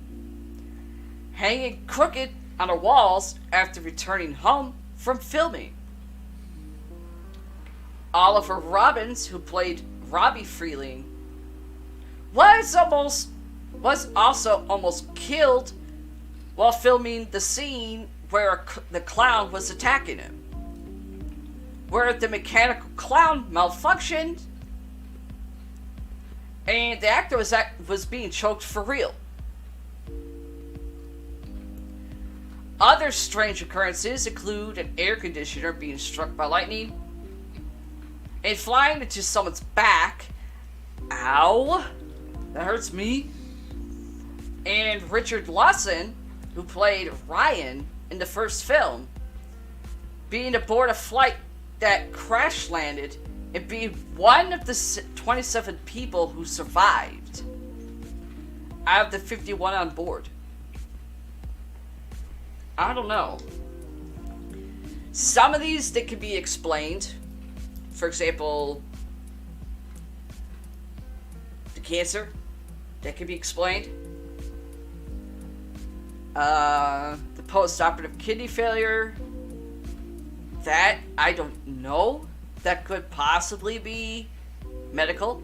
hanging crooked on the walls after returning home from filming. Oliver Robbins, who played Robbie Freeling, was also almost killed while filming the scene where the clown was attacking him, where the mechanical clown malfunctioned and the actor was being choked for real. Other strange occurrences include an air conditioner being struck by lightning and flying into someone's back. Ow! That hurts me. And Richard Lawson, who played Ryan in the first film, being aboard a flight that crash landed and being one of the 27 people who survived out of the 51 on board. I don't know. Some of these that can be explained. For example, the cancer that can be explained. The post-operative kidney failure. That I don't know. That could possibly be medical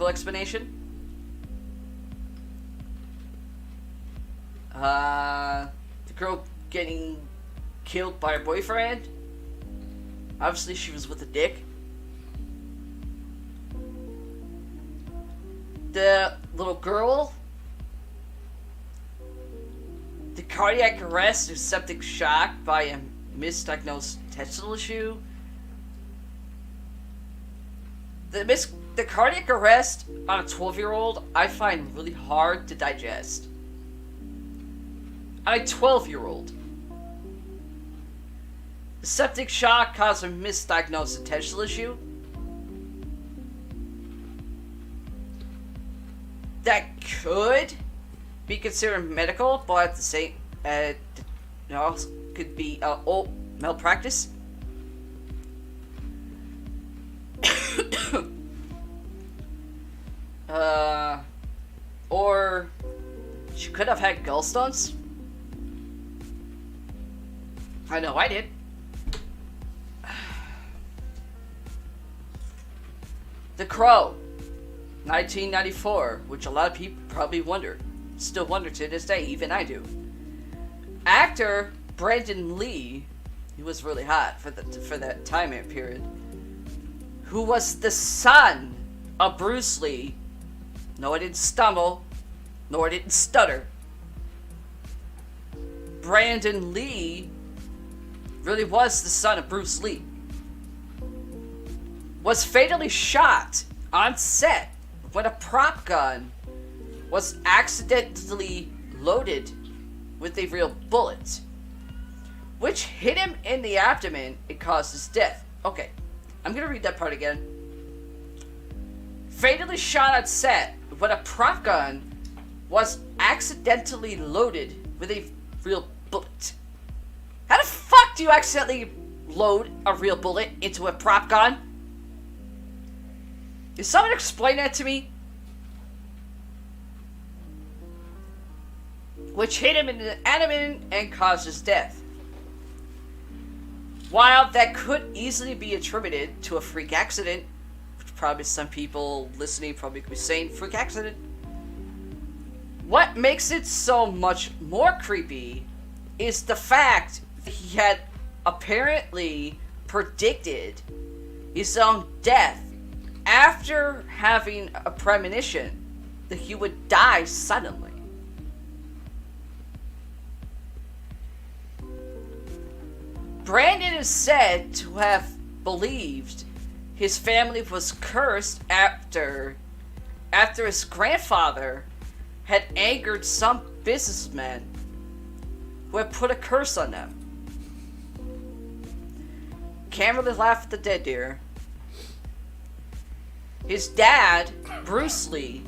explanation. The girl getting killed by her boyfriend. Obviously, she was with a dick. The little girl. The cardiac arrest or septic shock by a misdiagnosed intestinal issue. The cardiac arrest on a 12-year-old I find really hard to digest. On a 12-year-old. The septic shock caused a misdiagnosed intestinal issue. That could be considered medical, but at the same, could be malpractice. Or she could have had gallstones. I know I did. The Crow, 1994, which a lot of people probably still wonder to this day, even I do. Actor Brandon Lee, he was really hot for that time period, who was the son of Bruce Lee. No, I didn't stumble, nor I didn't stutter. Brandon Lee really was the son of Bruce Lee. Was fatally shot on set when a prop gun was accidentally loaded with a real bullet, which hit him in the abdomen and caused his death. Okay, I'm gonna read that part again. Fatally shot on set when a prop gun was accidentally loaded with a real bullet. How the fuck do you accidentally load a real bullet into a prop gun? Can someone explain that to me? Which hit him in the abdomen and caused his death. While that could easily be attributed to a freak accident, which probably some people listening probably could be saying freak accident, what makes it so much more creepy is the fact that he had apparently predicted his own death after having a premonition that he would die suddenly. Brandon is said to have believed his family was cursed after his grandfather had angered some businessmen who had put a curse on them. Can't really laugh at the dead, dear. His dad, Bruce Lee,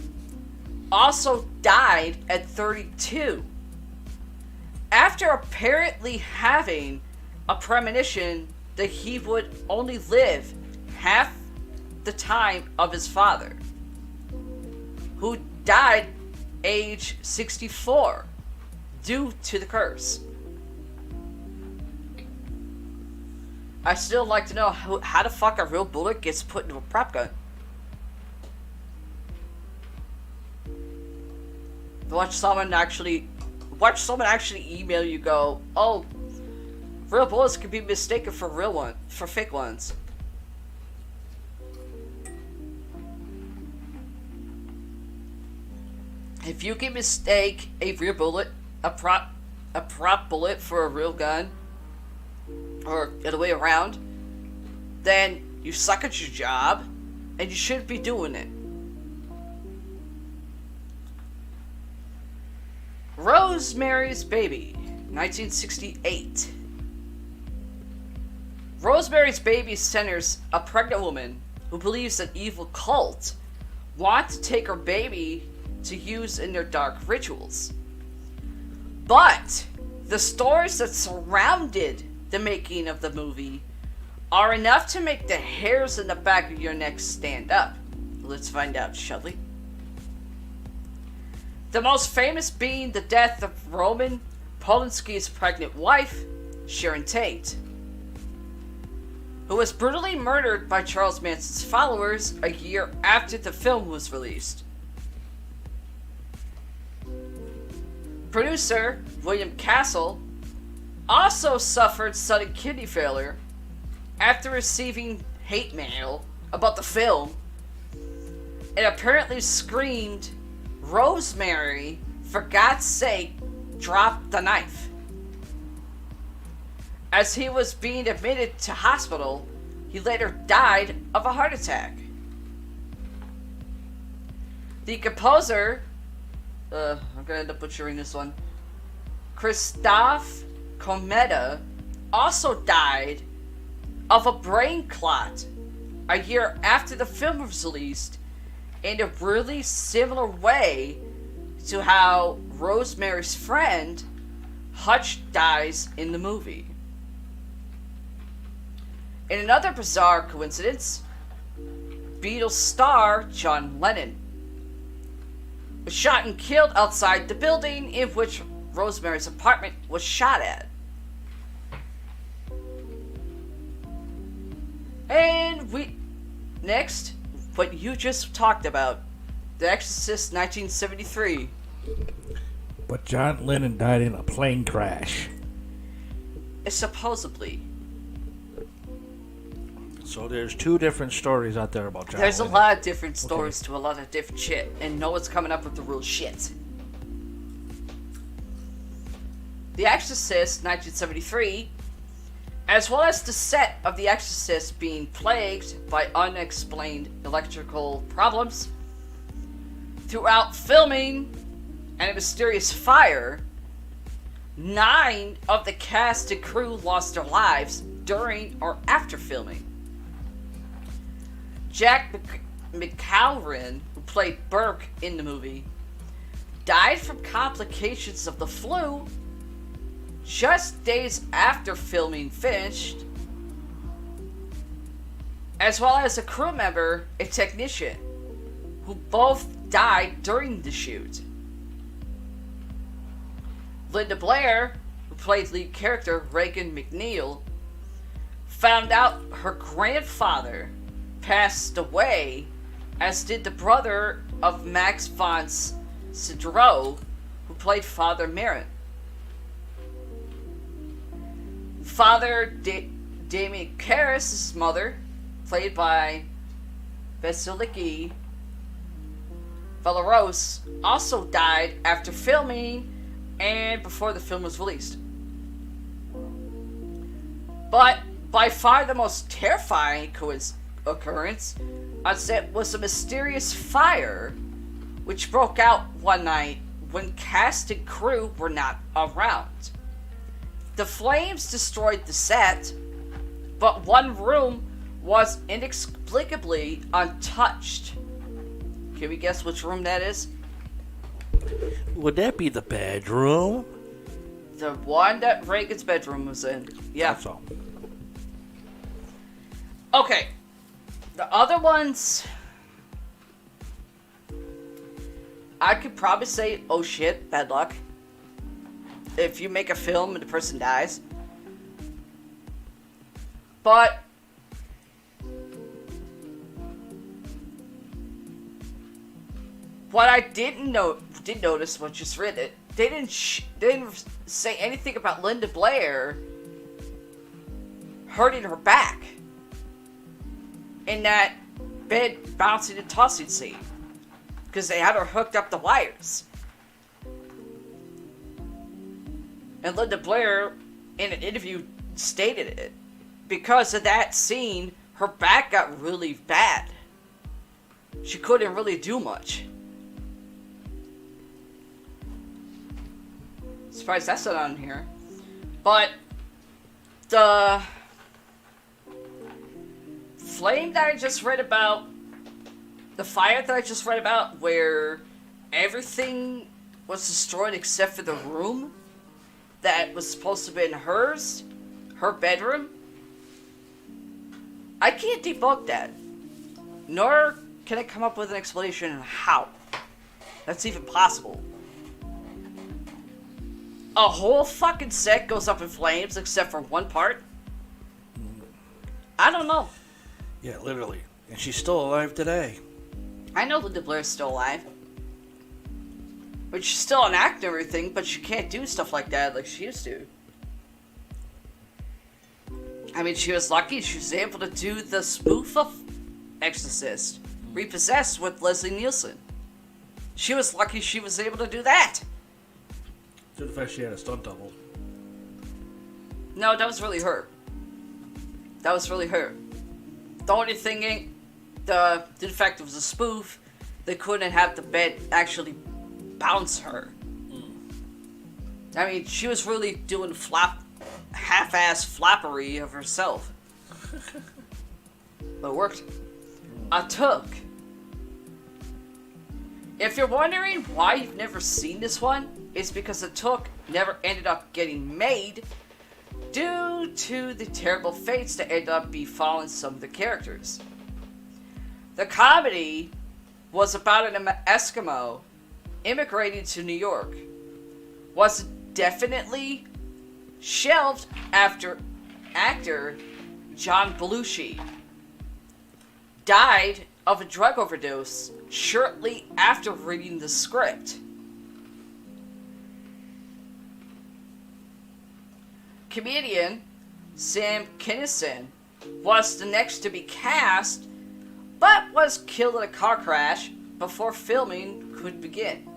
also died at 32 after apparently having a premonition that he would only live half the time of his father, who died age 64 due to the curse. I still like to know how the fuck a real bullet gets put into a prop gun. Watch someone actually email you, go, oh, real bullets can be mistaken for fake ones. If you can mistake a real bullet, a prop bullet for a real gun, or the other way around, then you suck at your job, and you shouldn't be doing it. Rosemary's Baby, 1968. Rosemary's Baby centers a pregnant woman who believes an evil cult wants to take her baby to use in their dark rituals. But the stories that surrounded the making of the movie are enough to make the hairs in the back of your neck stand up. Let's find out, shall we? The most famous being the death of Roman Polanski's pregnant wife, Sharon Tate, who was brutally murdered by Charles Manson's followers a year after the film was released. Producer William Castle also suffered sudden kidney failure after receiving hate mail about the film and apparently screamed, "Rosemary, for God's sake, drop the knife." As he was being admitted to hospital, he later died of a heart attack. The composer, I'm gonna end up butchering this one, Christophe Comeda, also died of a brain clot a year after the film was released in a really similar way to how Rosemary's friend, Hutch, dies in the movie. In another bizarre coincidence, Beatles star John Lennon was shot and killed outside the building in which Rosemary's apartment was shot at. And next, what you just talked about, The Exorcist 1973. But John Lennon died in a plane crash. Supposedly. So there's two different stories out there about John There's Lennon. a lot of different stories to a lot of different shit, and no one's coming up with the real shit. The Exorcist 1973, as well as the set of The Exorcist being plagued by unexplained electrical problems throughout filming and a mysterious fire, 9 of the cast and crew lost their lives during or after filming. Jack McCowran, who played Burke in the movie, died from complications of the flu just days after filming finished, as well as a crew member and technician, who both died during the shoot. Linda Blair, who played lead character Reagan McNeil, found out her grandfather passed away, as did the brother of Max von Sydow, who played Father Merrin. Father Damien Karras' mother, played by Vasiliki Valeros, also died after filming and before the film was released. But by far the most terrifying occurrence on set was a mysterious fire which broke out one night when cast and crew were not around. The flames destroyed the set, but one room was inexplicably untouched. Can we guess which room that is? Would that be the bedroom? The one that Reagan's bedroom was in. Yeah. That's all. Okay. The other ones, I could probably say, oh shit, bad luck. If you make a film and the person dies. But what I did notice when I just read it, they didn't say anything about Linda Blair hurting her back in that bed bouncing and tossing scene, because they had her hooked up the wires. And Linda Blair, in an interview, stated it. Because of that scene, her back got really bad. She couldn't really do much. Surprised that's not on here. But the flame that I just read about, the fire that I just read about, where everything was destroyed except for the room that was supposed to have been hers, her bedroom, I can't debunk that. Nor can I come up with an explanation on how that's even possible. A whole fucking set goes up in flames except for one part? I don't know. Yeah, literally. And she's still alive today. I know Linda Blair's still alive. But she's still an actor and everything, but she can't do stuff like that like she used to. I mean, she was lucky she was able to do the spoof of Exorcist, Repossessed with Leslie Nielsen. She was lucky she was able to do that. To the fact she had a stunt double. No, that was really her. That was really her. The only thing, the fact it was a spoof, they couldn't have the bed actually bounce her. I mean, she was really doing half-ass flappery of herself. But it worked. If you're wondering why you've never seen this one, it's because the took never ended up getting made due to the terrible fates that ended up befalling some of the characters. The comedy was about an Eskimo immigrating to New York. Was definitely shelved after actor John Belushi died of a drug overdose shortly after reading the script. Comedian Sam Kinison was the next to be cast, but was killed in a car crash before filming could begin.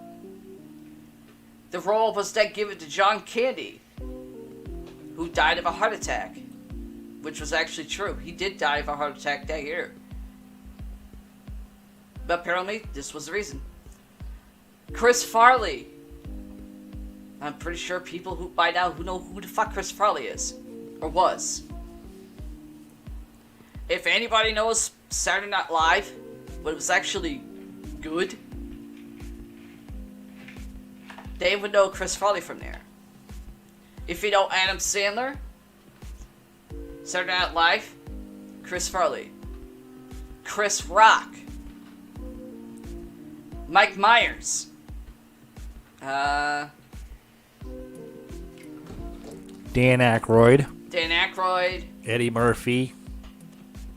The role was then given to John Candy, who died of a heart attack, which was actually true. He did die of a heart attack that year. But apparently, this was the reason. Chris Farley. I'm pretty sure people who by now who know who the fuck Chris Farley is. Or was. If anybody knows Saturday Night Live, but it was actually good, they would know Chris Farley from there. If you know Adam Sandler, Saturday Night Live, Chris Farley. Chris Rock. Mike Myers. Dan Aykroyd. Dan Aykroyd. Eddie Murphy.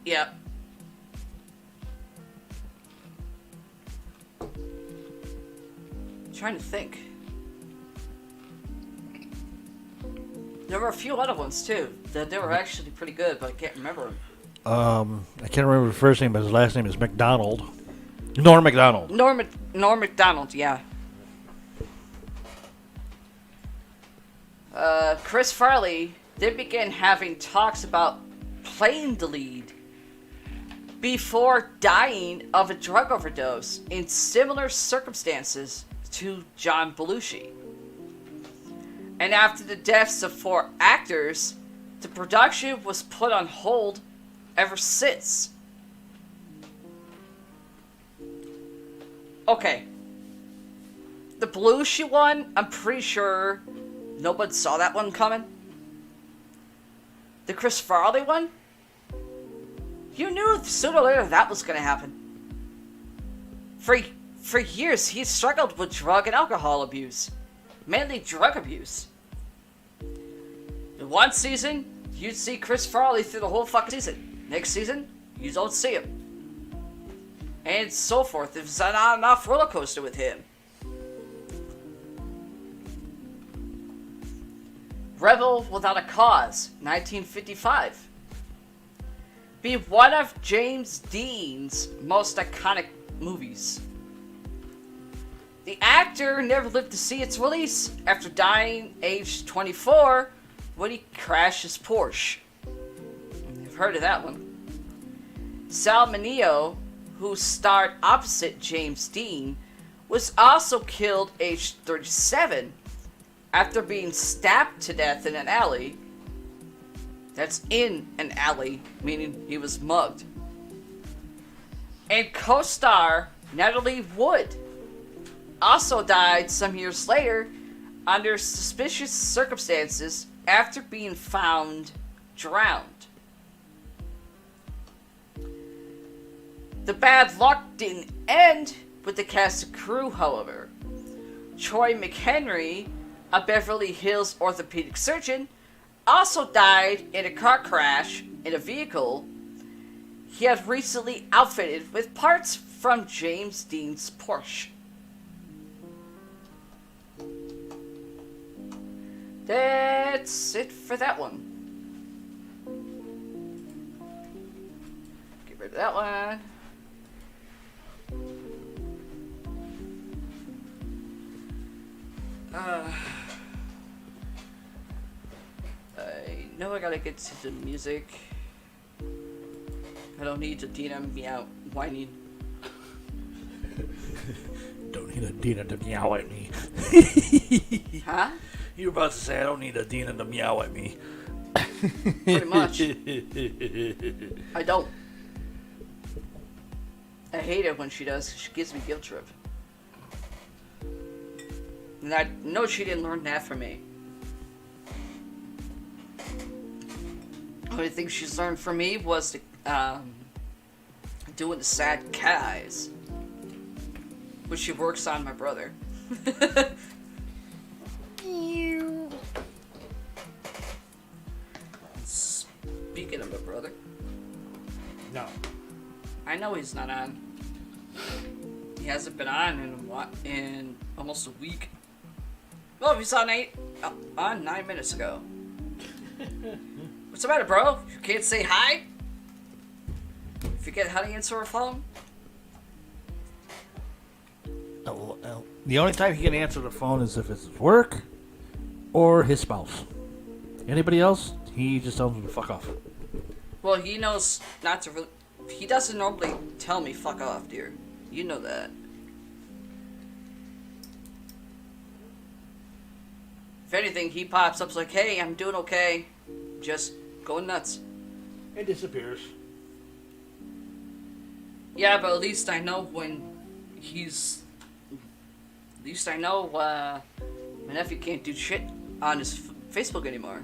Yep. Trying to think. There were a few other ones too that they were actually pretty good, but I can't remember them. I can't remember his first name, but his last name is McDonald. Norm McDonald. Norm McDonald, yeah. Chris Farley then began having talks about playing the lead before dying of a drug overdose in similar circumstances to John Belushi. And after the deaths of 4 actors, the production was put on hold ever since. Okay. The Belushi one, I'm pretty sure nobody saw that one coming. The Chris Farley one, you knew sooner or later that was going to happen. For years, he struggled with drug and alcohol abuse. Mainly drug abuse. In one season, you'd see Chris Farley through the whole fucking season. Next season, you don't see him. And so forth. It was an on and off roller coaster with him. Rebel Without a Cause, 1955. Be one of James Dean's most iconic movies. The actor never lived to see its release after dying aged 24 when he crashed his Porsche. You've heard of that one. Sal Mineo, who starred opposite James Dean, was also killed aged 37 after being stabbed to death in an alley. That's in an alley, meaning he was mugged. And co-star Natalie Wood also died some years later under suspicious circumstances after being found drowned. The bad luck didn't end with the cast and crew, however. Troy McHenry, a Beverly Hills orthopedic surgeon, also died in a car crash in a vehicle he had recently outfitted with parts from James Dean's Porsche. That's it for that one. Get rid of that one. I know I gotta get to the music. I don't need to Dina meow whining. Don't need a Dina to meow at me. Huh? You were about to say I don't need a Dina to meow at me. Pretty much. I don't. I hate it when she does. She gives me guilt trip. And I know she didn't learn that from me. Only thing she's learned from me was doing the sad cat eyes, which she works on my brother. Speaking of my brother, No. I know he's not on. He hasn't been on in almost a week. Well, he's on 9 minutes ago. What's the matter, bro? You can't say hi? Forget how to answer a phone? The only time he can answer the phone is if it's his work or his spouse. Anybody else, he just tells him to fuck off. Well, he knows not to really... He doesn't normally tell me fuck off, dear. You know that. If anything, he pops up like, hey, I'm doing okay. Just going nuts. It disappears. Yeah, but at least I know when he's... At least I know my nephew can't do shit on his Facebook anymore.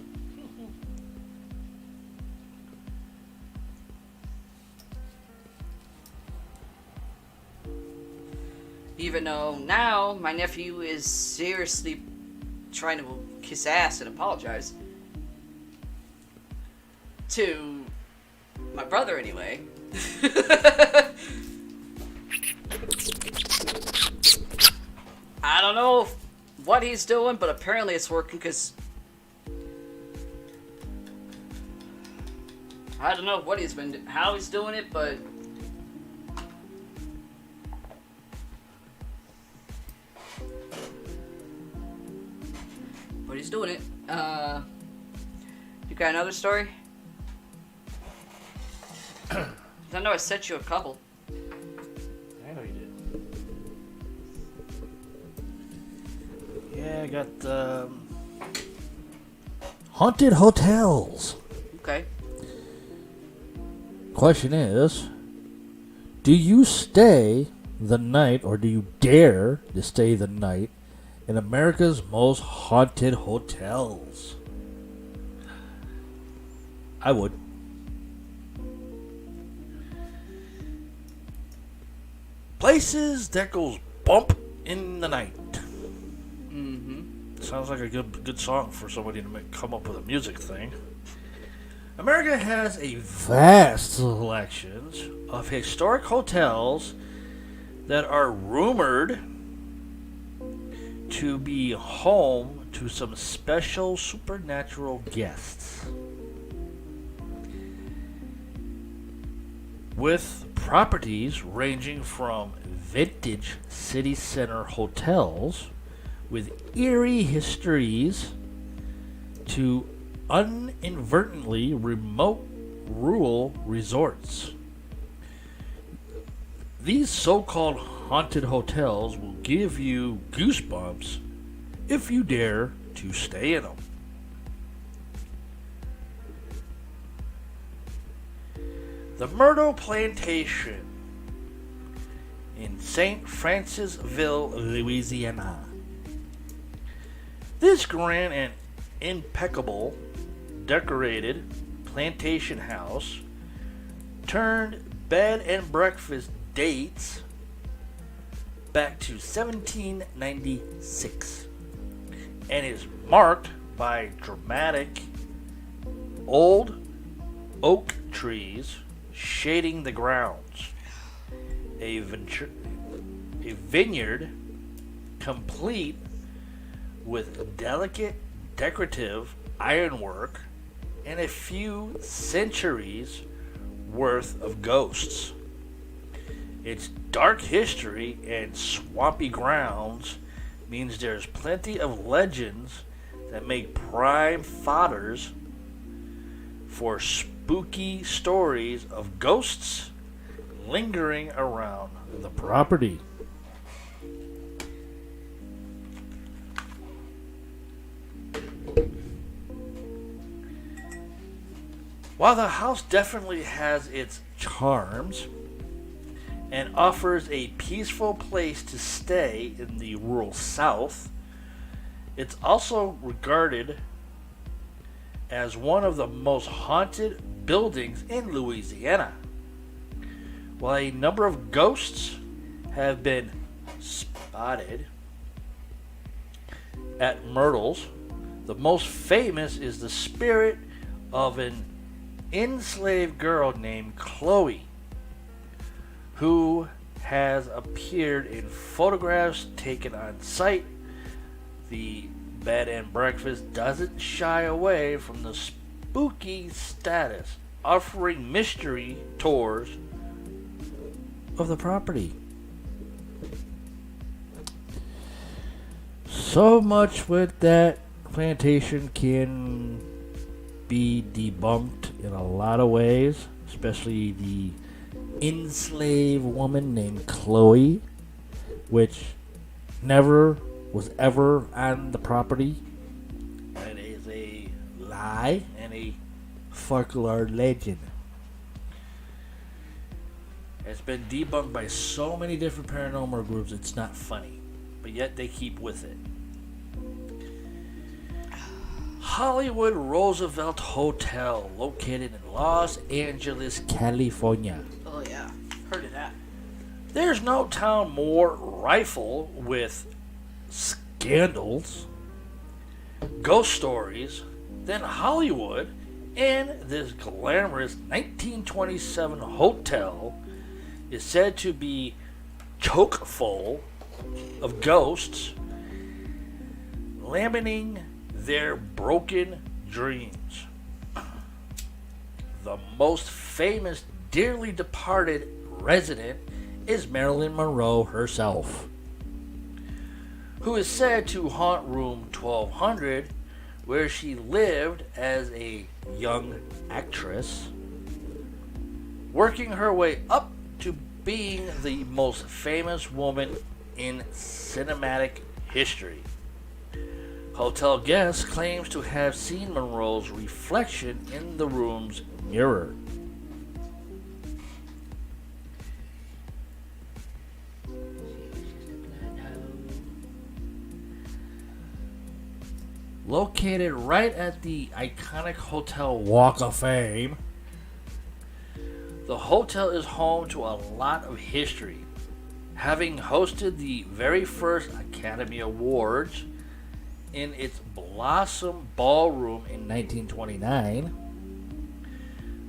Even though now my nephew is seriously trying to kiss ass and apologize. To my brother, anyway. I don't know what he's doing, but apparently it's working, because I don't know what how he's doing it, but he's doing it. You got another story? I know I sent you a couple. I know you did. Yeah, I got haunted hotels. Okay. Question is, do you stay the night, or do you dare to stay the night in America's most haunted hotels? I would. Places that goes bump in the night. Mm-hmm. Sounds like a good song for somebody to come up with a music thing. America has a vast selection of historic hotels that are rumored to be home to some special supernatural guests. With properties ranging from vintage city center hotels with eerie histories to inadvertently remote rural resorts. These so-called haunted hotels will give you goosebumps if you dare to stay in them. The Myrtle Plantation in St. Francisville, Louisiana. This grand and impeccable decorated plantation house turned bed and breakfast dates back to 1796 and is marked by dramatic old oak trees shading the grounds, a vineyard complete with delicate decorative ironwork, and a few centuries worth of ghosts. Its dark history and swampy grounds means there's plenty of legends that make prime fodders for spooky stories of ghosts lingering around the property. While the house definitely has its charms and offers a peaceful place to stay in the rural South, It's also regarded as one of the most haunted buildings in Louisiana. While a number of ghosts have been spotted at Myrtle's, the most famous is the spirit of an enslaved girl named Chloe, who has appeared in photographs taken on site. The bed and breakfast doesn't shy away from the spooky status, offering mystery tours of the property. So much with that plantation can be debunked in a lot of ways, especially the enslaved woman named Chloe, which never was ever on the property. That is a lie and a folklore legend. It's been debunked by so many different paranormal groups, it's not funny. But yet they keep with it. Hollywood Roosevelt Hotel, located in Los Angeles, California. Oh, yeah. Heard of that. There's no town more rife with scandals, ghost stories than Hollywood, and this glamorous 1927 hotel is said to be chock full of ghosts lamenting their broken dreams. The most famous dearly departed resident is Marilyn Monroe herself, who is said to haunt room 1200, where she lived as a young actress, working her way up to being the most famous woman in cinematic history. Hotel guests claims to have seen Monroe's reflection in the room's mirror. Located right at the iconic Hotel Walk of Fame, the hotel is home to a lot of history, having hosted the very first Academy Awards in its Blossom Ballroom in 1929.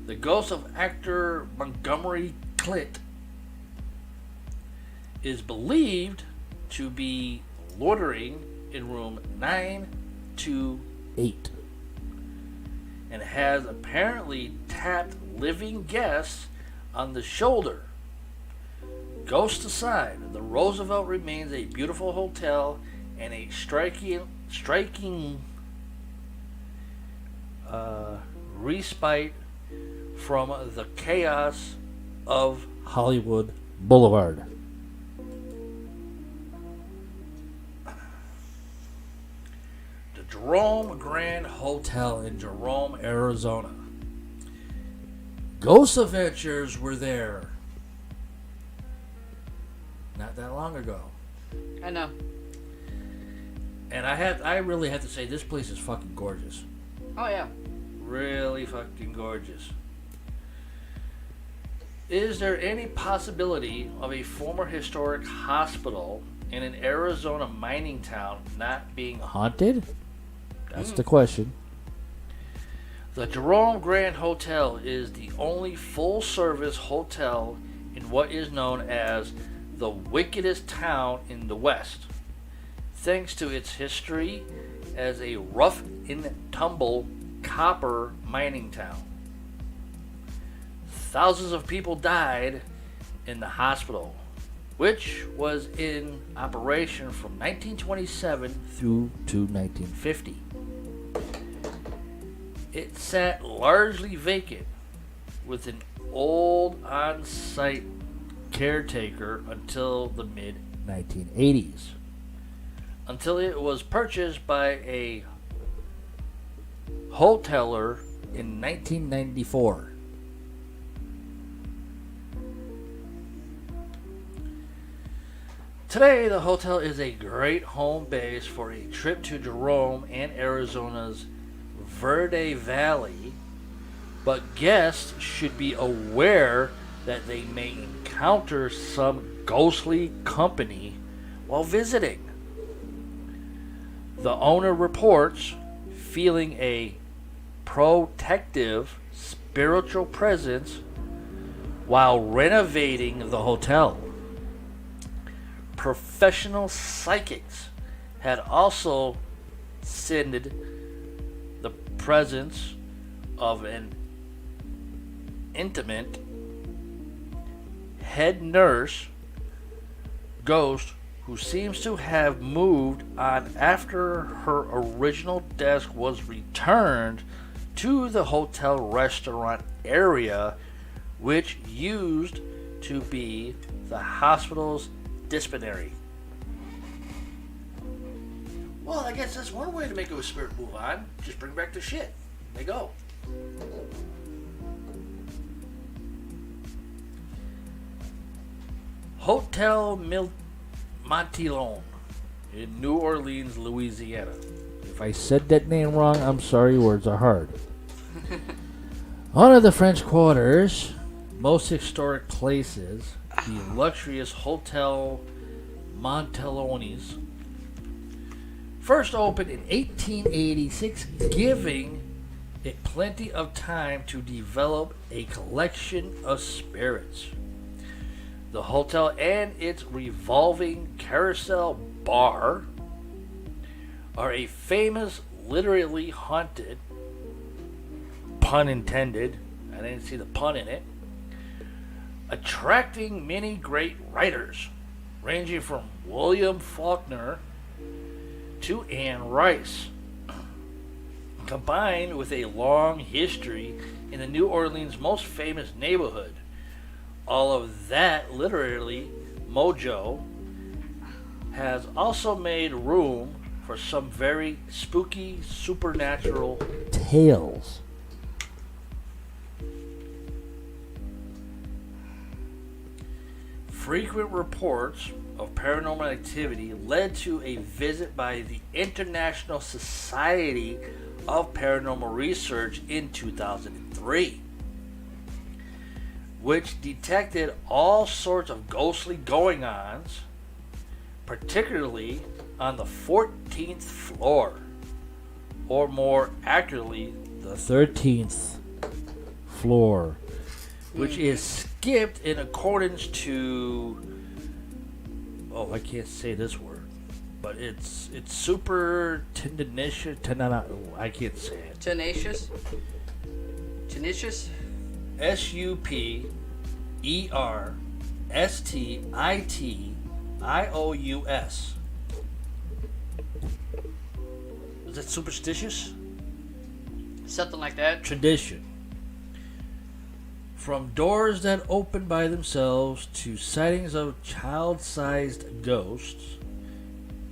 The ghost of actor Montgomery Clint is believed to be loitering in room 928 and has apparently tapped living guests on the shoulder. Ghost aside, the Roosevelt remains a beautiful hotel and a striking respite from the chaos of Hollywood Boulevard. The Jerome Grand Hotel in Jerome, Arizona. Ghost Adventures were there not that long ago. I know. And I really have to say, this place is fucking gorgeous. Oh, yeah. Really fucking gorgeous. Is there any possibility of a former historic hospital in an Arizona mining town not being haunted? That's the question. The Jerome Grand Hotel is the only full-service hotel in what is known as the wickedest town in the West, thanks to its history as a rough-and-tumble copper mining town. Thousands of people died in the hospital, which was in operation from 1927 through to 1950. It sat largely vacant, with an old on-site caretaker until the mid-1980s, until it was purchased by a hoteler in 1994. Today, the hotel is a great home base for a trip to Jerome and Arizona's Verde Valley, but guests should be aware that they may encounter some ghostly company while visiting. The owner reports feeling a protective spiritual presence while renovating the hotel. Professional psychics had also cited the presence of an intimate head nurse ghost who seems to have moved on after her original desk was returned to the hotel restaurant area, which used to be the hospital's dispensary. Well, I guess that's one way to make a spirit move on. Just bring back the shit. They go. Hotel Montillon in New Orleans, Louisiana. If I said that name wrong, I'm sorry. Words are hard. One of the French Quarter's most historic places, the luxurious Hotel Montillon's, first opened in 1886, giving it plenty of time to develop a collection of spirits. The hotel and its revolving carousel bar are a famous, literally haunted, pun intended, I didn't see the pun in it, attracting many great writers, ranging from William Faulkner to Anne Rice, combined with a long history in the New Orleans' most famous neighborhood. All of that literally mojo has also made room for some very spooky supernatural tales. Frequent reports of paranormal activity led to a visit by the International Society of Paranormal Research in 2003, which detected all sorts of ghostly going-ons, particularly on the 14th floor, or more accurately, the 13th floor, which is skipped in accordance to, oh, I can't say this word, but it's super tenacious, I can't say it. Tenacious? SUPERSTITIOUS. Is that superstitious? Something like that. Tradition. From doors that open by themselves to sightings of child-sized ghosts,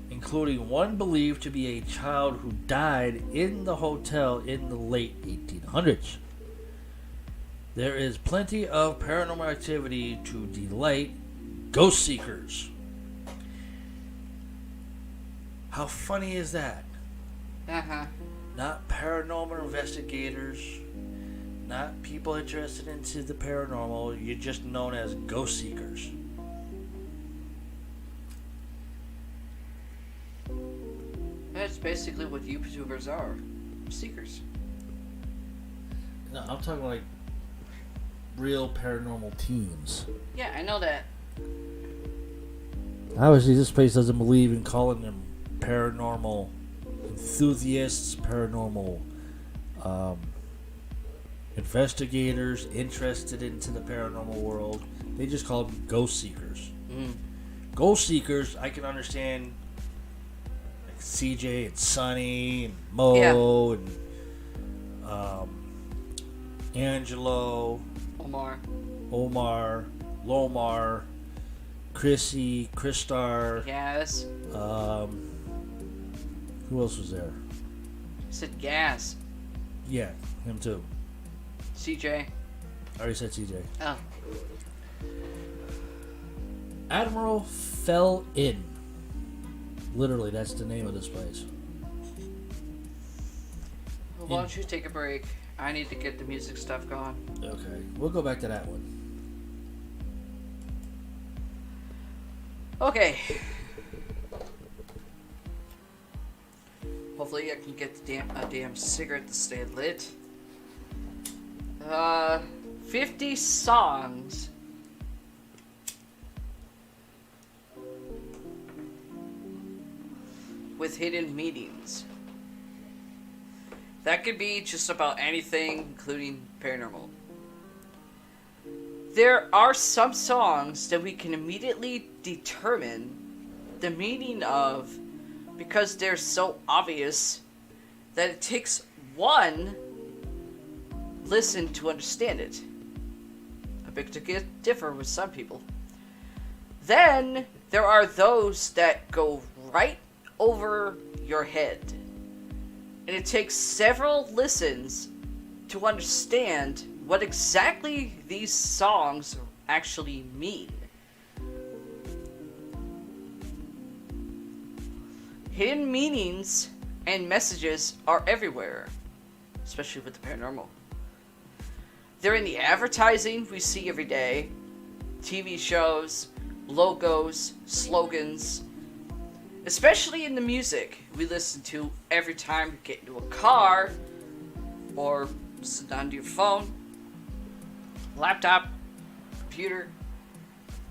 including one believed to be a child who died in the hotel in the late 1800s. There is plenty of paranormal activity to delight ghost seekers. How funny is that? Uh-huh. Not paranormal investigators, not people interested into the paranormal. You're just known as ghost seekers. That's basically what YouTubers are. Seekers. No, I'm talking like real paranormal teams. Yeah, I know that. Obviously, this place doesn't believe in calling them paranormal enthusiasts, paranormal investigators interested into the paranormal world. They just call them ghost seekers. Ghost seekers, I can understand, like CJ and Sonny and Mo and Angelo, Omar, Lomar, Chrissy, Christar. Gas. Who else was there? Said Gas. Yeah, him too. CJ. I already said CJ. Oh. Admiral Fell In. Literally, that's the name of this place. Well, why don't you take a break? I need to get the music stuff going. Okay, we'll go back to that one. Okay. Hopefully I can get a damn cigarette to stay lit. 50 songs with hidden meanings. That could be just about anything, including paranormal. There are some songs that we can immediately determine the meaning of because they're so obvious that it takes one listen to understand it. I beg to differ with some people. Then there are those that go right over your head. And it takes several listens to understand what exactly these songs actually mean. Hidden meanings and messages are everywhere, especially with the paranormal. They're in the advertising we see every day, TV shows, logos, slogans, especially in the music we listen to every time you get into a car or sit down to your phone, laptop, computer.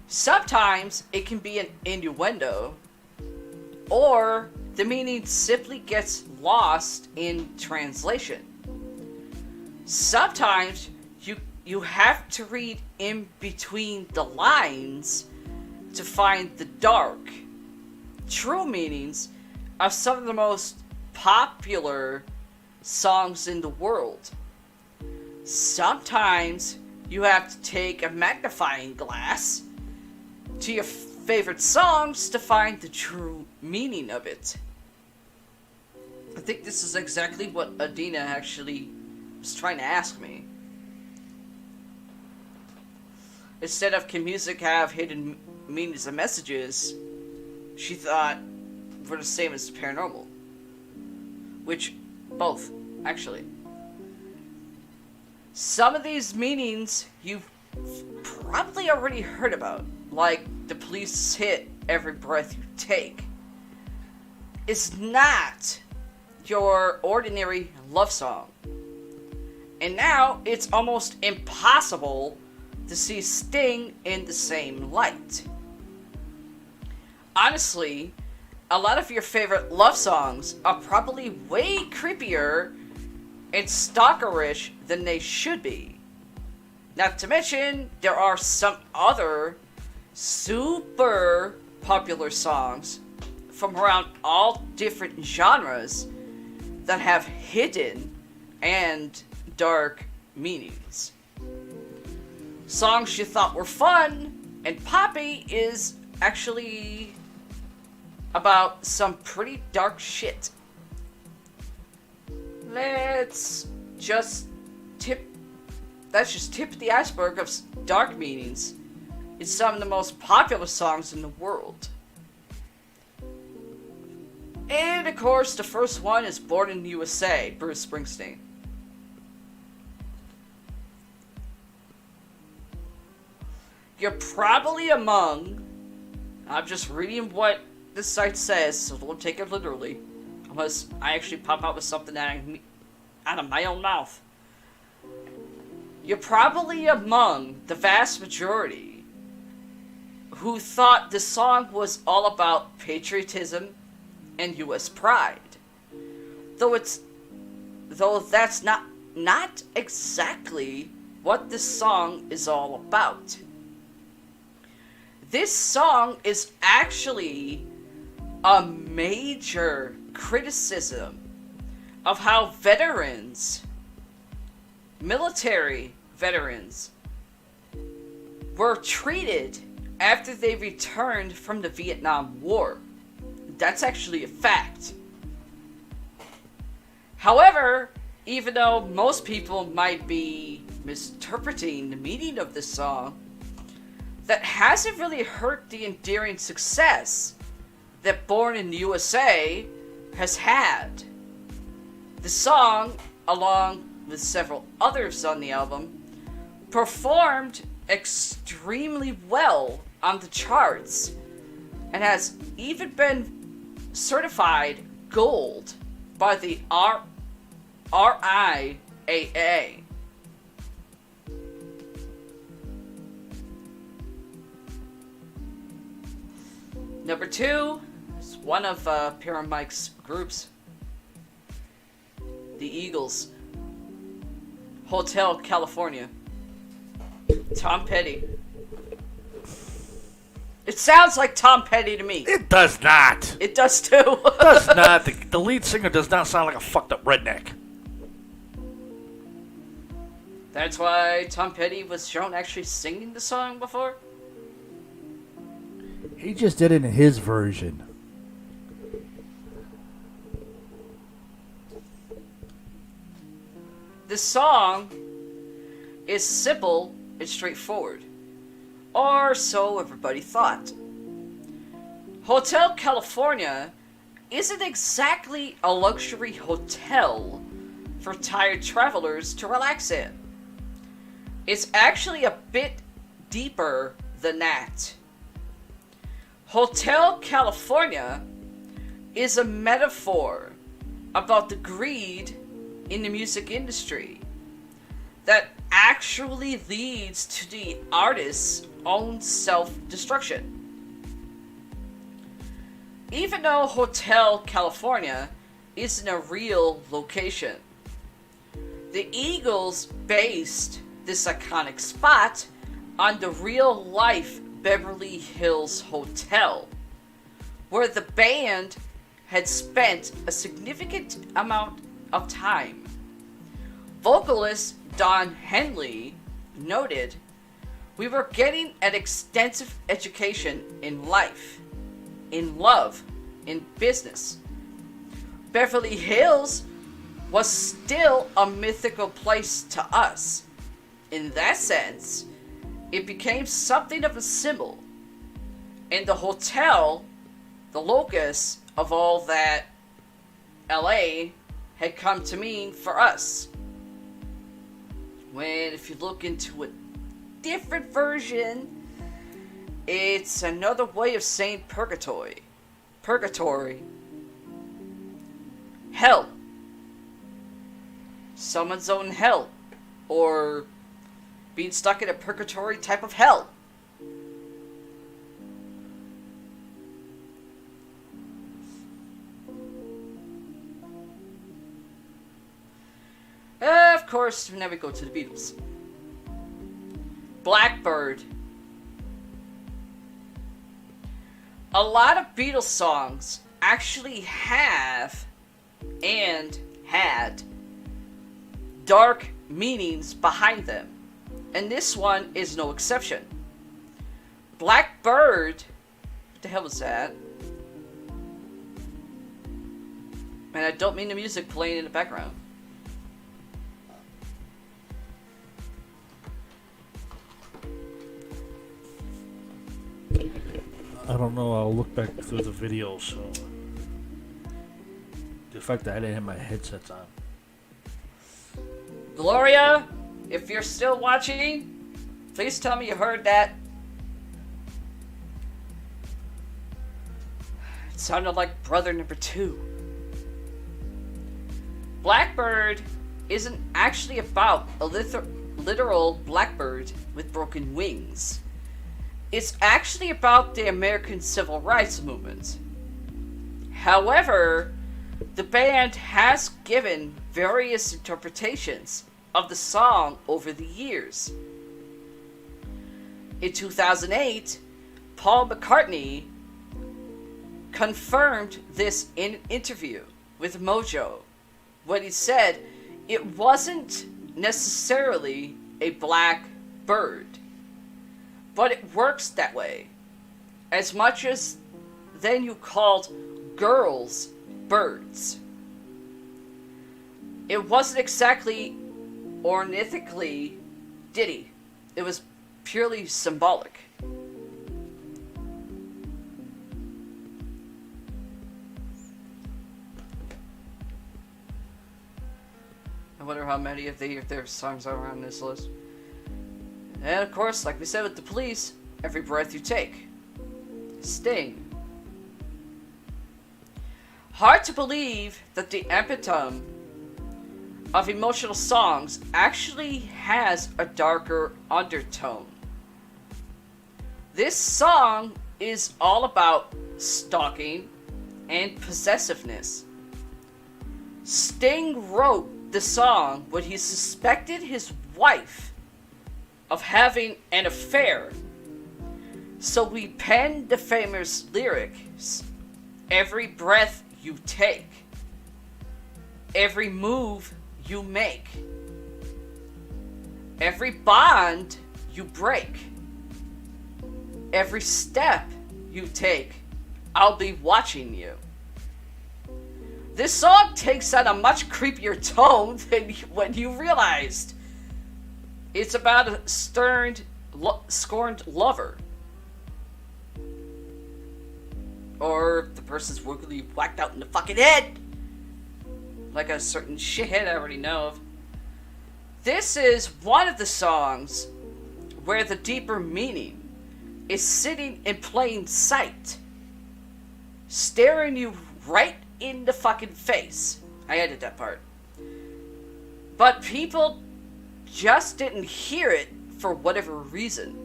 Sometimes it can be an innuendo, or the meaning simply gets lost in translation. Sometimes you have to read in between the lines to find the dark, true meanings of some of the most popular songs in the world. Sometimes you have to take a magnifying glass to your favorite songs to find the true meaning of it. I think this is exactly what Adina actually was trying to ask me. Instead of can music have hidden meanings and messages, she thought were the same as the paranormal. Which, both, actually. Some of these meanings you've probably already heard about, like the police hit every breath you take. It's not your ordinary love song. And now it's almost impossible to see Sting in the same light. Honestly, a lot of your favorite love songs are probably way creepier and stalkerish than they should be. Not to mention, there are some other super popular songs from around all different genres that have hidden and dark meanings. Songs you thought were fun and poppy is actually about some pretty dark shit. That's just tip the iceberg of dark meanings in some of the most popular songs in the world. And of course, the first one is Born in the USA, Bruce Springsteen. You're probably among, I'm just reading what this site says, so don't take it literally, unless I actually pop out with something out of my own mouth. You're probably among the vast majority who thought this song was all about patriotism and U.S. pride. Though that's not exactly what this song is all about. This song is actually a major criticism of how veterans, military veterans, were treated after they returned from the Vietnam War. That's actually a fact. However, even though most people might be misinterpreting the meaning of this song, that hasn't really hurt the endearing success that Born in the USA has had. The song, along with several others on the album, performed extremely well on the charts and has even been certified gold by the RIAA. Number 2 is one of Pyramid Mike's groups, the Eagles. Hotel California. Tom Petty. It sounds like Tom Petty to me. It does not. It does too. It does not. The lead singer does not sound like a fucked up redneck. That's why Tom Petty was shown actually singing the song before? He just did it in his version. The song is simple and straightforward. Or so everybody thought. Hotel California isn't exactly a luxury hotel for tired travelers to relax in. It's actually a bit deeper than that. Hotel California is a metaphor about the greed in the music industry that actually leads to the artist's own self-destruction. Even though Hotel California isn't a real location, the Eagles based this iconic spot on the real-life Beverly Hills Hotel, where the band had spent a significant amount of time. Vocalist Don Henley noted, "We were getting an extensive education in life, in love, in business. Beverly Hills was still a mythical place to us. In that sense, it became something of a symbol, and the hotel, the locus of all that LA had come to mean for us." When if you look into a different version, it's another way of saying purgatory. Purgatory. Hell. Someone's own hell. Or being stuck in a purgatory type of hell. Of course, now we go to the Beatles. Blackbird. A lot of Beatles songs actually have and had dark meanings behind them, and this one is no exception. Blackbird, what the hell was that? And I don't mean the music playing in the background. I don't know. I'll look back through the video. So the fact that I didn't have my headsets on. Gloria, if you're still watching, please tell me you heard that. It sounded like brother number 2. Blackbird isn't actually about a literal blackbird with broken wings. It's actually about the American Civil Rights Movement. However, the band has given various interpretations of the song over the years. In 2008, Paul McCartney confirmed this in an interview with Mojo when he said it wasn't necessarily a black bird, but it works that way. As much as then you called girls birds. It wasn't exactly ornithically ditty. It was purely symbolic. I wonder how many of their songs are on this list. And of course, like we said with the Police, Every Breath You Take. Sting. Hard to believe that the epitome of emotional songs actually has a darker undertone. This song is all about stalking and possessiveness. Sting wrote the song when he suspected his wife of having an affair. So we penned the famous lyrics, every breath you take, every move you make, every bond you break, every step you take, I'll be watching you. This song takes on a much creepier tone than when you realized. It's about a scorned lover. Or the person's really whacked out in the fucking head. Like a certain shithead I already know of. This is one of the songs where the deeper meaning is sitting in plain sight. Staring you right in the fucking face. I added that part. But people just didn't hear it for whatever reason.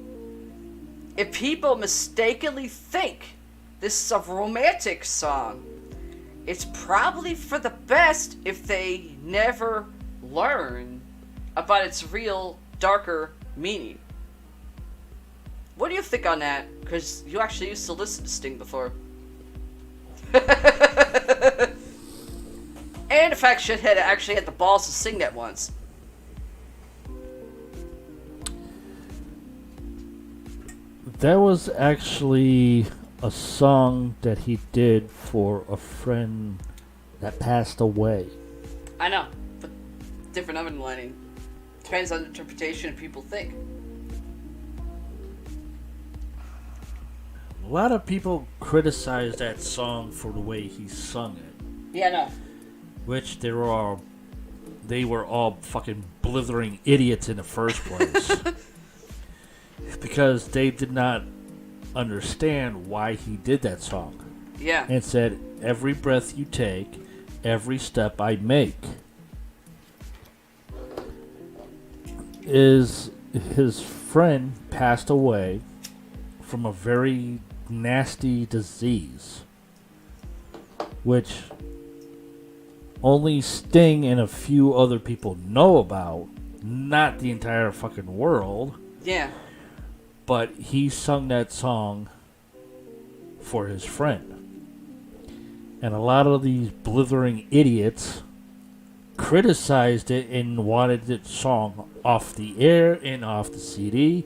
If people mistakenly think this is a romantic song, it's probably for the best if they never learn about its real, darker meaning. What do you think on that? Because you actually used to listen to Sting before. And in fact, Shithead actually had the balls to sing that once. That was actually a song that he did for a friend that passed away. I know, but different underlining. Depends on the interpretation people think. A lot of people criticized that song for the way he sung it. Yeah, no. Which they were all fucking blithering idiots in the first place. Because they did not understand why he did that song. Yeah. And said, every breath you take, every step I make. His friend passed away from a very nasty disease, which only Sting and a few other people know about, not the entire fucking world. Yeah. But he sung that song for his friend. And a lot of these blithering idiots criticized it and wanted the song off the air and off the CD.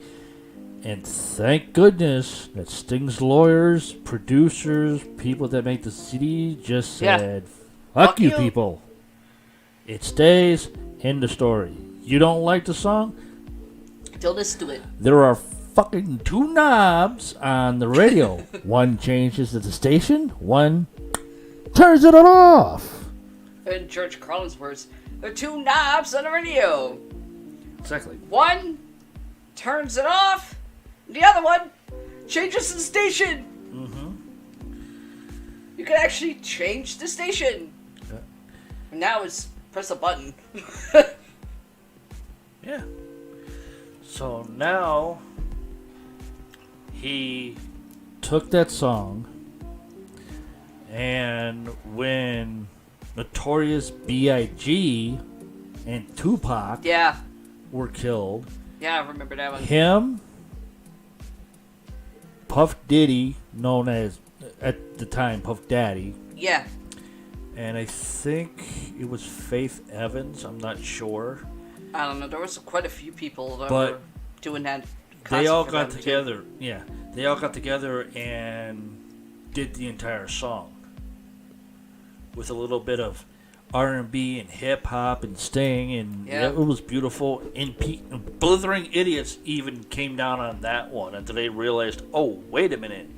And thank goodness that Sting's lawyers, producers, people that make the CD just said, fuck you people. It stays in the story. You don't like the song? Don't listen to it. There are fucking two knobs on the radio. One changes the station, one turns it off. In George Carlin's words, there are two knobs on the radio. Exactly. One turns it off, the other one changes the station. Mm-hmm. You can actually change the station. Yeah. And now it's press a button. Yeah. So now he took that song, and when Notorious B.I.G. and Tupac were killed, yeah, I remember that one. him, Puff Diddy, known as at the time Puff Daddy, Yeah. and I think it was Faith Evans, I'm not sure. I don't know, there was quite a few people that But were doing that. They all concert for got them, together. too. Yeah, they all got together and did the entire song with a little bit of R&B and hip hop and Sting, and it was beautiful. And blithering idiots even came down on that one until they realized, oh, wait a minute.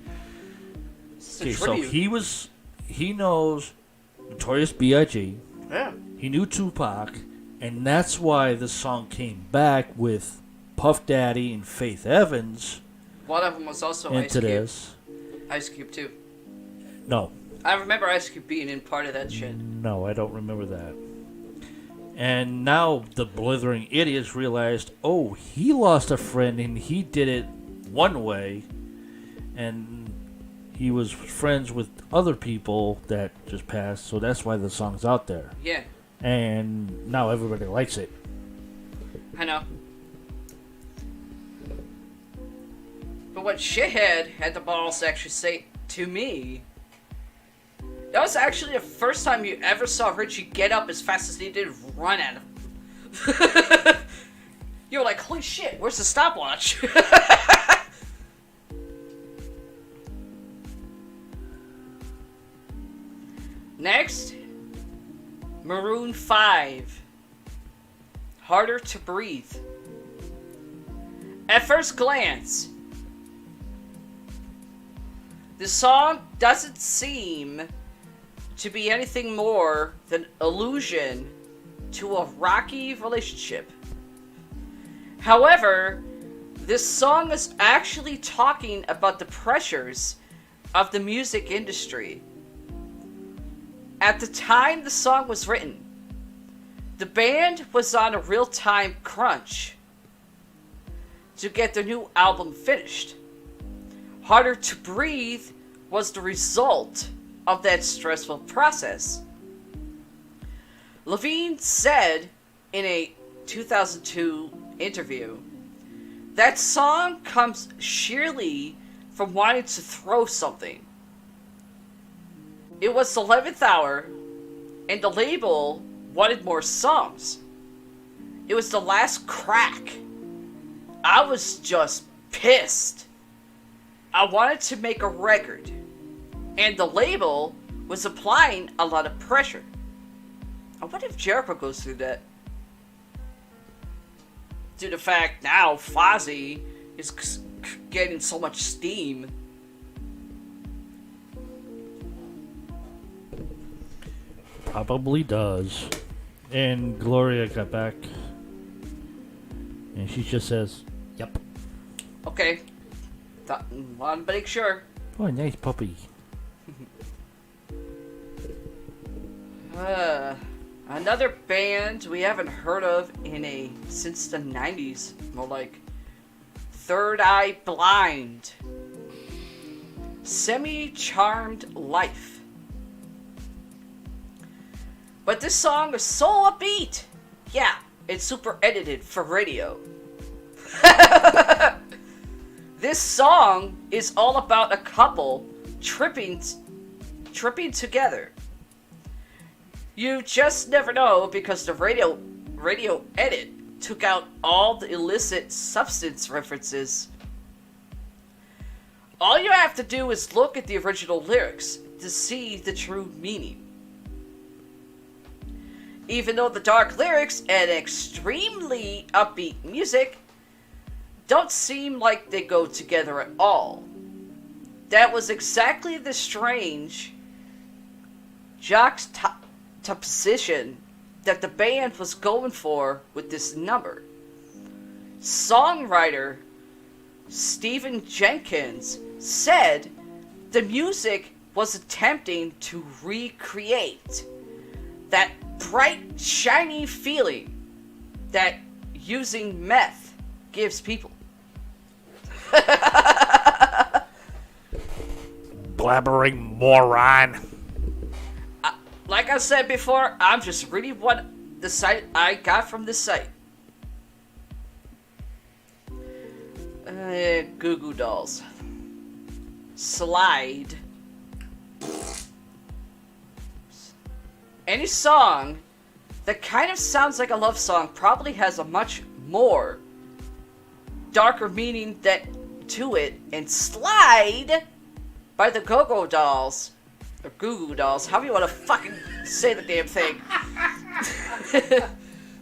Okay, so he knows Notorious B.I.G. Yeah. He knew Tupac, And that's why the song came back with Puff Daddy and Faith Evans One of them was also Ice into Cube. this. Ice Cube too. No, I remember Ice Cube being in part of that shit. no, I don't remember that. And now the blithering idiots realized, oh, he lost a friend and he did it one way, and he was friends with other people that just passed, so that's why the song's out there. Yeah, And now everybody likes it. I know. But what Shithead had the balls to actually say to me, that was actually the first time you ever saw Richie get up as fast as he did run at him. You were like, holy shit, where's the stopwatch? Next, Maroon 5. Harder to Breathe. At first glance, the song doesn't seem to be anything more than allusion to a rocky relationship. However, this song is actually talking about the pressures of the music industry. At the time the song was written, the band was on a real-time crunch to get their new album finished. Harder to Breathe was the result of that stressful process. Levine said in a 2002 interview, that song comes sheerly from wanting to throw something. It was the 11th hour, and the label wanted more songs. It was the last crack. I was just pissed. I wanted to make a record, and the label was applying a lot of pressure. I wonder if Jericho goes through that. Due to the fact now Fozzy is getting so much steam. Probably does. And Gloria got back, and she just says, "Yep." Okay. Want to make sure. Oh, nice puppy. Another band we haven't heard of since the 90s. More like Third Eye Blind. Semi-Charmed Life. But this song is so upbeat. Yeah, it's super edited for radio. This song is all about a couple tripping together. You just never know because the radio edit took out all the illicit substance references. All you have to do is look at the original lyrics to see the true meaning. Even though the dark lyrics and extremely upbeat music don't seem like they go together at all. That was exactly the strange juxtaposition that the band was going for with this number. Songwriter Stephen Jenkins said the music was attempting to recreate that bright, shiny feeling that using meth gives people. Blabbering moron. Like I said before, I'm just reading what the site I got from this site. Goo Goo Dolls. Slide. Any song that kind of sounds like a love song probably has a much more darker meaning to it, and Slide by the Go-Go Dolls, or Goo Goo Dolls, however you want to fucking say the damn thing. The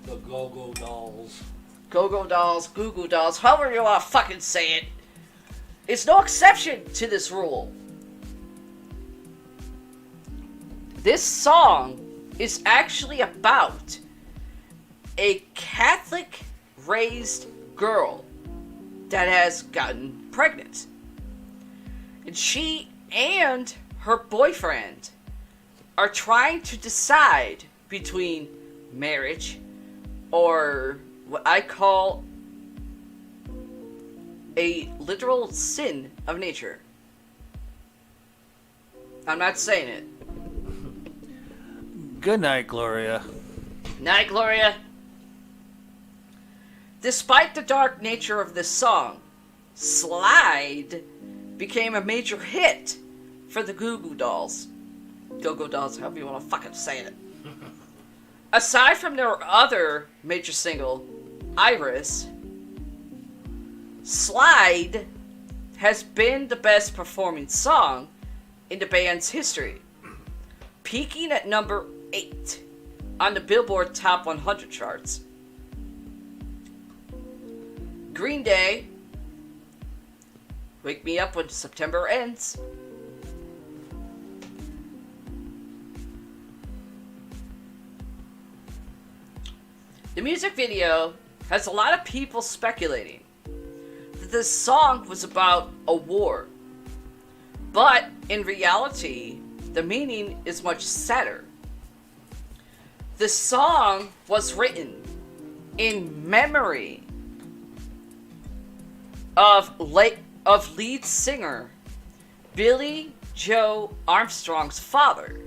Go-Go Dolls. Go-Go Dolls, Goo Goo Dolls, however you want to fucking say it. It's no exception to this rule. This song is actually about a Catholic raised girl that has gotten pregnant. And she and her boyfriend are trying to decide between marriage or what I call a literal sin of nature. I'm not saying it. Good night, Gloria. Night, Gloria. Despite the dark nature of this song, Slide became a major hit for the Goo Goo Dolls. Go-Go Dolls, however you want to fucking say it. Aside from their other major single, Iris, Slide has been the best performing song in the band's history, peaking at number 8 on the Billboard Top 100 charts. Green Day, Wake Me Up When September Ends. The music video has a lot of people speculating that this song was about a war. But in reality, the meaning is much sadder. The song was written in memory of lead singer Billy Joe Armstrong's father,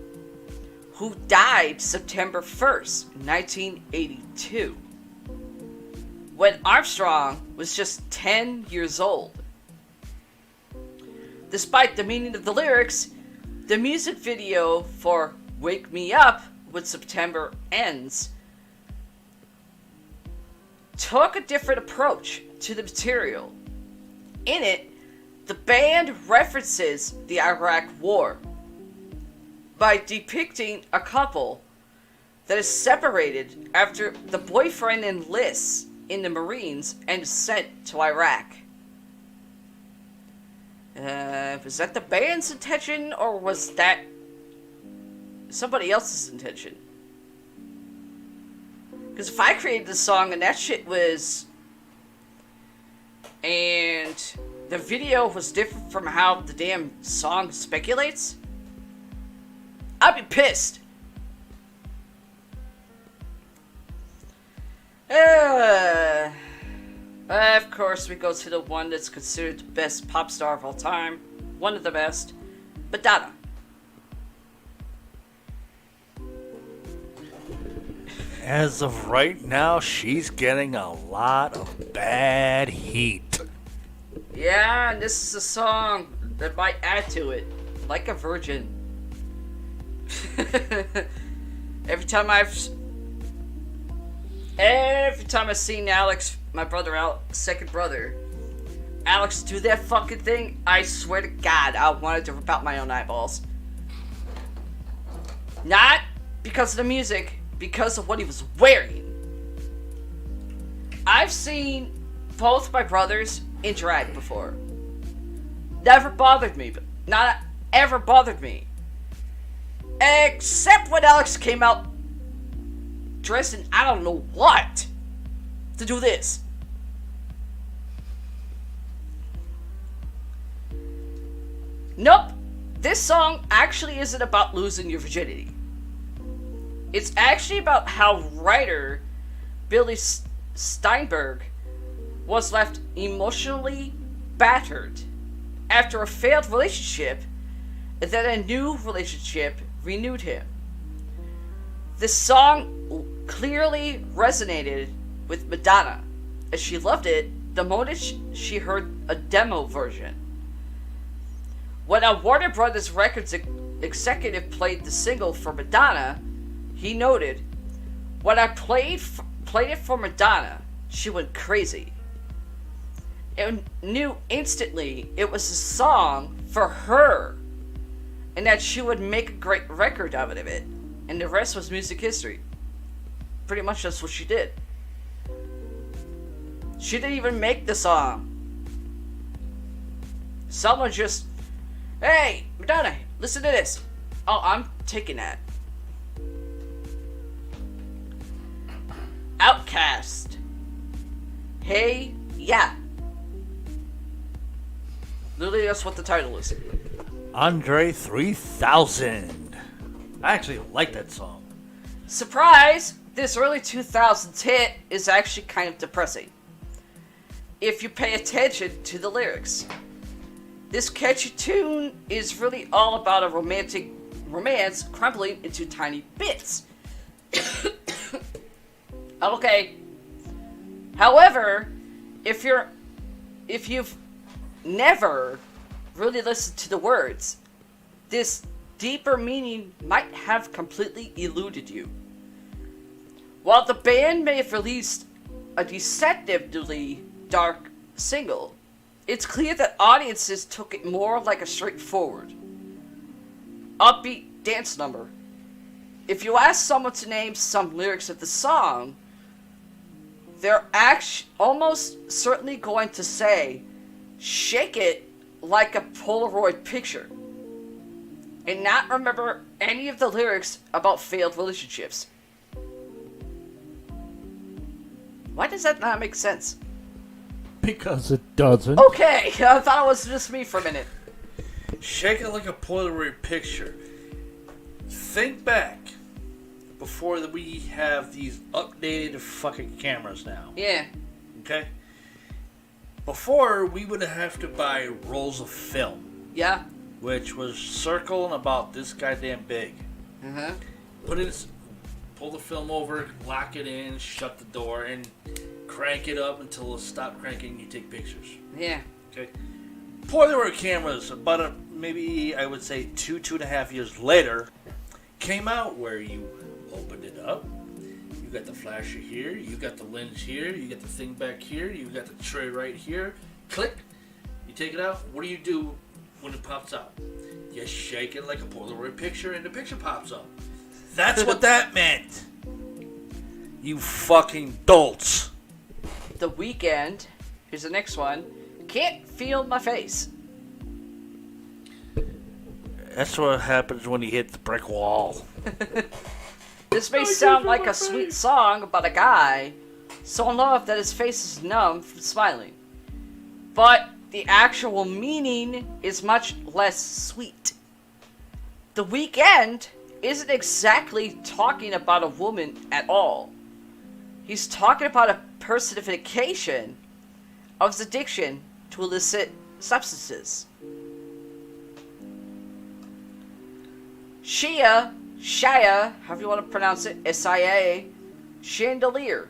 who died September 1st, 1982, when Armstrong was just 10 years old. Despite the meaning of the lyrics, the music video for Wake Me Up When September Ends took a different approach to the material. In it, the band references the Iraq War by depicting a couple that is separated after the boyfriend enlists in the Marines and is sent to Iraq. Was that the band's intention, or was that somebody else's intention? Because if I created the song and that shit was... and the video was different from how the damn song speculates, I'd be pissed. Of course, we go to the one that's considered the best pop star of all time. One of the best. Madonna. As of right now, she's getting a lot of bad heat. Yeah, and this is a song that might add to it. Like a Virgin. Every time I've seen Alex, my brother Alex, second brother, Alex do that fucking thing, I swear to God, I wanted to rip out my own eyeballs. Not because of the music, because of what he was wearing. I've seen both my brothers interact before. Never bothered me, but not ever bothered me. Except when Alex came out dressed in I don't know what to do this. Nope. This song actually isn't about losing your virginity. It's actually about how writer Billy Steinberg was left emotionally battered after a failed relationship, and then a new relationship renewed him. The song clearly resonated with Madonna, as she loved it the moment she heard a demo version. When a Warner Brothers Records executive played the single for Madonna, he noted, "When I played it for Madonna, she went crazy. And knew instantly it was a song for her, and that she would make a great record out of it, and the rest was music history." Pretty much that's what she did. She didn't even make the song. Someone just, "Hey, Madonna, listen to this." Oh, I'm taking that. best. Hey, yeah. Literally, that's what the title is. Andre 3000. I actually like that song. Surprise! This early 2000s hit is actually kind of depressing if you pay attention to the lyrics. This catchy tune is really all about a romantic romance crumbling into tiny bits. Okay. However, if you've never really listened to the words, this deeper meaning might have completely eluded you. While the band may have released a deceptively dark single, it's clear that audiences took it more like a straightforward, upbeat dance number. If you ask someone to name some lyrics of the song, they're almost certainly going to say, "Shake it like a Polaroid picture," and not remember any of the lyrics about failed relationships. Why does that not make sense? Because it doesn't. Okay, I thought it was just me for a minute. Shake it like a Polaroid picture. Think back before that we have these updated fucking cameras now. Yeah. Okay? Before, we would have to buy rolls of film, Yeah. which was circle and about this goddamn big. Uh-huh. Pull the film over, lock it in, shut the door, and crank it up until it stops cranking and you take pictures. Yeah. Okay? Polaroid cameras, maybe I would say 2.5 years later, came out where you opened it up. You got the flasher here, you got the lens here, you got the thing back here, you got the tray right here. Click. You take it out. What do you do when it pops out? You shake it like a Polaroid picture and the picture pops up. That's what that meant. You fucking dolts. The Weeknd. Here's the next one. Can't feel my face. That's what happens when you hit the brick wall. This may sound like a sweet song about a guy so in love that his face is numb from smiling. But the actual meaning is much less sweet. The Weeknd isn't exactly talking about a woman at all. He's talking about a personification of his addiction to illicit substances. Shia, however you want to pronounce it, S-I-A, chandelier.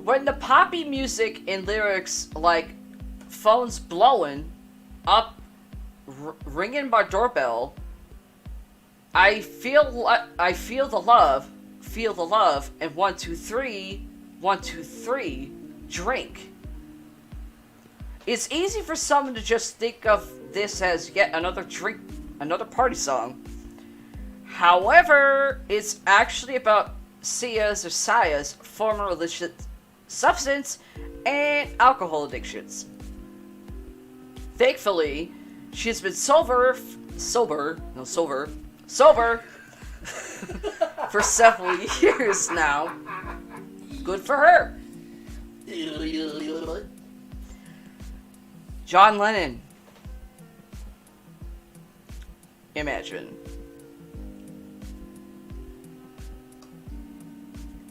When the poppy music and lyrics like phone's blowing up, ringing my doorbell, I feel the love, and 1, 2, 3, 1, 2, 3, drink. It's easy for someone to just think of this as yet another drink, another party song. However, it's actually about Sia's former illicit substance and alcohol addictions. Thankfully, she's been sober for several years now. Good for her. John Lennon. Imagine.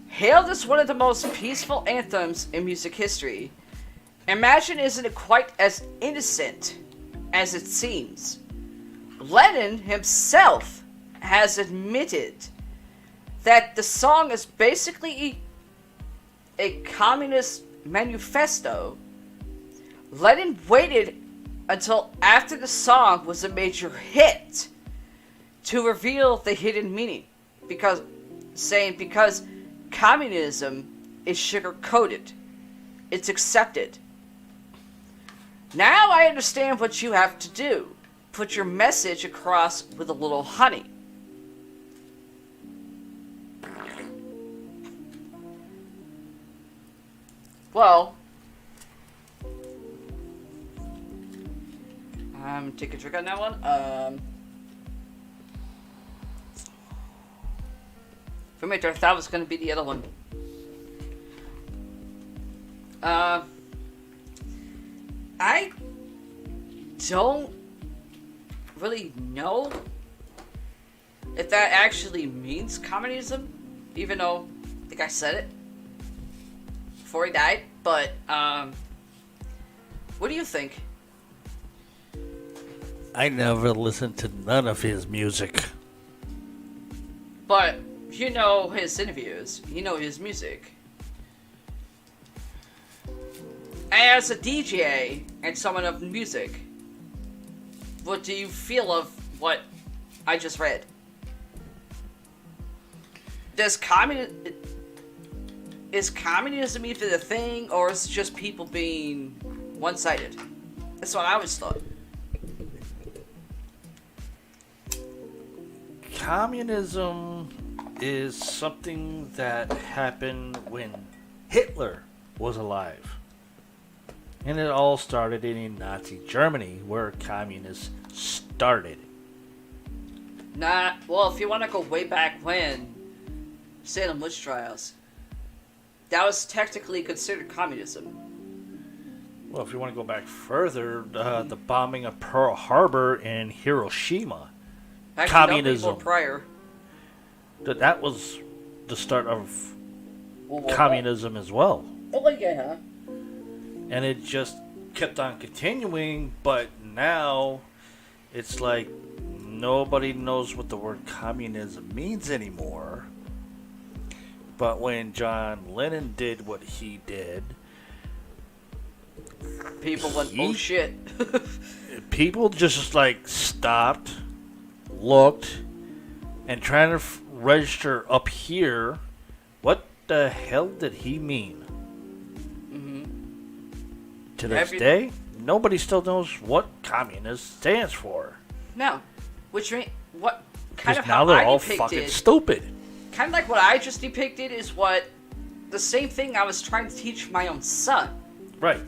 Hailed as one of the most peaceful anthems in music history, Imagine isn't quite as innocent as it seems. Lennon himself has admitted that the song is basically a communist manifesto. Lennon waited until after the song was a major hit to reveal the hidden meaning, because communism is sugar-coated. It's accepted. Now I understand what you have to do. Put your message across with a little honey. Well, take a trick on that one. For me, I thought it was going to be the other one. I don't really know if that actually means communism, even though I think I said it before he died. But what do you think? I never listened to none of his music. But you know his interviews, you know his music. As a DJ and someone of music, what do you feel of what I just read? Is communism even a thing, or is it just people being one-sided? That's what I always thought. Communism is something that happened when Hitler was alive. And it all started in Nazi Germany, where communists started. Well, if you want to go way back when, Salem witch trials, that was technically considered communism. Well, if you want to go back further, the bombing of Pearl Harbor and Hiroshima. Actually, Communism. No, prior. That was the start of Well, communism as well. Oh, yeah. And it just kept on continuing, but now it's like nobody knows what the word communism means anymore. But when John Lennon did what he did, People went, oh shit. people just like stopped, looked, and trying to register up here, what the hell did he mean? To this day, nobody still knows what communist stands for. No. Which mean, what kind of Because now how they're I all depicted, fucking stupid. kind of like what I just depicted is what, the same thing I was trying to teach my own son. Right.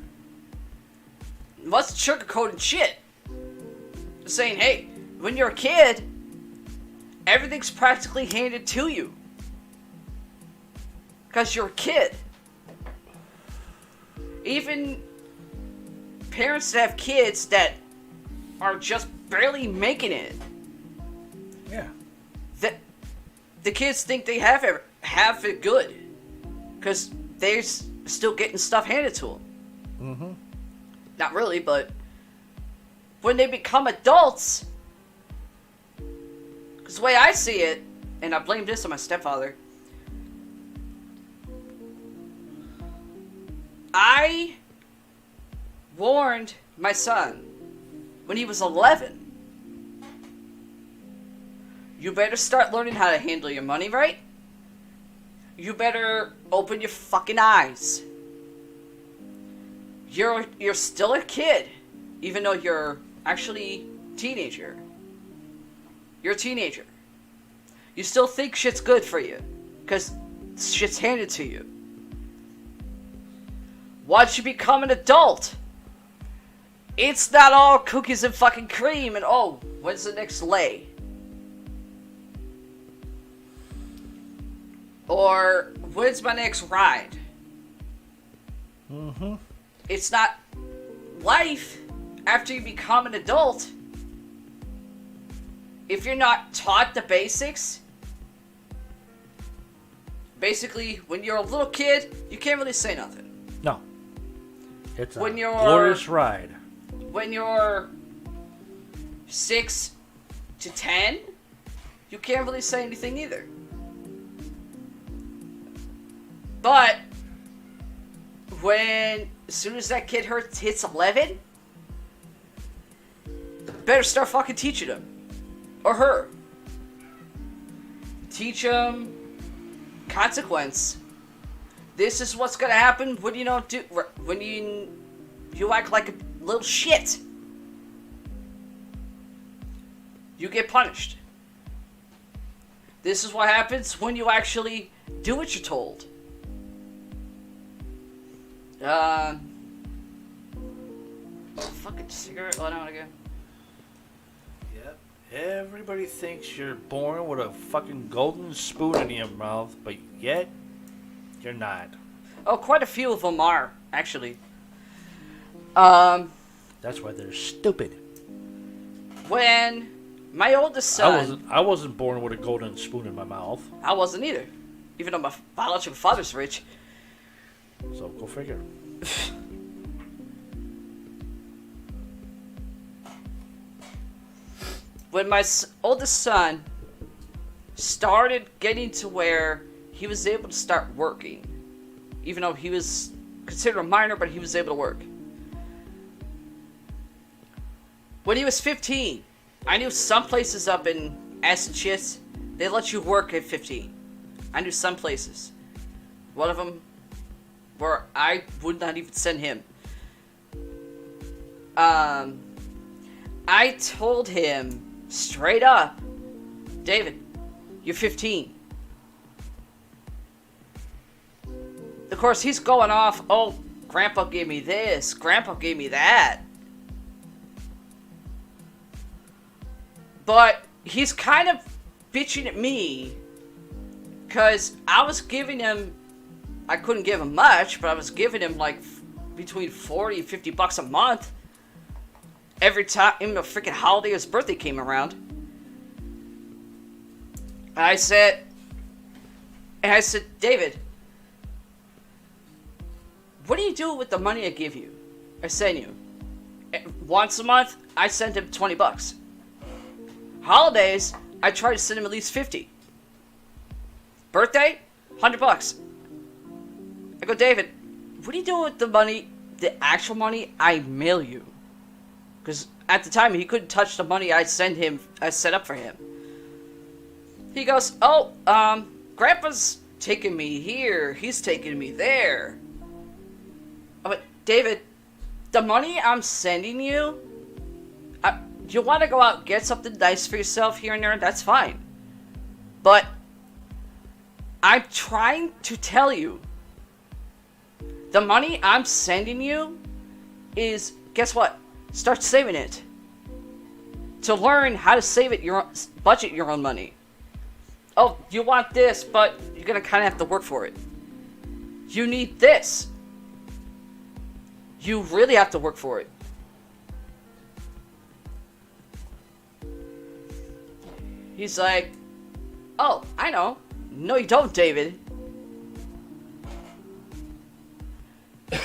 What's sugarcoating shit? Saying, hey, when you're a kid, everything's practically handed to you. Because you're a kid. Even parents that have kids that are just barely making it, Yeah. the kids think they have it good. Because they're still getting stuff handed to them. Mm-hmm. Not really, but when they become adults, because the way I see it, and I blame this on my stepfather, I warned my son when he was 11, you better start learning how to handle your money right. You better open your fucking eyes. You're still a kid, even though you're actually a teenager. You're a teenager. You still think shit's good for you, because shit's handed to you. Once you become an adult, it's not all cookies and fucking cream and oh, when's the next lay? Or when's my next ride? Mm-hmm. It's not life after you become an adult. If you're not taught the basics, basically, when you're a little kid, you can't really say nothing. No. It's a When you're- glorious ride. When you're 6 to 10, you can't really say anything either. But when, as soon as that kid hits 11, better start fucking teaching him. Or her. Teach him consequence. This is what's gonna happen when you don't do, when you act like a little shit. You get punished. This is what happens when you actually do what you're told. Fucking cigarette. Oh, I don't want to go. Yep. Everybody thinks you're born with a fucking golden spoon in your mouth, but yet you're not. Oh, quite a few of them are, actually. Um, That's why they're stupid. when my oldest son... I wasn't born with a golden spoon in my mouth. I wasn't either. Even though my biological father's rich. So go figure. When my oldest son started getting to where he was able to start working, even though he was considered a minor, but he was able to work. When he was 15, I knew some places up in Massachusetts, they let you work at 15. I knew some places. One of them where I would not even send him. I told him straight up, David, you're 15. Of course, he's going off, oh, Grandpa gave me this, Grandpa gave me that. But he's kind of bitching at me because I was giving him, I couldn't give him much, but I was giving him like between 40 and 50 bucks a month every time the freaking holiday his birthday came around. And I said, David, what do you do with the money I give you? I send you. Once a month, I send him 20 bucks. Holidays, I try to send him at least 50. Birthday, 100 bucks. I go, David, what do you do with the money, the actual money I mail you? Because at the time, he couldn't touch the money I set up for him. He goes, oh, Grandpa's taking me here. He's taking me there. I went, David, the money I'm sending you, you want to go out and get something nice for yourself here and there, that's fine. But I'm trying to tell you, the money I'm sending you is, guess what? Start saving it. To learn how to save it, budget your own money. Oh, you want this, but you're going to kind of have to work for it. You need this. You really have to work for it. He's like, oh, I know. No, you don't, David.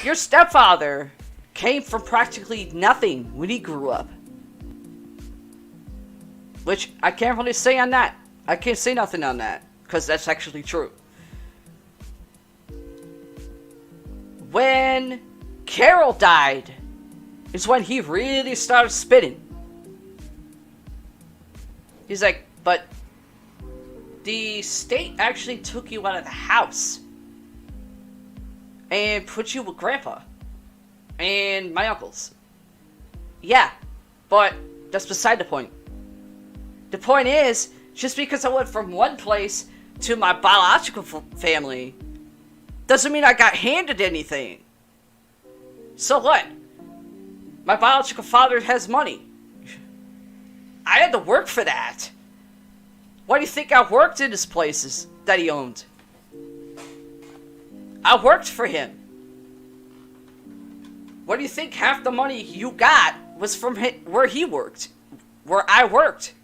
Your stepfather came from practically nothing when he grew up. Which I can't really say on that. I can't say nothing on that, because that's actually true. When Carol died, is when he really started spitting. He's like, but the state actually took you out of the house and put you with Grandpa and my uncles. Yeah, but that's beside the point. The point is, just because I went from one place to my biological family doesn't mean I got handed anything. So what? My biological father has money. I had to work for that. Why do you think I worked in his places that he owned? I worked for him. What do you think half the money you got was from where he worked? Where I worked?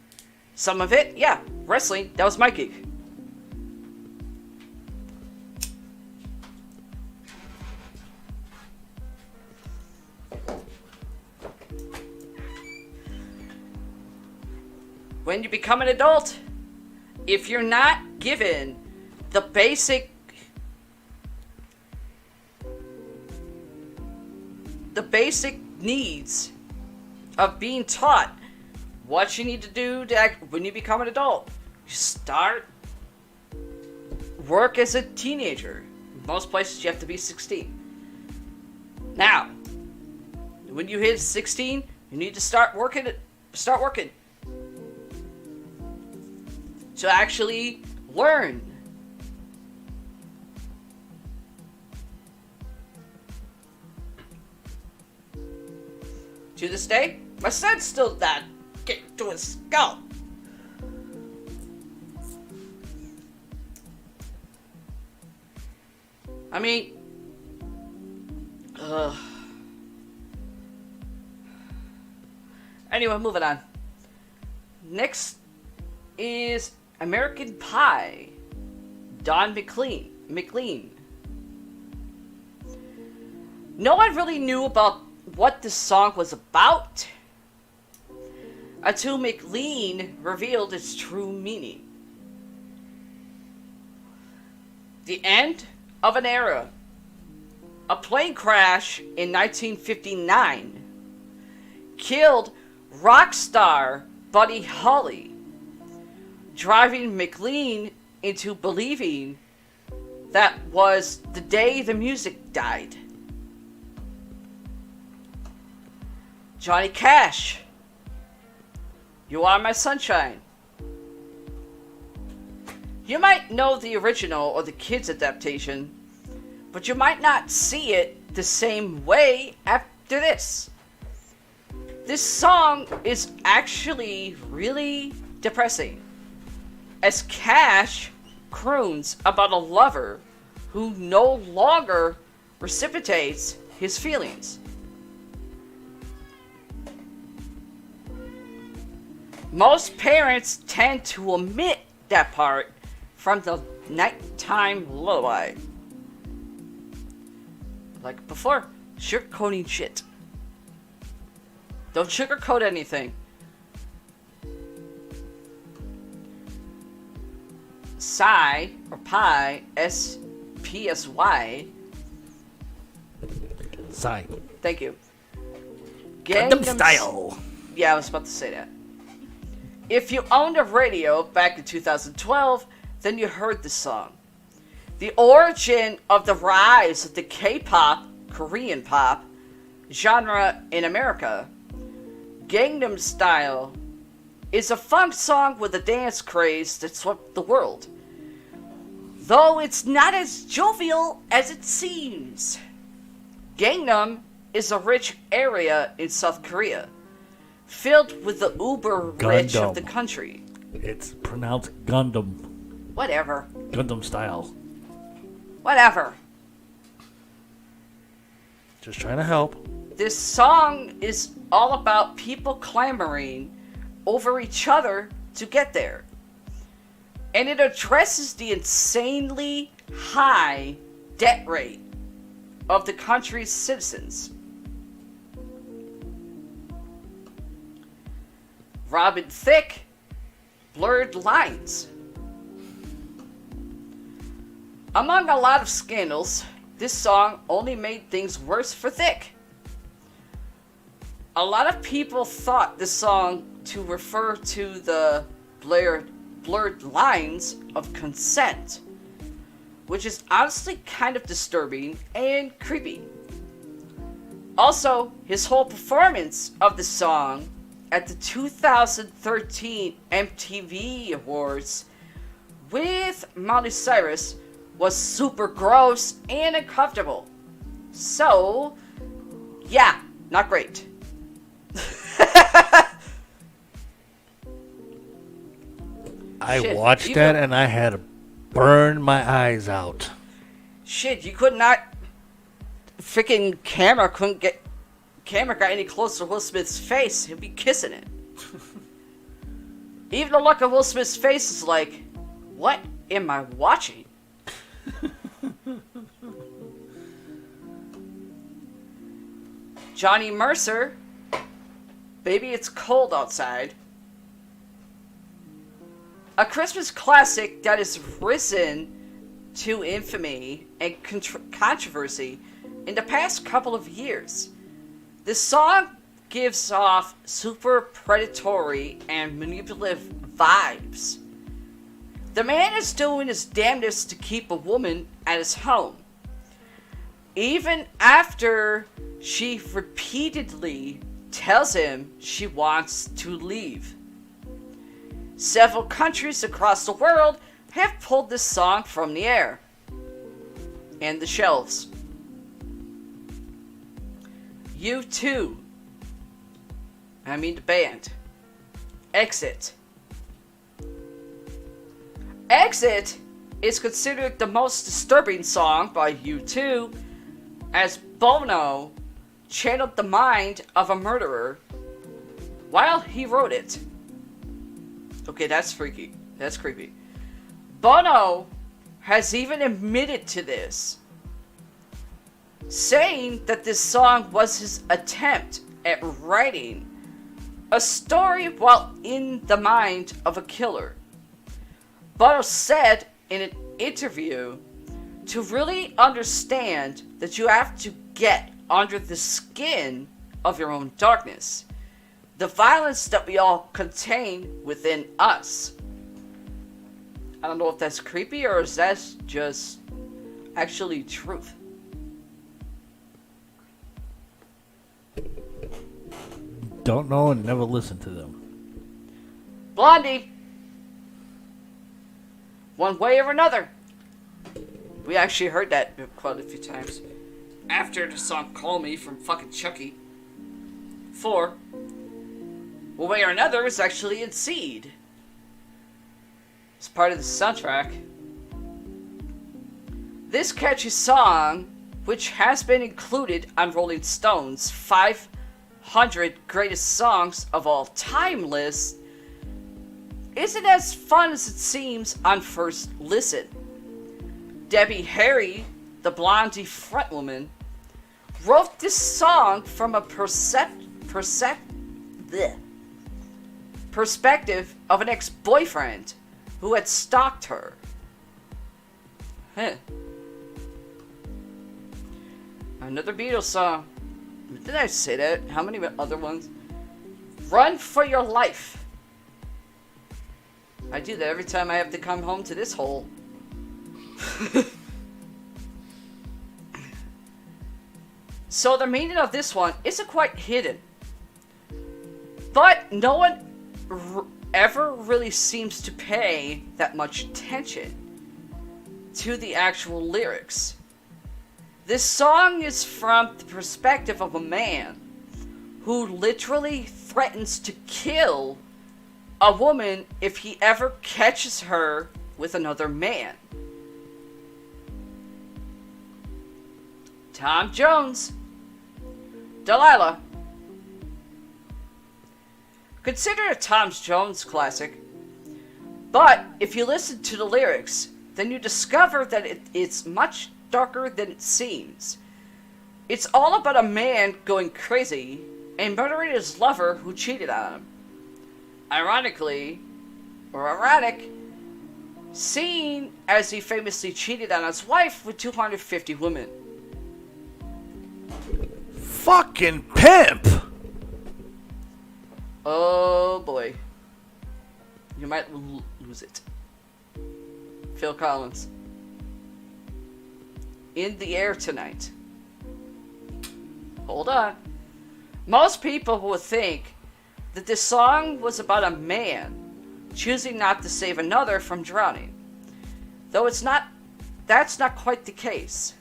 Some of it, yeah, wrestling, that was my gig. When you become an adult, if you're not given the basic needs of being taught what you need to do to act when you become an adult, you start work as a teenager. In most places you have to be 16. Now, when you hit 16, you need to start working to actually learn. To this day, my son's still not getting to his skull. I mean, anyway, moving on. Next is American Pie, Don McLean. No one really knew about what this song was about until McLean revealed its true meaning. The end of an era. A plane crash in 1959 killed rock star Buddy Holly, driving McLean into believing that was the day the music died. Johnny Cash, You Are My Sunshine. You might know the original or the kids' adaptation, but you might not see it the same way after this. This song is actually really depressing, as Cash croons about a lover who no longer reciprocates his feelings. Most parents tend to omit that part from the nighttime lullaby. Like before, sugarcoating shit. Don't sugarcoat anything. Psy, or Pi, S-P-S-Y. Sigh. Thank you. Gangnam Style. Yeah, I was about to say that. If you owned a radio back in 2012, then you heard this song. The origin of the rise of the K-pop, Korean pop, genre in America, Gangnam Style, is a funk song with a dance craze that swept the world. Though it's not as jovial as it seems. Gangnam is a rich area in South Korea, filled with the uber rich of the country. It's pronounced Gundam. Whatever. Gundam Style. Whatever. Just trying to help. This song is all about people clamoring over each other to get there. And it addresses the insanely high debt rate of the country's citizens. Robin Thicke, Blurred Lines. Among a lot of scandals, this song only made things worse for Thicke. A lot of people thought this song to refer to the blurred lines of consent, which is honestly kind of disturbing and creepy. Also, his whole performance of the song at the 2013 MTV Awards with Miley Cyrus was super gross and uncomfortable. So, yeah, not great. I watched that and I had to burn my eyes out. Shit, you could not. Freaking camera got any closer to Will Smith's face, he'd be kissing it. Even the look of Will Smith's face is like, what am I watching? Johnny Mercer, Baby It's Cold Outside. A Christmas classic that has risen to infamy and controversy in the past couple of years. This song gives off super predatory and manipulative vibes. The man is doing his damnedest to keep a woman at his home, even after she repeatedly tells him she wants to leave. Several countries across the world have pulled this song from the air and the shelves. U2, I mean the band, Exit. Exit is considered the most disturbing song by U2, as Bono channeled the mind of a murderer while he wrote it. Okay, that's freaky. That's creepy. Bono has even admitted to this, saying that this song was his attempt at writing a story while in the mind of a killer. Bono said in an interview, to really understand that you have to get under the skin of your own darkness, the violence that we all contain within us. I don't know if that's creepy or is that just actually truth. Don't know and never listen to them. Blondie! One way or another. We actually heard that quite a few times. After the song Call Me from fucking Chucky. 4. One way or another is actually in Seed. It's part of the soundtrack. This catchy song, which has been included on Rolling Stone's 500 Greatest Songs of All Time list, isn't as fun as it seems on first listen. Debbie Harry, the Blondie frontwoman, wrote this song from a perspective of an ex-boyfriend who had stalked her. Another Beatles song. Did I say that? How many other ones? Run for Your Life. I do that every time I have to come home to this hole. So the meaning of this one isn't quite hidden. But no one ever really seems to pay that much attention to the actual lyrics. This song is from the perspective of a man who literally threatens to kill a woman if he ever catches her with another man. Tom Jones. Delilah. Considered a Tom Jones classic, but if you listen to the lyrics, then you discover that it's much darker than it seems. It's all about a man going crazy and murdering his lover who cheated on him. Ironically, or ironic, seeing as he famously cheated on his wife with 250 women. Fucking pimp! Oh boy. You might lose it. Phil Collins. In the Air Tonight. Hold on. Most people would think that this song was about a man choosing not to save another from drowning. Though that's not quite the case.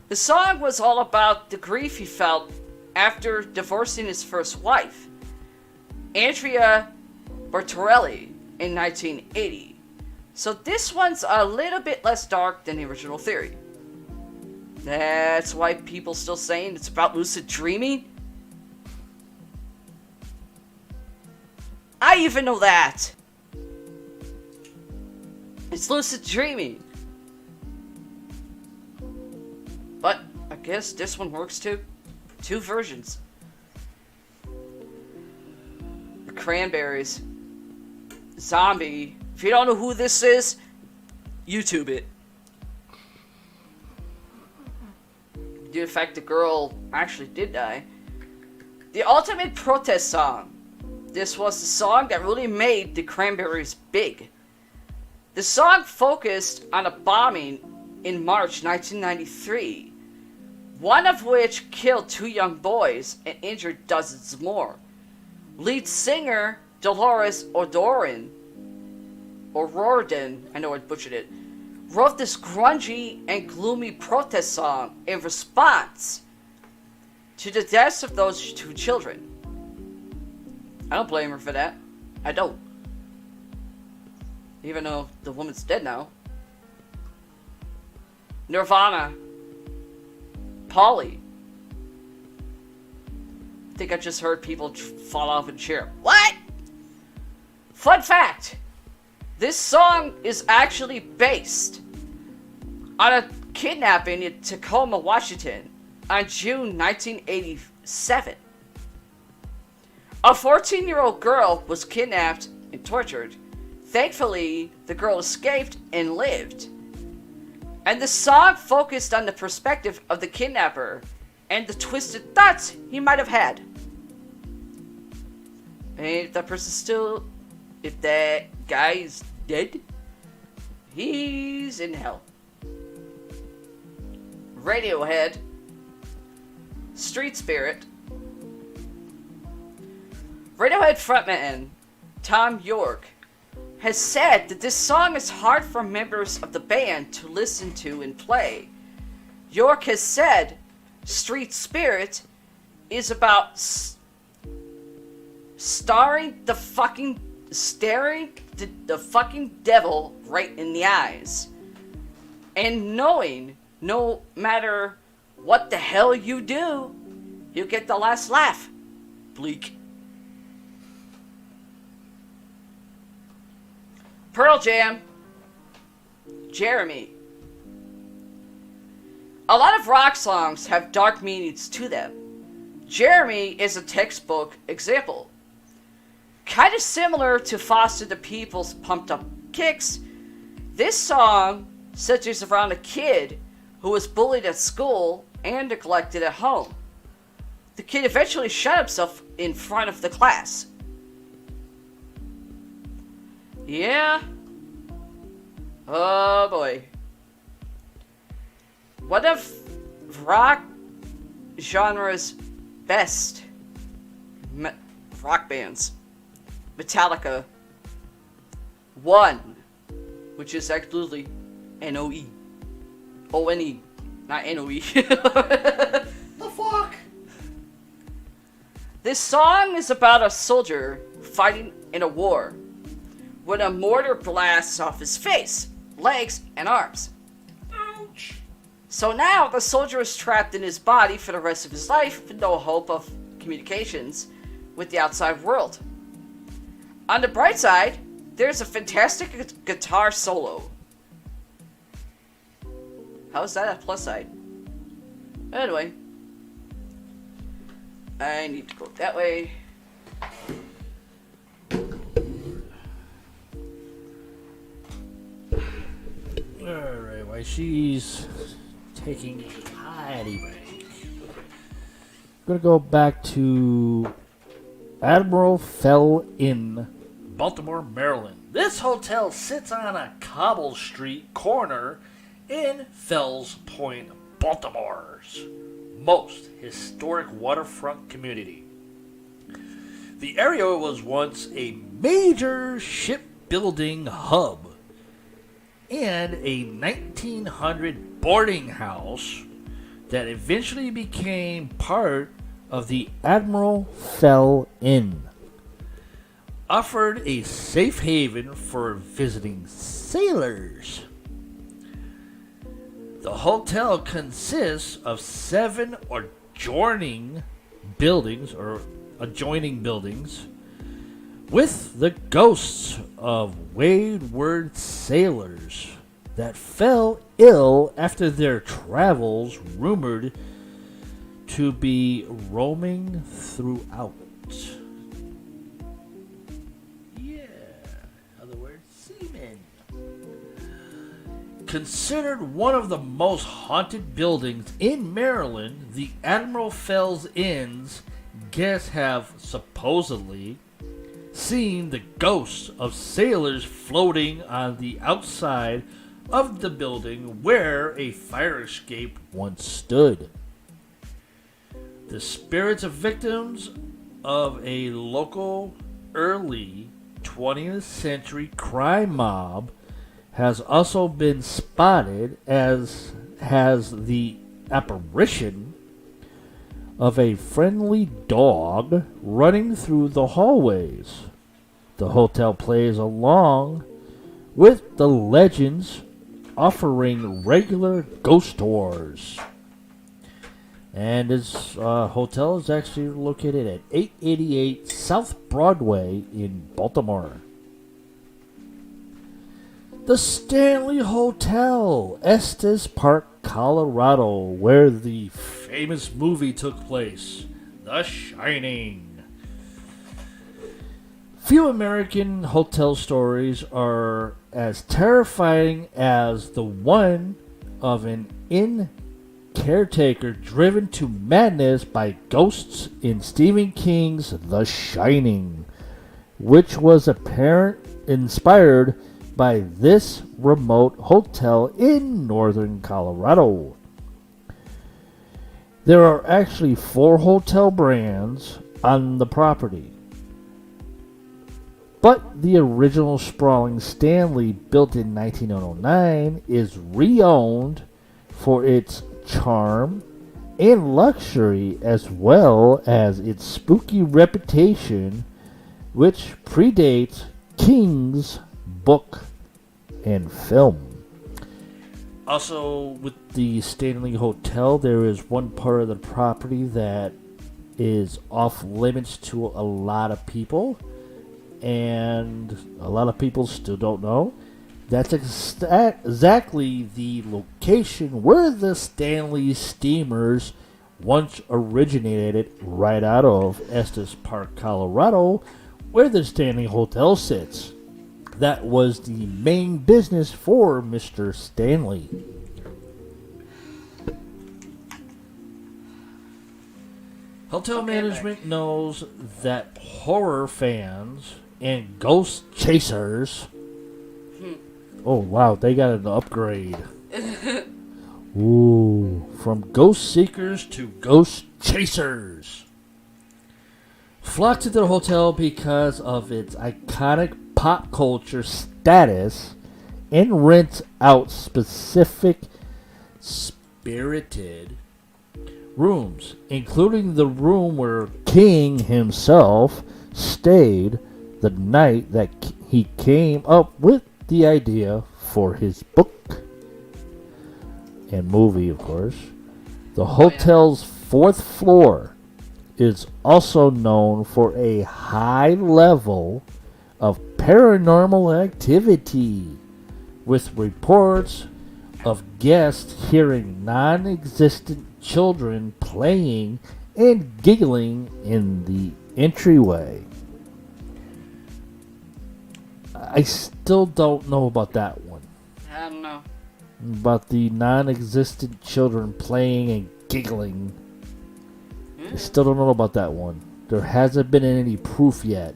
The song was all about the grief he felt after divorcing his first wife, Andrea Bertorelli, in 1980. So this one's a little bit less dark than the original theory. That's why people still saying it's about lucid dreaming. I even know that. It's lucid dreaming. But I guess this one works too. 2 versions. The Cranberries. Zombie. If you don't know who this is, YouTube it. In fact, the girl actually did die. The ultimate protest song. This was the song that really made the Cranberries big. The song focused on a bombing in March 1993, one of which killed 2 young boys and injured dozens more. Lead singer Dolores O'Riordan, I know I butchered it, wrote this grungy and gloomy protest song in response to the deaths of those 2 children. I don't blame her for that. I don't. Even though the woman's dead now. Nirvana, Polly. I think I just heard people fall off and cheer. What? Fun fact. This song is actually based on a kidnapping in Tacoma, Washington on June 1987. A 14-year-old girl was kidnapped and tortured. Thankfully, the girl escaped and lived. And the song focused on the perspective of the kidnapper and the twisted thoughts he might have had. And if that person's still, if that guy is dead, he's in hell. Radiohead, Street Spirit. Radiohead frontman Tom York has said that this song is hard for members of the band to listen to and play. York has said Street Spirit is about staring the fucking devil right in the eyes and knowing no matter what the hell you do, you get the last laugh. Bleak. Pearl Jam, Jeremy. A lot of rock songs have dark meanings to them. Jeremy is a textbook example. Kind of similar to Foster the People's Pumped Up Kicks, this song centers around a kid who was bullied at school and neglected at home. The kid eventually shot himself in front of the class. Yeah. Oh boy. One of rock genre's best rock bands, Metallica, One, which is actually N-O-E. O-N-E, not N-O-E. The fuck? This song is about a soldier fighting in a war when a mortar blasts off his face, legs, and arms. Ouch. So now the soldier is trapped in his body for the rest of his life with no hope of communications with the outside world. On the bright side, there's a fantastic guitar solo. How is that a plus side? Anyway, I need to go that way. Alright, while she's taking a tidy break, I'm gonna go back to Admiral Fell Inn, Baltimore, Maryland. This hotel sits on a cobble street corner in Fells Point, Baltimore's most historic waterfront community. The area was once a major shipbuilding hub and a 1900 boarding house that eventually became part of the Admiral Fell Inn. Offered a safe haven for visiting sailors. The hotel consists of 7 adjoining buildings with the ghosts of wayward sailors that fell ill after their travels, rumored to be roaming throughout. Yeah, other words, seamen. Considered one of the most haunted buildings in Maryland, the Admiral Fells Inn's guests have supposedly seen the ghosts of sailors floating on the outside of the building where a fire escape once stood. The spirits of victims of a local early 20th century crime mob has also been spotted, as has the apparition of a friendly dog running through the hallways. The hotel plays along with the legends offering regular ghost tours. And this hotel is actually located at 888 South Broadway in Baltimore. The Stanley Hotel, Estes Park, Colorado, where the famous movie took place, The Shining. Few American hotel stories are as terrifying as the one of an inn caretaker driven to madness by ghosts in Stephen King's The Shining, which was inspired by this remote hotel in northern Colorado. There are actually 4 hotel brands on the property, but the original sprawling Stanley, built in 1909, is re-owned for its charm and luxury, as well as its spooky reputation, which predates King's book and film. Also, with the Stanley Hotel, there is one part of the property that is off limits to a lot of people, and a lot of people still don't know. That's exactly the location where the Stanley steamers once originated, right out of Estes Park, Colorado, where the Stanley Hotel sits. That was the main business for Mr. Stanley. Hotel management knows that horror fans and ghost chasers... Oh, wow, they got an upgrade. Ooh, from ghost seekers to ghost chasers flock to the hotel because of its iconic pop culture status and rent out specific spirited rooms, including the room where King himself stayed the night that he came up with the idea for his book and movie, of course. The hotel's 4th floor is also known for a high level of paranormal activity, with reports of guests hearing non-existent children playing and giggling in the entryway. I still don't know about that one. I don't know. About the non-existent children playing and giggling. I still don't know about that one. There hasn't been any proof yet.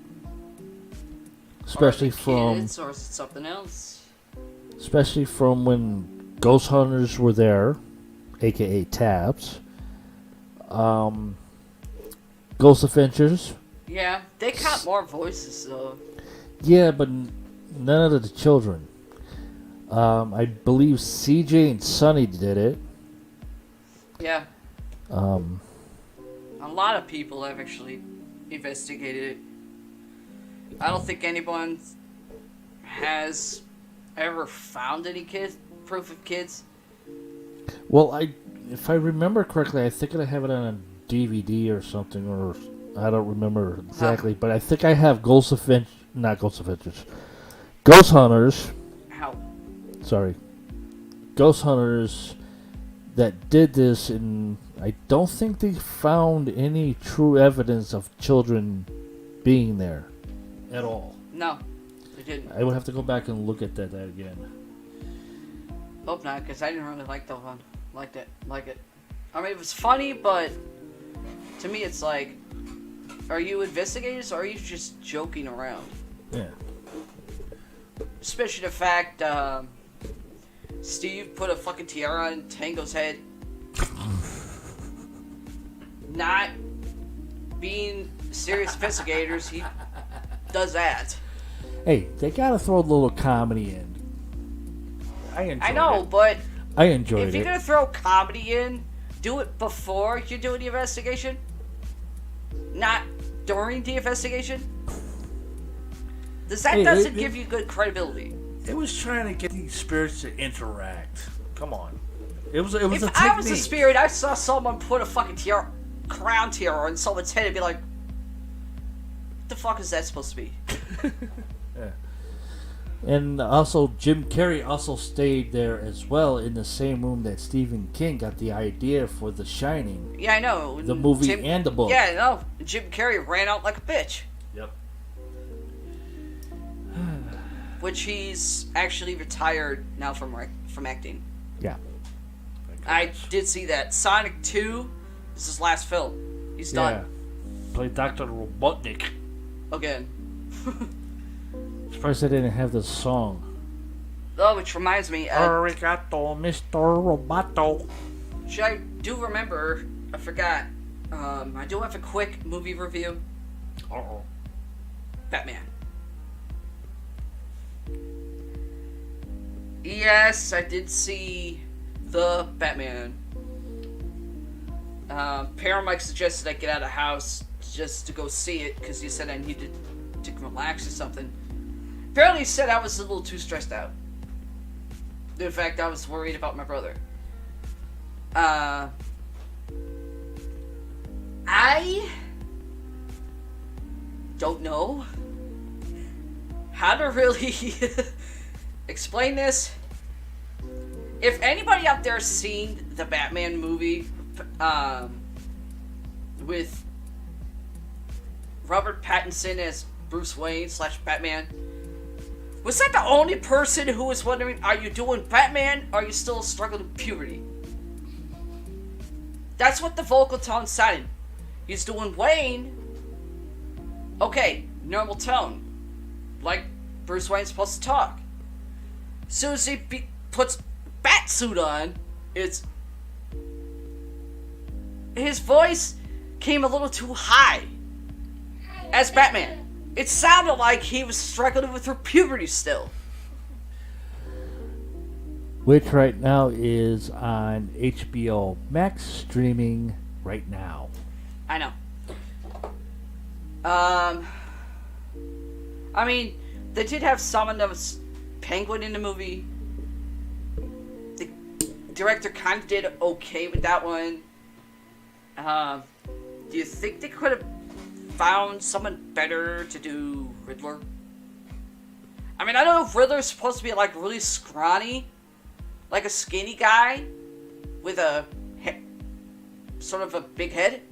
Especially from... kids, or is it something else? Especially from when ghost hunters were there, aka Taps. Ghost Adventures. Yeah, they caught more voices though. Yeah, but none of the children. I believe CJ and Sonny did it. Yeah. A lot of people have actually investigated it. I don't think anyone has ever found any proof of kids. Well, if I remember correctly, I think I have it on a DVD or something, or I don't remember exactly, but I think I have Ghost Hunters. How? Sorry. Ghost Hunters that did this, and I don't think they found any true evidence of children being there at all. No, they didn't. I would have to go back and look at that again. Hope not, because I didn't really like the one. Like it. I mean, it was funny, but to me, it's like, are you investigators or are you just joking around? Yeah. Especially the fact Steve put a fucking tiara on Tango's head. Not being serious investigators, he does that. Hey, they gotta throw a little comedy in. I know, but I enjoyed if you're it. gonna throw comedy in, do it before you're doing the investigation, not during the investigation. That doesn't give you good credibility. It was trying to get these spirits to interact. Come on. It was a technique. If I was a spirit, I saw someone put a fucking crown tiara on someone's head and be like, what the fuck is that supposed to be? Yeah. And also, Jim Carrey also stayed there as well in the same room that Stephen King got the idea for The Shining. Yeah, I know. The movie and the book. Yeah, no. Jim Carrey ran out like a bitch. Yep. Which he's actually retired now from acting. Yeah. I did see that. Sonic 2 is his last film. He's done. Played Dr. Robotnik. Again. Surprised I didn't have the song. Oh, which reminds me, Arigato, Mr. Roboto. which I do remember, I forgot. I do have a quick movie review. Uh-oh. Batman. Yes, I did see the Batman. Paramike suggested I get out of the house just to go see it because he said I needed to relax or something. Apparently, he said I was a little too stressed out. In fact, I was worried about my brother. I don't know how to really explain this. If anybody out there seen the Batman movie with Robert Pattinson as Bruce Wayne / Batman, was that the only person who was wondering, are you doing Batman or are you still struggling with puberty? That's what the vocal tone sounded. He's doing Wayne. Okay, normal tone. Like Bruce Wayne's supposed to talk. As soon as he puts bat suit on, his voice came a little too high as Batman. It sounded like he was struggling with her puberty still. Which right now is on HBO Max streaming right now. I know. I mean, they did have someone that was Penguin in the movie. The director kind of did okay with that one. Do you think they could have found someone better to do Riddler? I mean, I don't know if Riddler's supposed to be like really scrawny, like a skinny guy with a sort of a big head.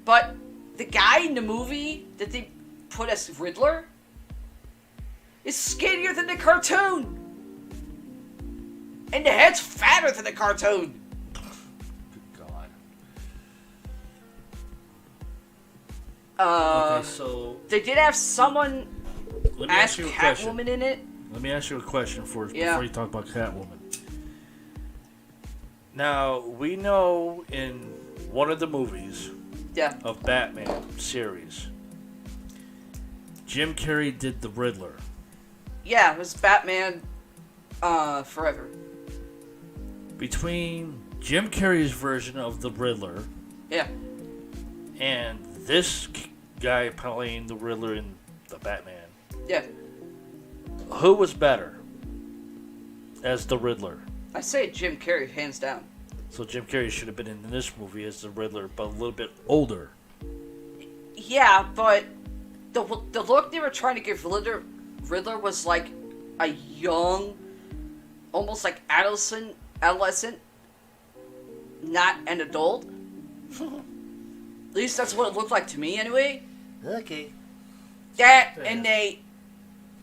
But the guy in the movie that they put as Riddler is skinnier than the cartoon. And the head's fatter than the cartoon. Good God. Okay, so They did have someone let me as ask you a question. Catwoman in it. Let me ask you a question first Yeah. before you talk about Catwoman. Now, we know in one of the movies Yeah. of Batman series, Jim Carrey did the Riddler. Yeah, it was Batman Forever. Between Jim Carrey's version of the Riddler Yeah. and this guy playing the Riddler in the Batman, Yeah. who was better as the Riddler? I say Jim Carrey, hands down. So Jim Carrey should have been in this movie as the Riddler, but a little bit older. Yeah, but the look they were trying to give Riddler was like a young, almost like adolescent, not an adult. At least that's what it looked like to me, anyway. Okay. That, and they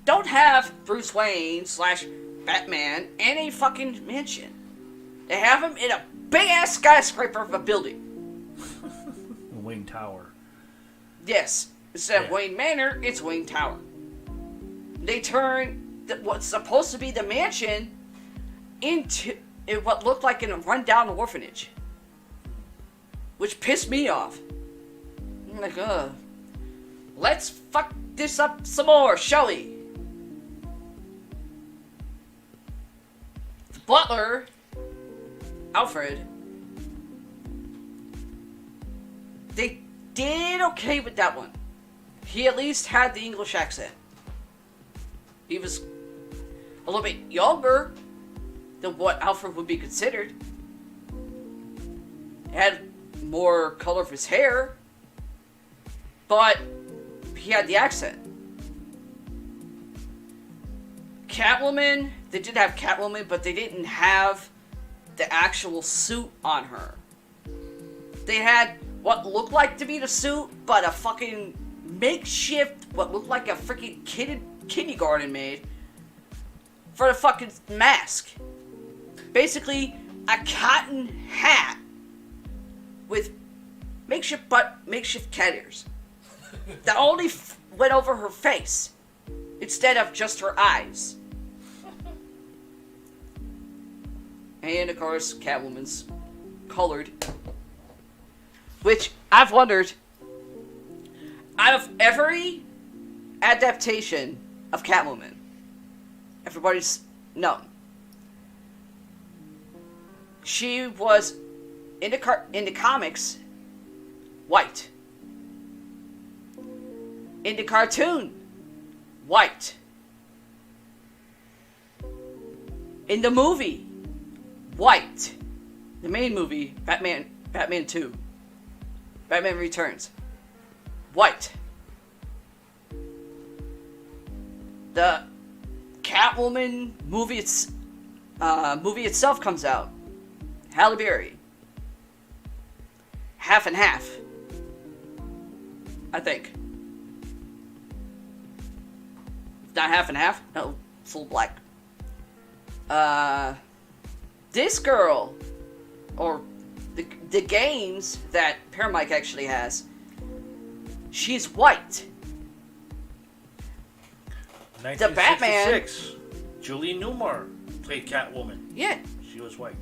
don't have Bruce Wayne / Batman in a fucking mansion. They have him in a big-ass skyscraper of a building. Wayne Tower. Yes. Instead of Yeah. Wayne Manor, it's Wayne Tower. They turn what's supposed to be the mansion into what looked like a rundown orphanage. Which pissed me off. I'm like, let's fuck this up some more, shall we? The butler, Alfred, they did okay with that one. He at least had the English accent. He was a little bit younger than what Alfred would be considered. Had more color of his hair, but he had the accent. Catwoman, they did have Catwoman, but they didn't have the actual suit on her. They had what looked like to be the suit, but a fucking makeshift, what looked like a freaking kindergarten made for the fucking mask. Basically, a cotton hat with makeshift cat ears that only went over her face instead of just her eyes. And of course, Catwoman's colored. Which, I've wondered, out of every adaptation of Catwoman, everybody's known, she was, in the comics, white. In the cartoon, white. In the movie, white. The main movie, Batman 2. Batman Returns. White. The Catwoman movie itself comes out. Halle Berry. Half and half. I think. Not half and half. No, full black. This girl, or the games that Paramike actually has, she's white. The Batman. 1966, Julie Newmar played Catwoman. Yeah. She was white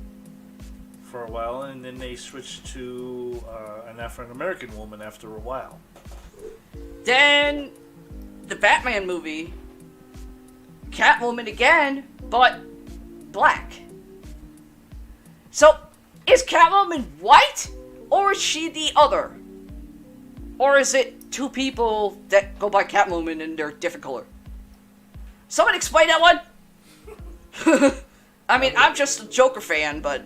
for a while, and then they switched to an African American woman after a while. Then the Batman movie, Catwoman again, but black. So, is Catwoman white, or is she the other? Or is it two people that go by Catwoman and they're different color? Someone explain that one? I mean, I'm just a Joker fan, but...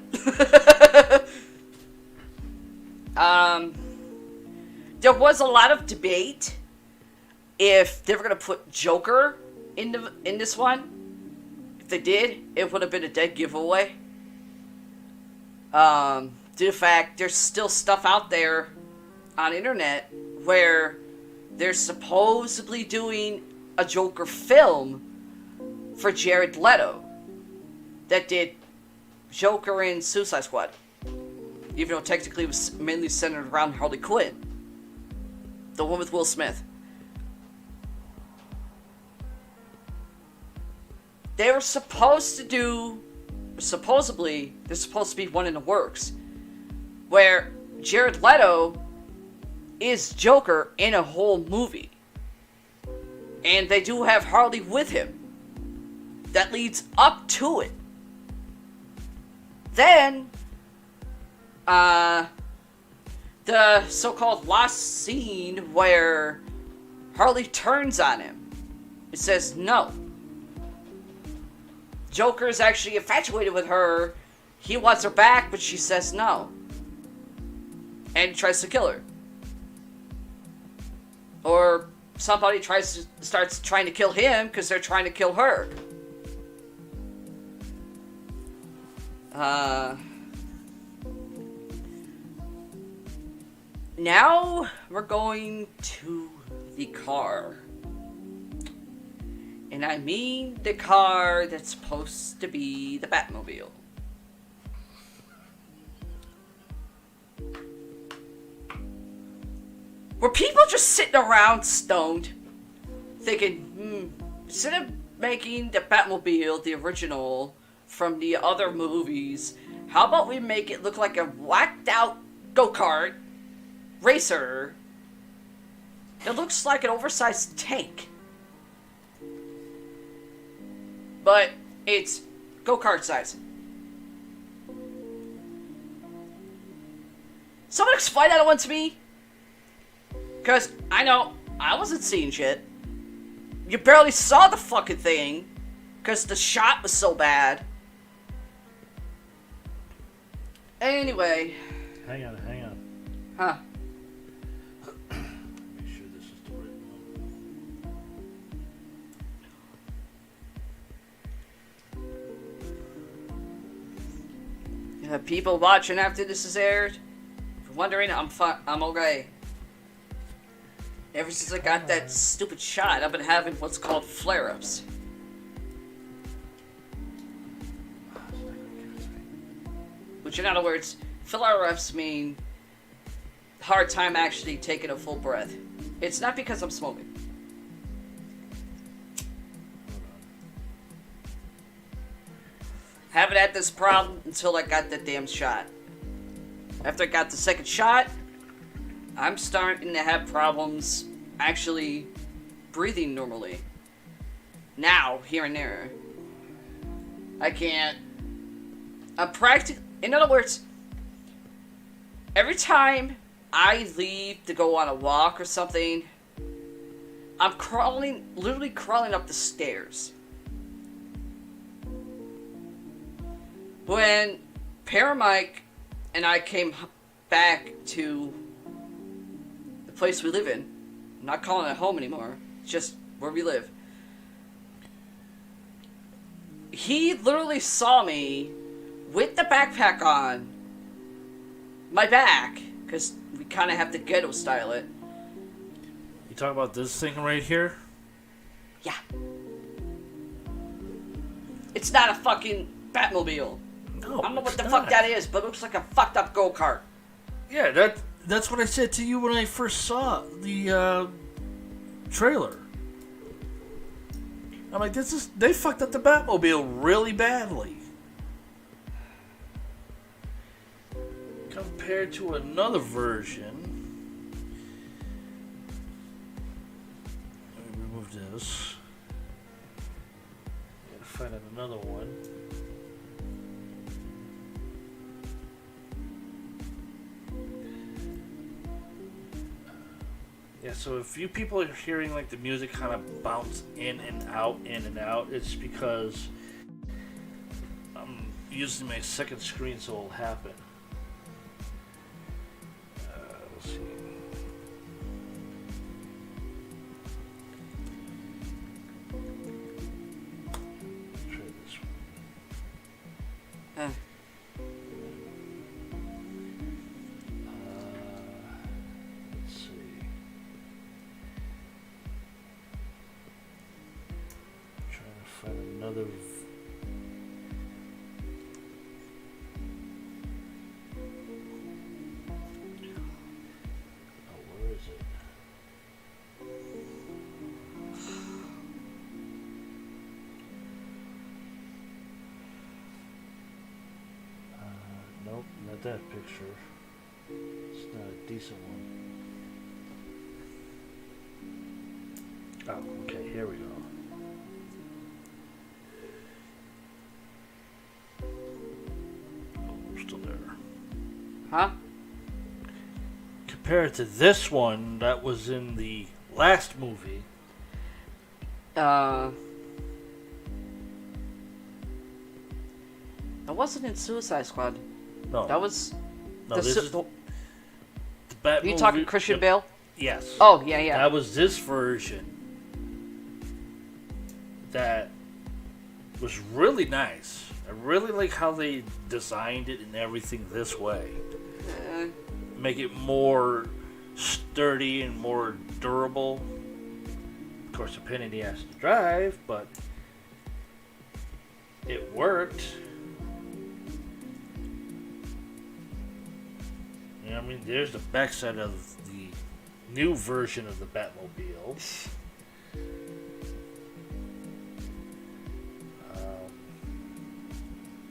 there was a lot of debate if they were going to put Joker in this one. If they did, it would have been a dead giveaway. Due to the fact there's still stuff out there on the internet where they're supposedly doing a Joker film for Jared Leto that did Joker in Suicide Squad, even though technically it was mainly centered around Harley Quinn, the one with Will Smith. They were supposed to do, supposedly, there's supposed to be one in the works, where Jared Leto is Joker in a whole movie. And they do have Harley with him. That leads up to it. Then, the so-called lost scene where Harley turns on him. It says no. Joker is actually infatuated with her. He wants her back, but she says no. And tries to kill her. Or somebody starts trying to kill him because they're trying to kill her. Now we're going to the car. And I mean the car that's supposed to be the Batmobile. Were people just sitting around stoned, thinking, instead of making the Batmobile the original from the other movies, how about we make it look like a whacked out go-kart racer that looks like an oversized tank? But it's go-kart size. Someone explain that one to me. Because I know I wasn't seeing shit. You barely saw the fucking thing because the shot was so bad. Anyway. Hang on. Huh. Make sure this is the right one. People watching after this is aired, if you're wondering, I'm okay. Ever since I got that stupid shot, I've been having what's called flare-ups. Which, in other words, flare-ups mean hard time actually taking a full breath. It's not because I'm smoking. Haven't had this problem until I got the damn shot. After I got the second shot, I'm starting to have problems actually breathing normally. Now, here and there. I can't. In other words, every time I leave to go on a walk or something, I'm literally crawling up the stairs. When Paramike and I came back to the place we live in, I'm not calling it home anymore, it's just where we live. He literally saw me with the backpack on my back, because we kind of have to ghetto style it. You talk about this thing right here? Yeah. It's not a fucking Batmobile. No, I don't know what the it's fuck not. that is, but it looks like a fucked up go-kart. Yeah, that's what I said to you when I first saw the trailer. I'm like, they fucked up the Batmobile really badly. Compared to another version. Let me remove this. Gotta find another one. Yeah, so if you people are hearing like the music kind of bounce in and out, it's because I'm using my second screen so it'll happen. Let's see. Let's try this one. Let's see. Trying to find another. Oh, where is it? Nope, not that picture. It's not a decent one. Oh, okay, here we go. Oh, we're still there. Huh? Compared to this one that was in the last movie, That wasn't in Suicide Squad. no, That was... no, the this su- is the Bat you movie. talking Christian Yep. Bale? Yes. Oh, yeah. That was this version. That was really nice. I really like how they designed it and everything this way. Make it more sturdy and more durable. Of course, a pain in the ass to drive, but it worked. You know what I mean? There's the backside of the new version of the Batmobile.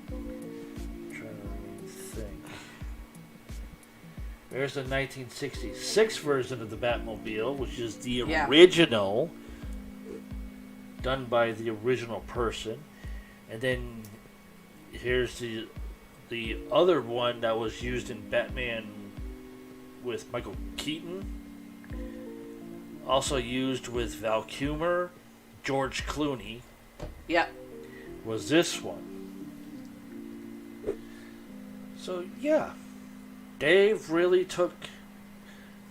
Trying to think. There's the 1966 version of the Batmobile, which is the Yeah. original, done by the original person, and then here's the other one that was used in Batman with Michael Keaton, also used with Val Kilmer, George Clooney, Yeah. was this one. So yeah, Dave really took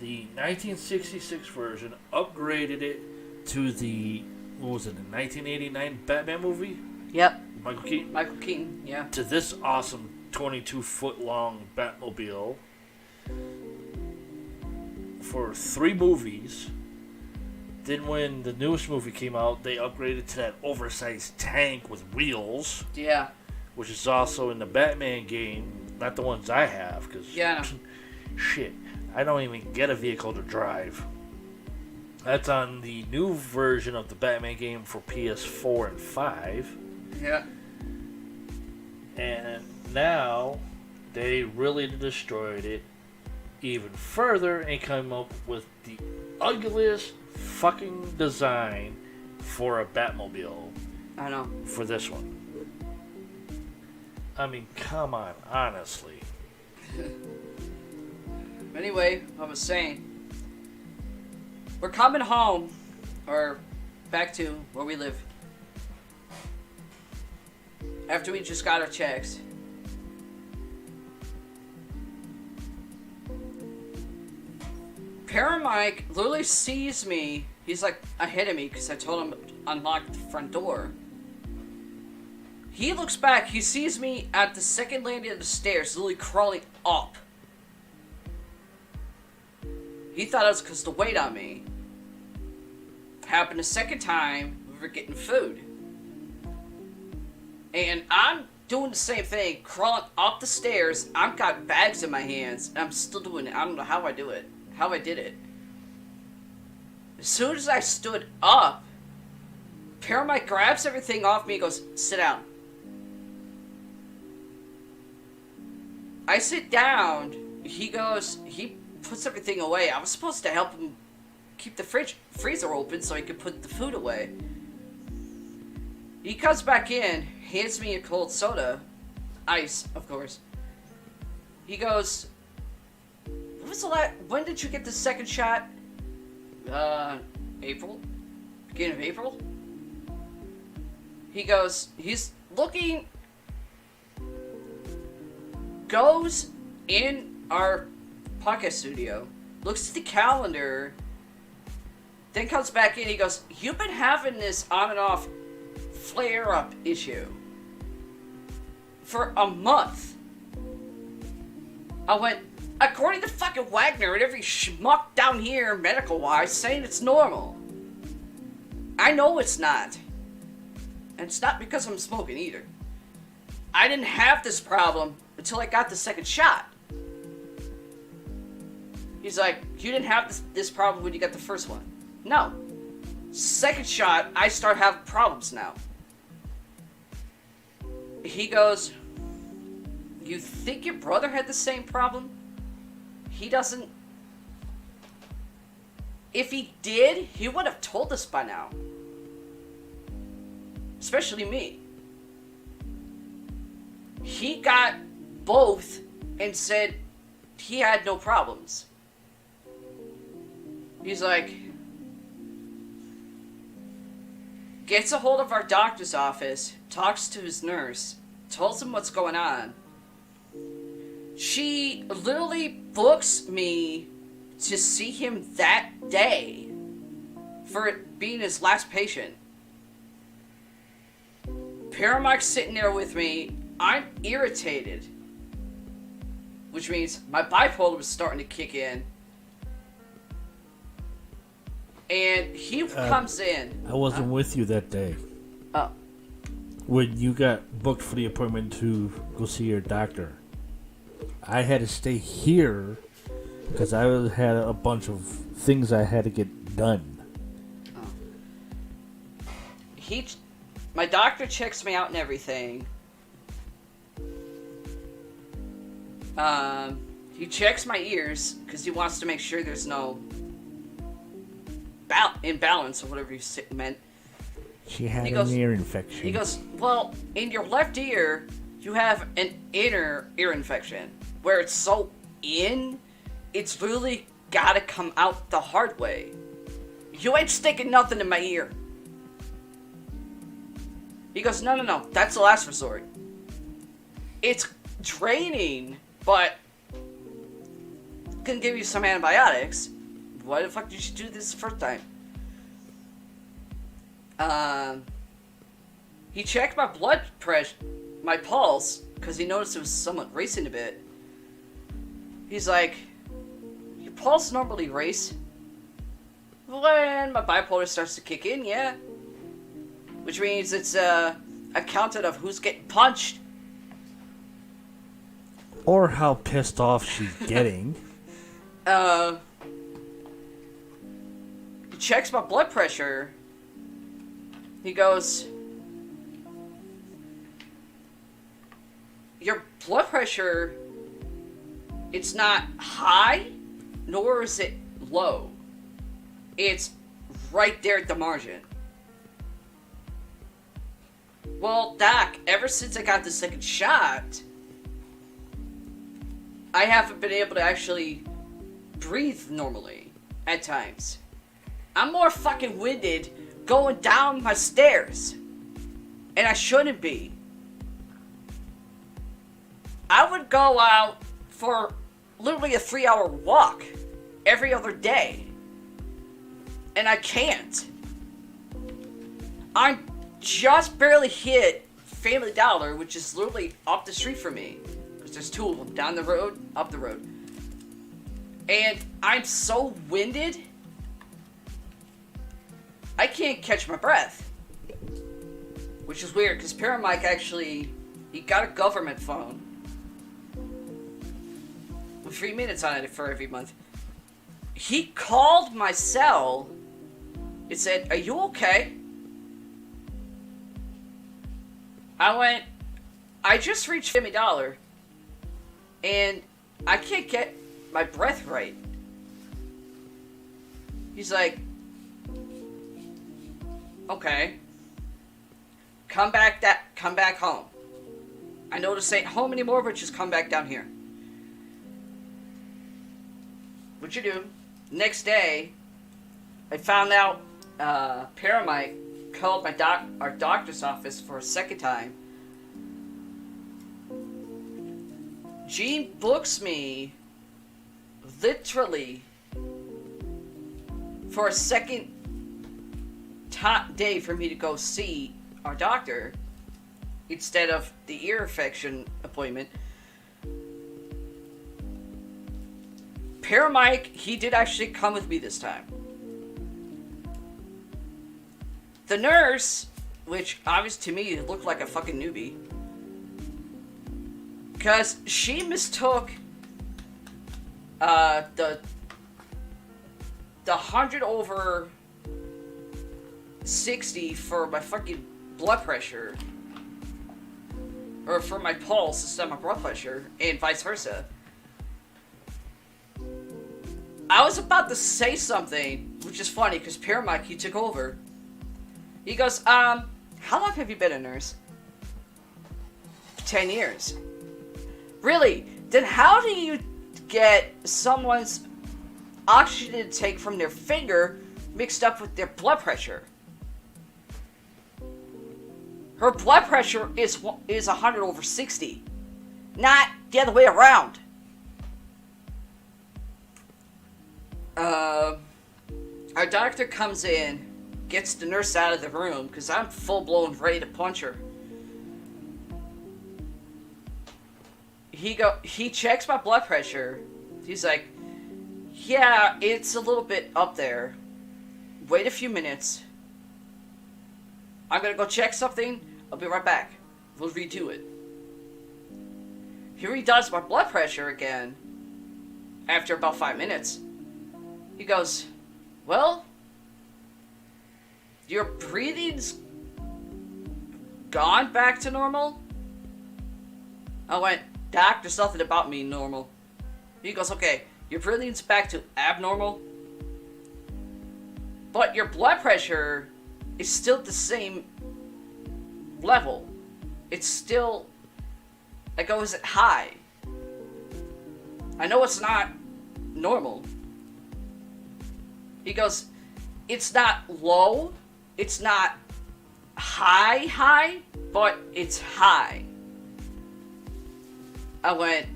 the 1966 version, upgraded it to the, what was it, the 1989 Batman movie? Yep. Michael Keaton? Michael Keaton, yeah. To this awesome 22-foot long Batmobile for 3 movies. Then when the newest movie came out, they upgraded to that oversized tank with wheels, Yeah. which is also in the Batman game, not the ones I have, because Yeah, I know. shit, I don't even get a vehicle to drive. That's on the new version of the Batman game for PS4 and 5. Yeah. And now they really destroyed it even further and came up with the ugliest fucking design for a Batmobile I know. for this one. I mean, come on, honestly. Anyway, I was saying, we're coming home, or back to where we live, after we just got our checks. Paramike literally sees me. He's like ahead of me because I told him to unlock the front door. He looks back. He sees me at the second landing of the stairs, literally crawling up. He thought it was because the weight on me. Happened a second time. We were getting food. And I'm doing the same thing, crawling up the stairs. I've got bags in my hands, and I'm still doing it. I don't know how I do it. How I did it. As soon as I stood up, Paramite grabs everything off me and goes, sit down. I sit down. He puts everything away. I was supposed to help him keep the freezer open so he could put the food away. He comes back in, hands me a cold soda. Ice, of course. He goes, when did you get the second shot? April? Beginning of April? He goes, he's looking, goes in our podcast studio, looks at the calendar, then comes back in, he goes, you've been having this on and off flare-up issue for a month. I went, according to fucking Wagner and every schmuck down here, medical-wise, saying it's normal. I know it's not. And it's not because I'm smoking either. I didn't have this problem until I got the second shot. He's like, you didn't have this problem when you got the first one. No. Second shot, I start having problems now. He goes, you think your brother had the same problem? He doesn't. If he did, he would have told us by now. Especially me. He got both and said he had no problems. He's like, gets a hold of our doctor's office, talks to his nurse, tells him what's going on. She literally books me to see him that day for it being his last patient. Paramike's sitting there with me. I'm irritated, which means my bipolar was starting to kick in. And he comes in. I wasn't with you that day. Oh. When you got booked for the appointment to go see your doctor. I had to stay here because I had a bunch of things I had to get done. Oh. My doctor checks me out and everything. He checks my ears because he wants to make sure there's no imbalance or whatever you meant. She had an ear infection. He goes, well, in your left ear, you have an inner ear infection where it's so in, it's really gotta come out the hard way. You ain't sticking nothing in my ear. He goes, no, that's the last resort. It's draining, but can give you some antibiotics. Why the fuck did you do this the first time? He checked my blood pressure, my pulse, because he noticed it was somewhat racing a bit. He's like, your pulse normally race when my bipolar starts to kick in, yeah. Which means it's a counted of who's getting punched. Or how pissed off she's getting. He checks my blood pressure. He goes, your blood pressure, it's not high, nor is it low. It's right there at the margin. Well, Doc, ever since I got the second shot, I haven't been able to actually breathe normally at times. I'm more fucking winded going down my stairs. And I shouldn't be. I would go out for literally a 3-hour walk every other day. And I can't. I'm just barely hit Family Dollar, which is literally up the street from me. Because there's two of them, down the road, up the road. And I'm so winded, I can't catch my breath. Which is weird, because Paramike actually, he got a government phone with 3 minutes on it for every month. He called my cell. It said, "Are you okay?" I went, "I just reached Family Dollar, and I can't get my breath right." He's like, "Okay. Come back home. I know this ain't home anymore, but just come back down here." What you do? Next day, I found out Paramike called our doctor's office for a second time. Gene books me literally for a second day for me to go see our doctor instead of the ear infection appointment. Paramike, he did actually come with me this time. The nurse, which obviously to me looked like a fucking newbie, because she mistook the 100/60 for my fucking blood pressure, or for my pulse instead of my blood pressure, and vice versa. I was about to say something, which is funny, because Paramike, he took over. He goes, how long have you been a nurse? 10 years. Really? Then how do you get someone's oxygen intake from their finger mixed up with their blood pressure? Her blood pressure is 100/60, not the other way around. Our doctor comes in, gets the nurse out of the room, because I'm full-blown ready to punch her. He checks my blood pressure. He's like, "Yeah, it's a little bit up there. Wait a few minutes. I'm gonna go check something. I'll be right back. We'll redo it." He redoes my blood pressure again after about 5 minutes. He goes, "Well, your breathing's gone back to normal." I went, "Doc, there's nothing about me normal." He goes, "Okay, your breathing's back to abnormal, but your blood pressure is still the same level. It's still, like, oh, is it high? I know it's not normal." He goes, "It's not low, it's not high, but it's high. I went,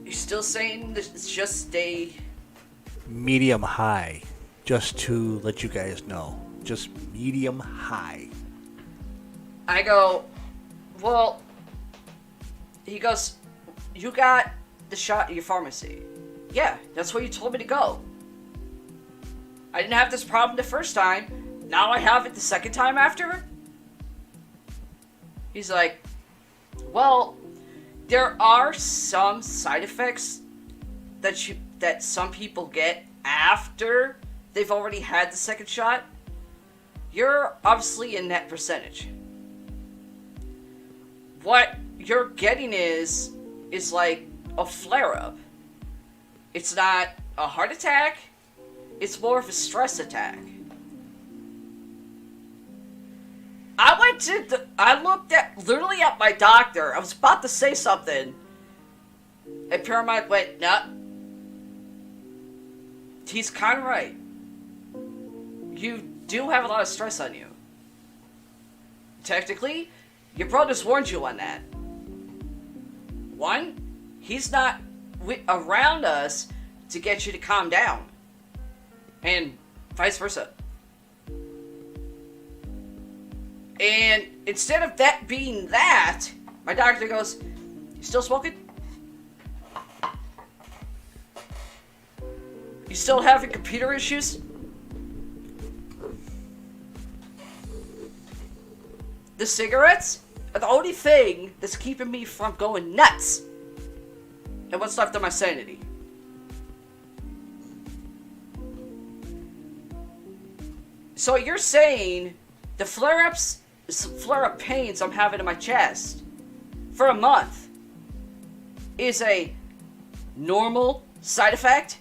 you're still saying this just stay... Medium high, just to let you guys know. Just medium high. I go, well, he goes, you got the shot at your pharmacy. Yeah, that's where you told me to go. I didn't have this problem the first time. Now I have it the second time after? He's like, well, there are some side effects that some people get after they've already had the second shot. You're obviously in that percentage. What you're getting is like a flare-up. It's not a heart attack. It's more of a stress attack. I looked literally at my doctor. I was about to say something. And paramedic went, nah. He's kind of right. You do have a lot of stress on you. Technically, your brother's warned you on that. One, he's not around us to get you to calm down. And vice versa. And instead of that being that, my doctor goes, you still smoking? You still having computer issues? The cigarettes are the only thing that's keeping me from going nuts. And what's left of my sanity? So you're saying the flare-up pains I'm having in my chest for a month is a normal side effect?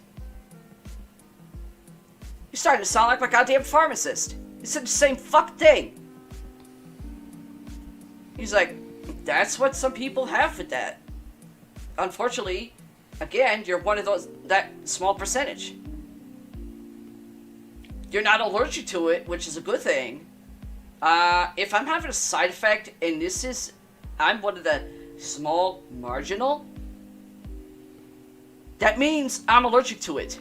You're starting to sound like my goddamn pharmacist. You said the same fucking thing. He's like, that's what some people have with that. Unfortunately, again, you're one of that small percentage. You're not allergic to it, which is a good thing. If I'm having a side effect, and I'm one of the small marginal, that means I'm allergic to it.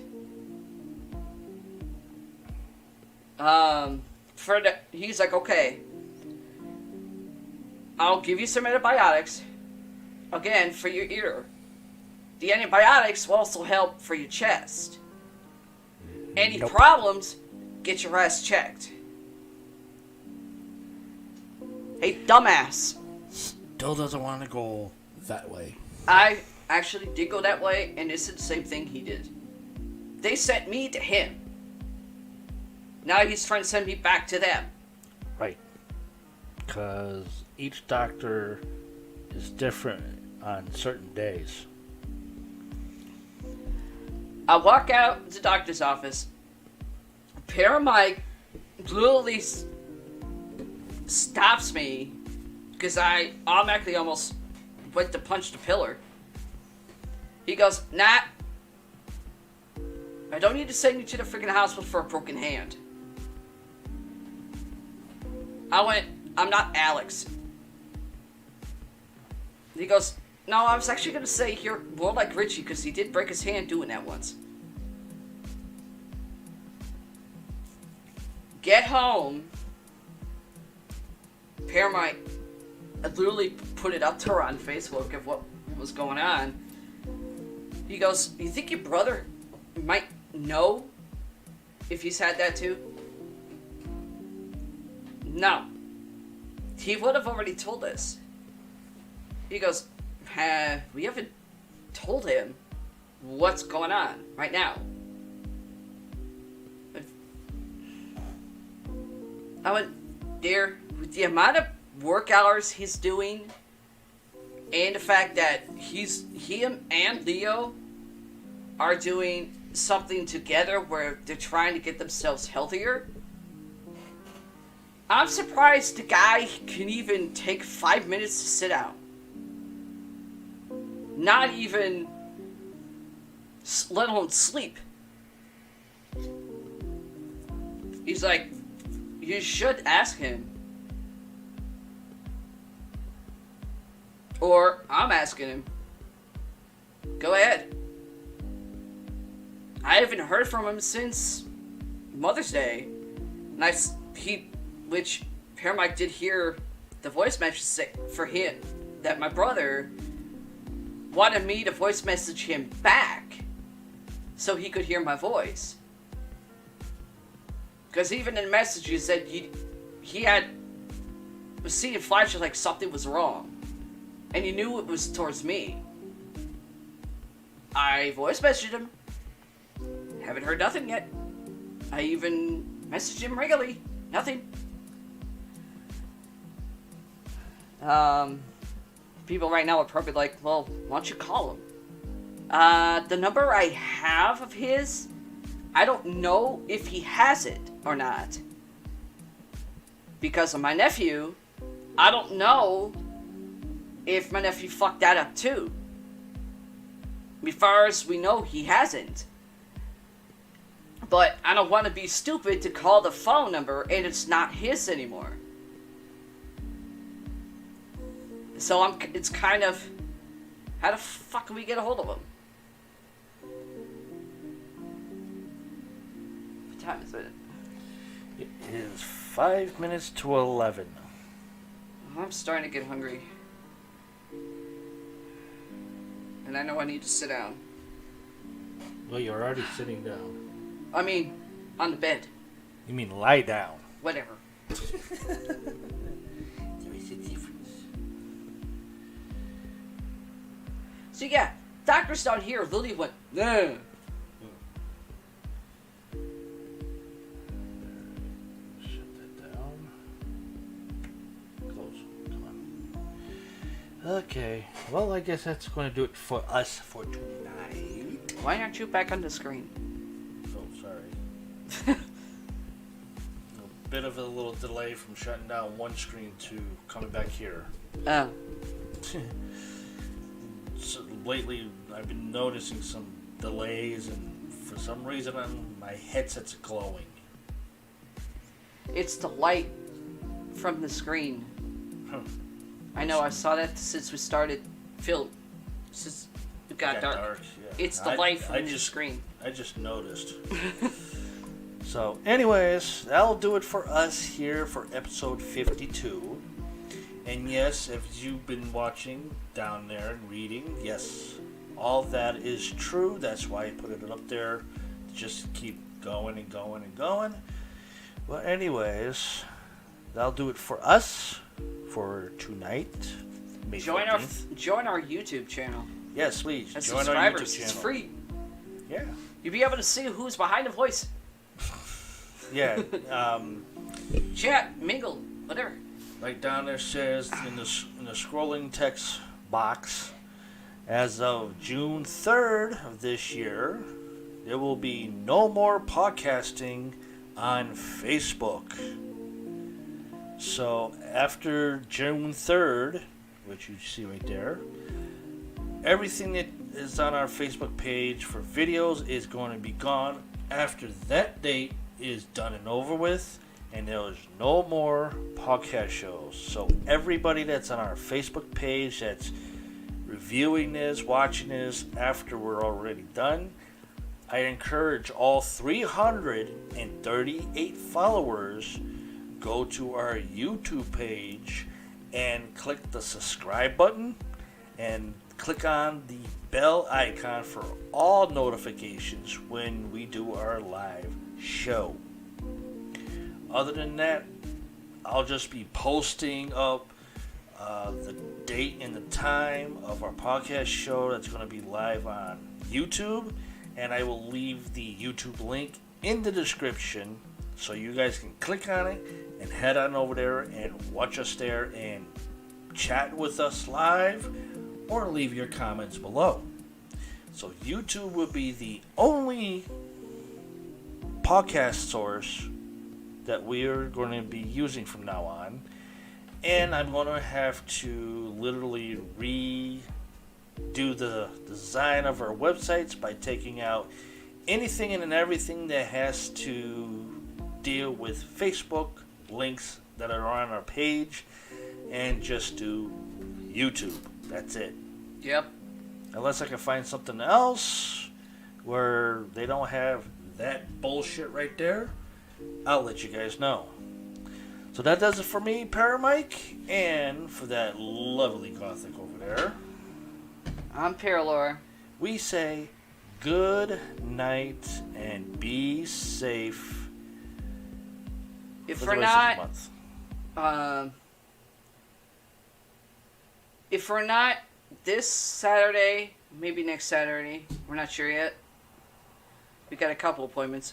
He's like, okay, I'll give you some antibiotics, again, for your ear. The antibiotics will also help for your chest. Any problems, get your ass checked. Hey, dumbass. Still doesn't want to go that way. I actually did go that way, and this is the same thing he did. They sent me to him. Now he's trying to send me back to them. Right. Because each doctor is different on certain days. I walk out the doctor's office. Paramedic literally stops me because I automatically almost went to punch the pillar. He goes, nah, I don't need to send you to the freaking hospital for a broken hand. I went, I'm not Alex. He goes, no, I was actually going to say you're more like Richie because he did break his hand doing that once. Get home. Paramedic literally put it up to her on Facebook of what was going on. He goes, you think your brother might know if he's had that too? No. He would have already told us. He goes, we haven't told him what's going on right now. I went, dear, with the amount of work hours he's doing, and the fact that him and Leo are doing something together where they're trying to get themselves healthier, I'm surprised the guy can even take 5 minutes to sit down. Not even, let alone sleep. He's like, You should ask him. Or I'm asking him. Go ahead. I haven't heard from him since Mother's Day. And which Paramike did hear the voice message for him, that my brother wanted me to voice message him back so he could hear my voice. Because even in the message he said he was seeing flashes like something was wrong. And he knew it was towards me. I voice messaged him. Haven't heard nothing yet. I even messaged him regularly. Nothing. People right now are probably like, well, why don't you call him? The number I have of his, I don't know if he has it or not. Because of my nephew, I don't know if my nephew fucked that up too. As far as we know, he hasn't. But I don't want to be stupid to call the phone number and it's not his anymore. So it's kind of, how the fuck can we get a hold of him? What time is it? It is 5 minutes to 11. I'm starting to get hungry. And I know I need to sit down. Well, you're already sitting down. I mean, on the bed. You mean lie down? Whatever. There is a difference. So yeah, doctor's down here. Lily went, nah. Shut that down. Close. Come on. Okay. Well, I guess that's going to do it for us for tonight. Why aren't you back on the screen? Oh, sorry. A bit of a little delay from shutting down one screen to coming back here. Oh. So lately, I've been noticing some delays, and for some reason, my headset's glowing. It's the light from the screen. Huh. I know, I saw that since we started film. Since it got dark. Yeah. It's the light from the screen. I just noticed. So, anyways, that'll do it for us here for episode 52. And yes, if you've been watching down there and reading, yes, all that is true. That's why I put it up there. Just keep going and going and going. Well, anyways, that'll do it for us for tonight. May Join 14th. our YouTube channel. Yes, please. As Join our YouTube subscribers, channel. it's free. Yeah. You'll be able to see who's behind the voice. Yeah. Chat, mingle, whatever. Right down there says in the scrolling text box, as of June 3rd of this year, there will be no more podcasting on Facebook. So after June 3rd, which you see right there, everything that is on our Facebook page for videos is going to be gone after that date is done and over with, and there is no more podcast shows. So everybody that's on our Facebook page that's reviewing this, watching this after we're already done, I encourage all 338 followers go to our YouTube page and click the subscribe button and click on the bell icon for all notifications when we do our live show. Other than that, I'll just be posting up the date and the time of our podcast show that's going to be live on YouTube, and I will leave the YouTube link in the description so you guys can click on it and head on over there and watch us there and chat with us live or leave your comments below. So YouTube will be the only podcast source that we are going to be using from now on, and I'm going to have to literally redo the design of our websites by taking out anything and everything that has to deal with Facebook links that are on our page and just do YouTube. That's it. Yep. Unless I can find something else where they don't have that bullshit right there, I'll let you guys know. So that does it for me, Paramike, and for that lovely Gothic over there. I'm Paralore. We say good night and be safe. If for we're the rest not, of the month. if we're not this Saturday, maybe next Saturday. We're not sure yet. We got a couple appointments.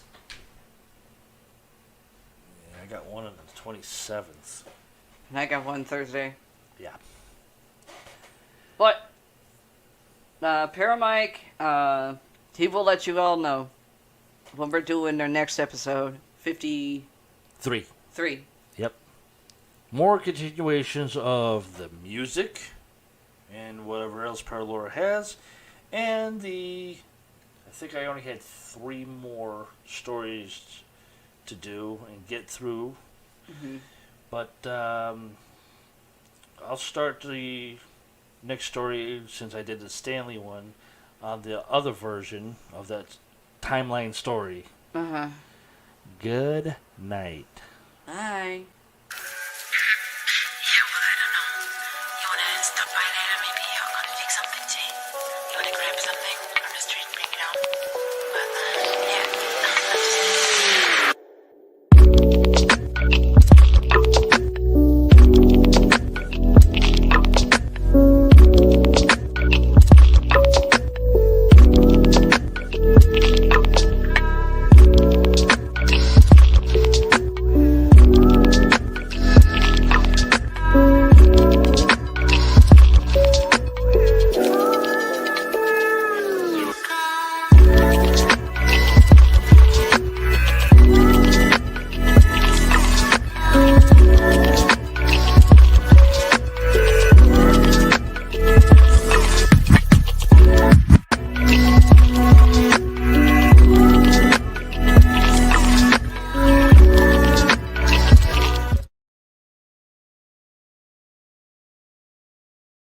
Yeah, I got one on the 27th. And I got one Thursday. Yeah. But, Paramike, he will let you all know when we're doing our next episode, 53. 3. Yep. More continuations of the music and whatever else Paralora has. And I think I only had 3 more stories to do and get through. Mm-hmm. But I'll start the next story, since I did the Stanley one, on the other version of that timeline story. Uh-huh. Good night. Bye. Yeah, well, I don't know. You wanna stop by later? Maybe you're gonna fix something, Jay. You wanna grab something from the street and bring it home?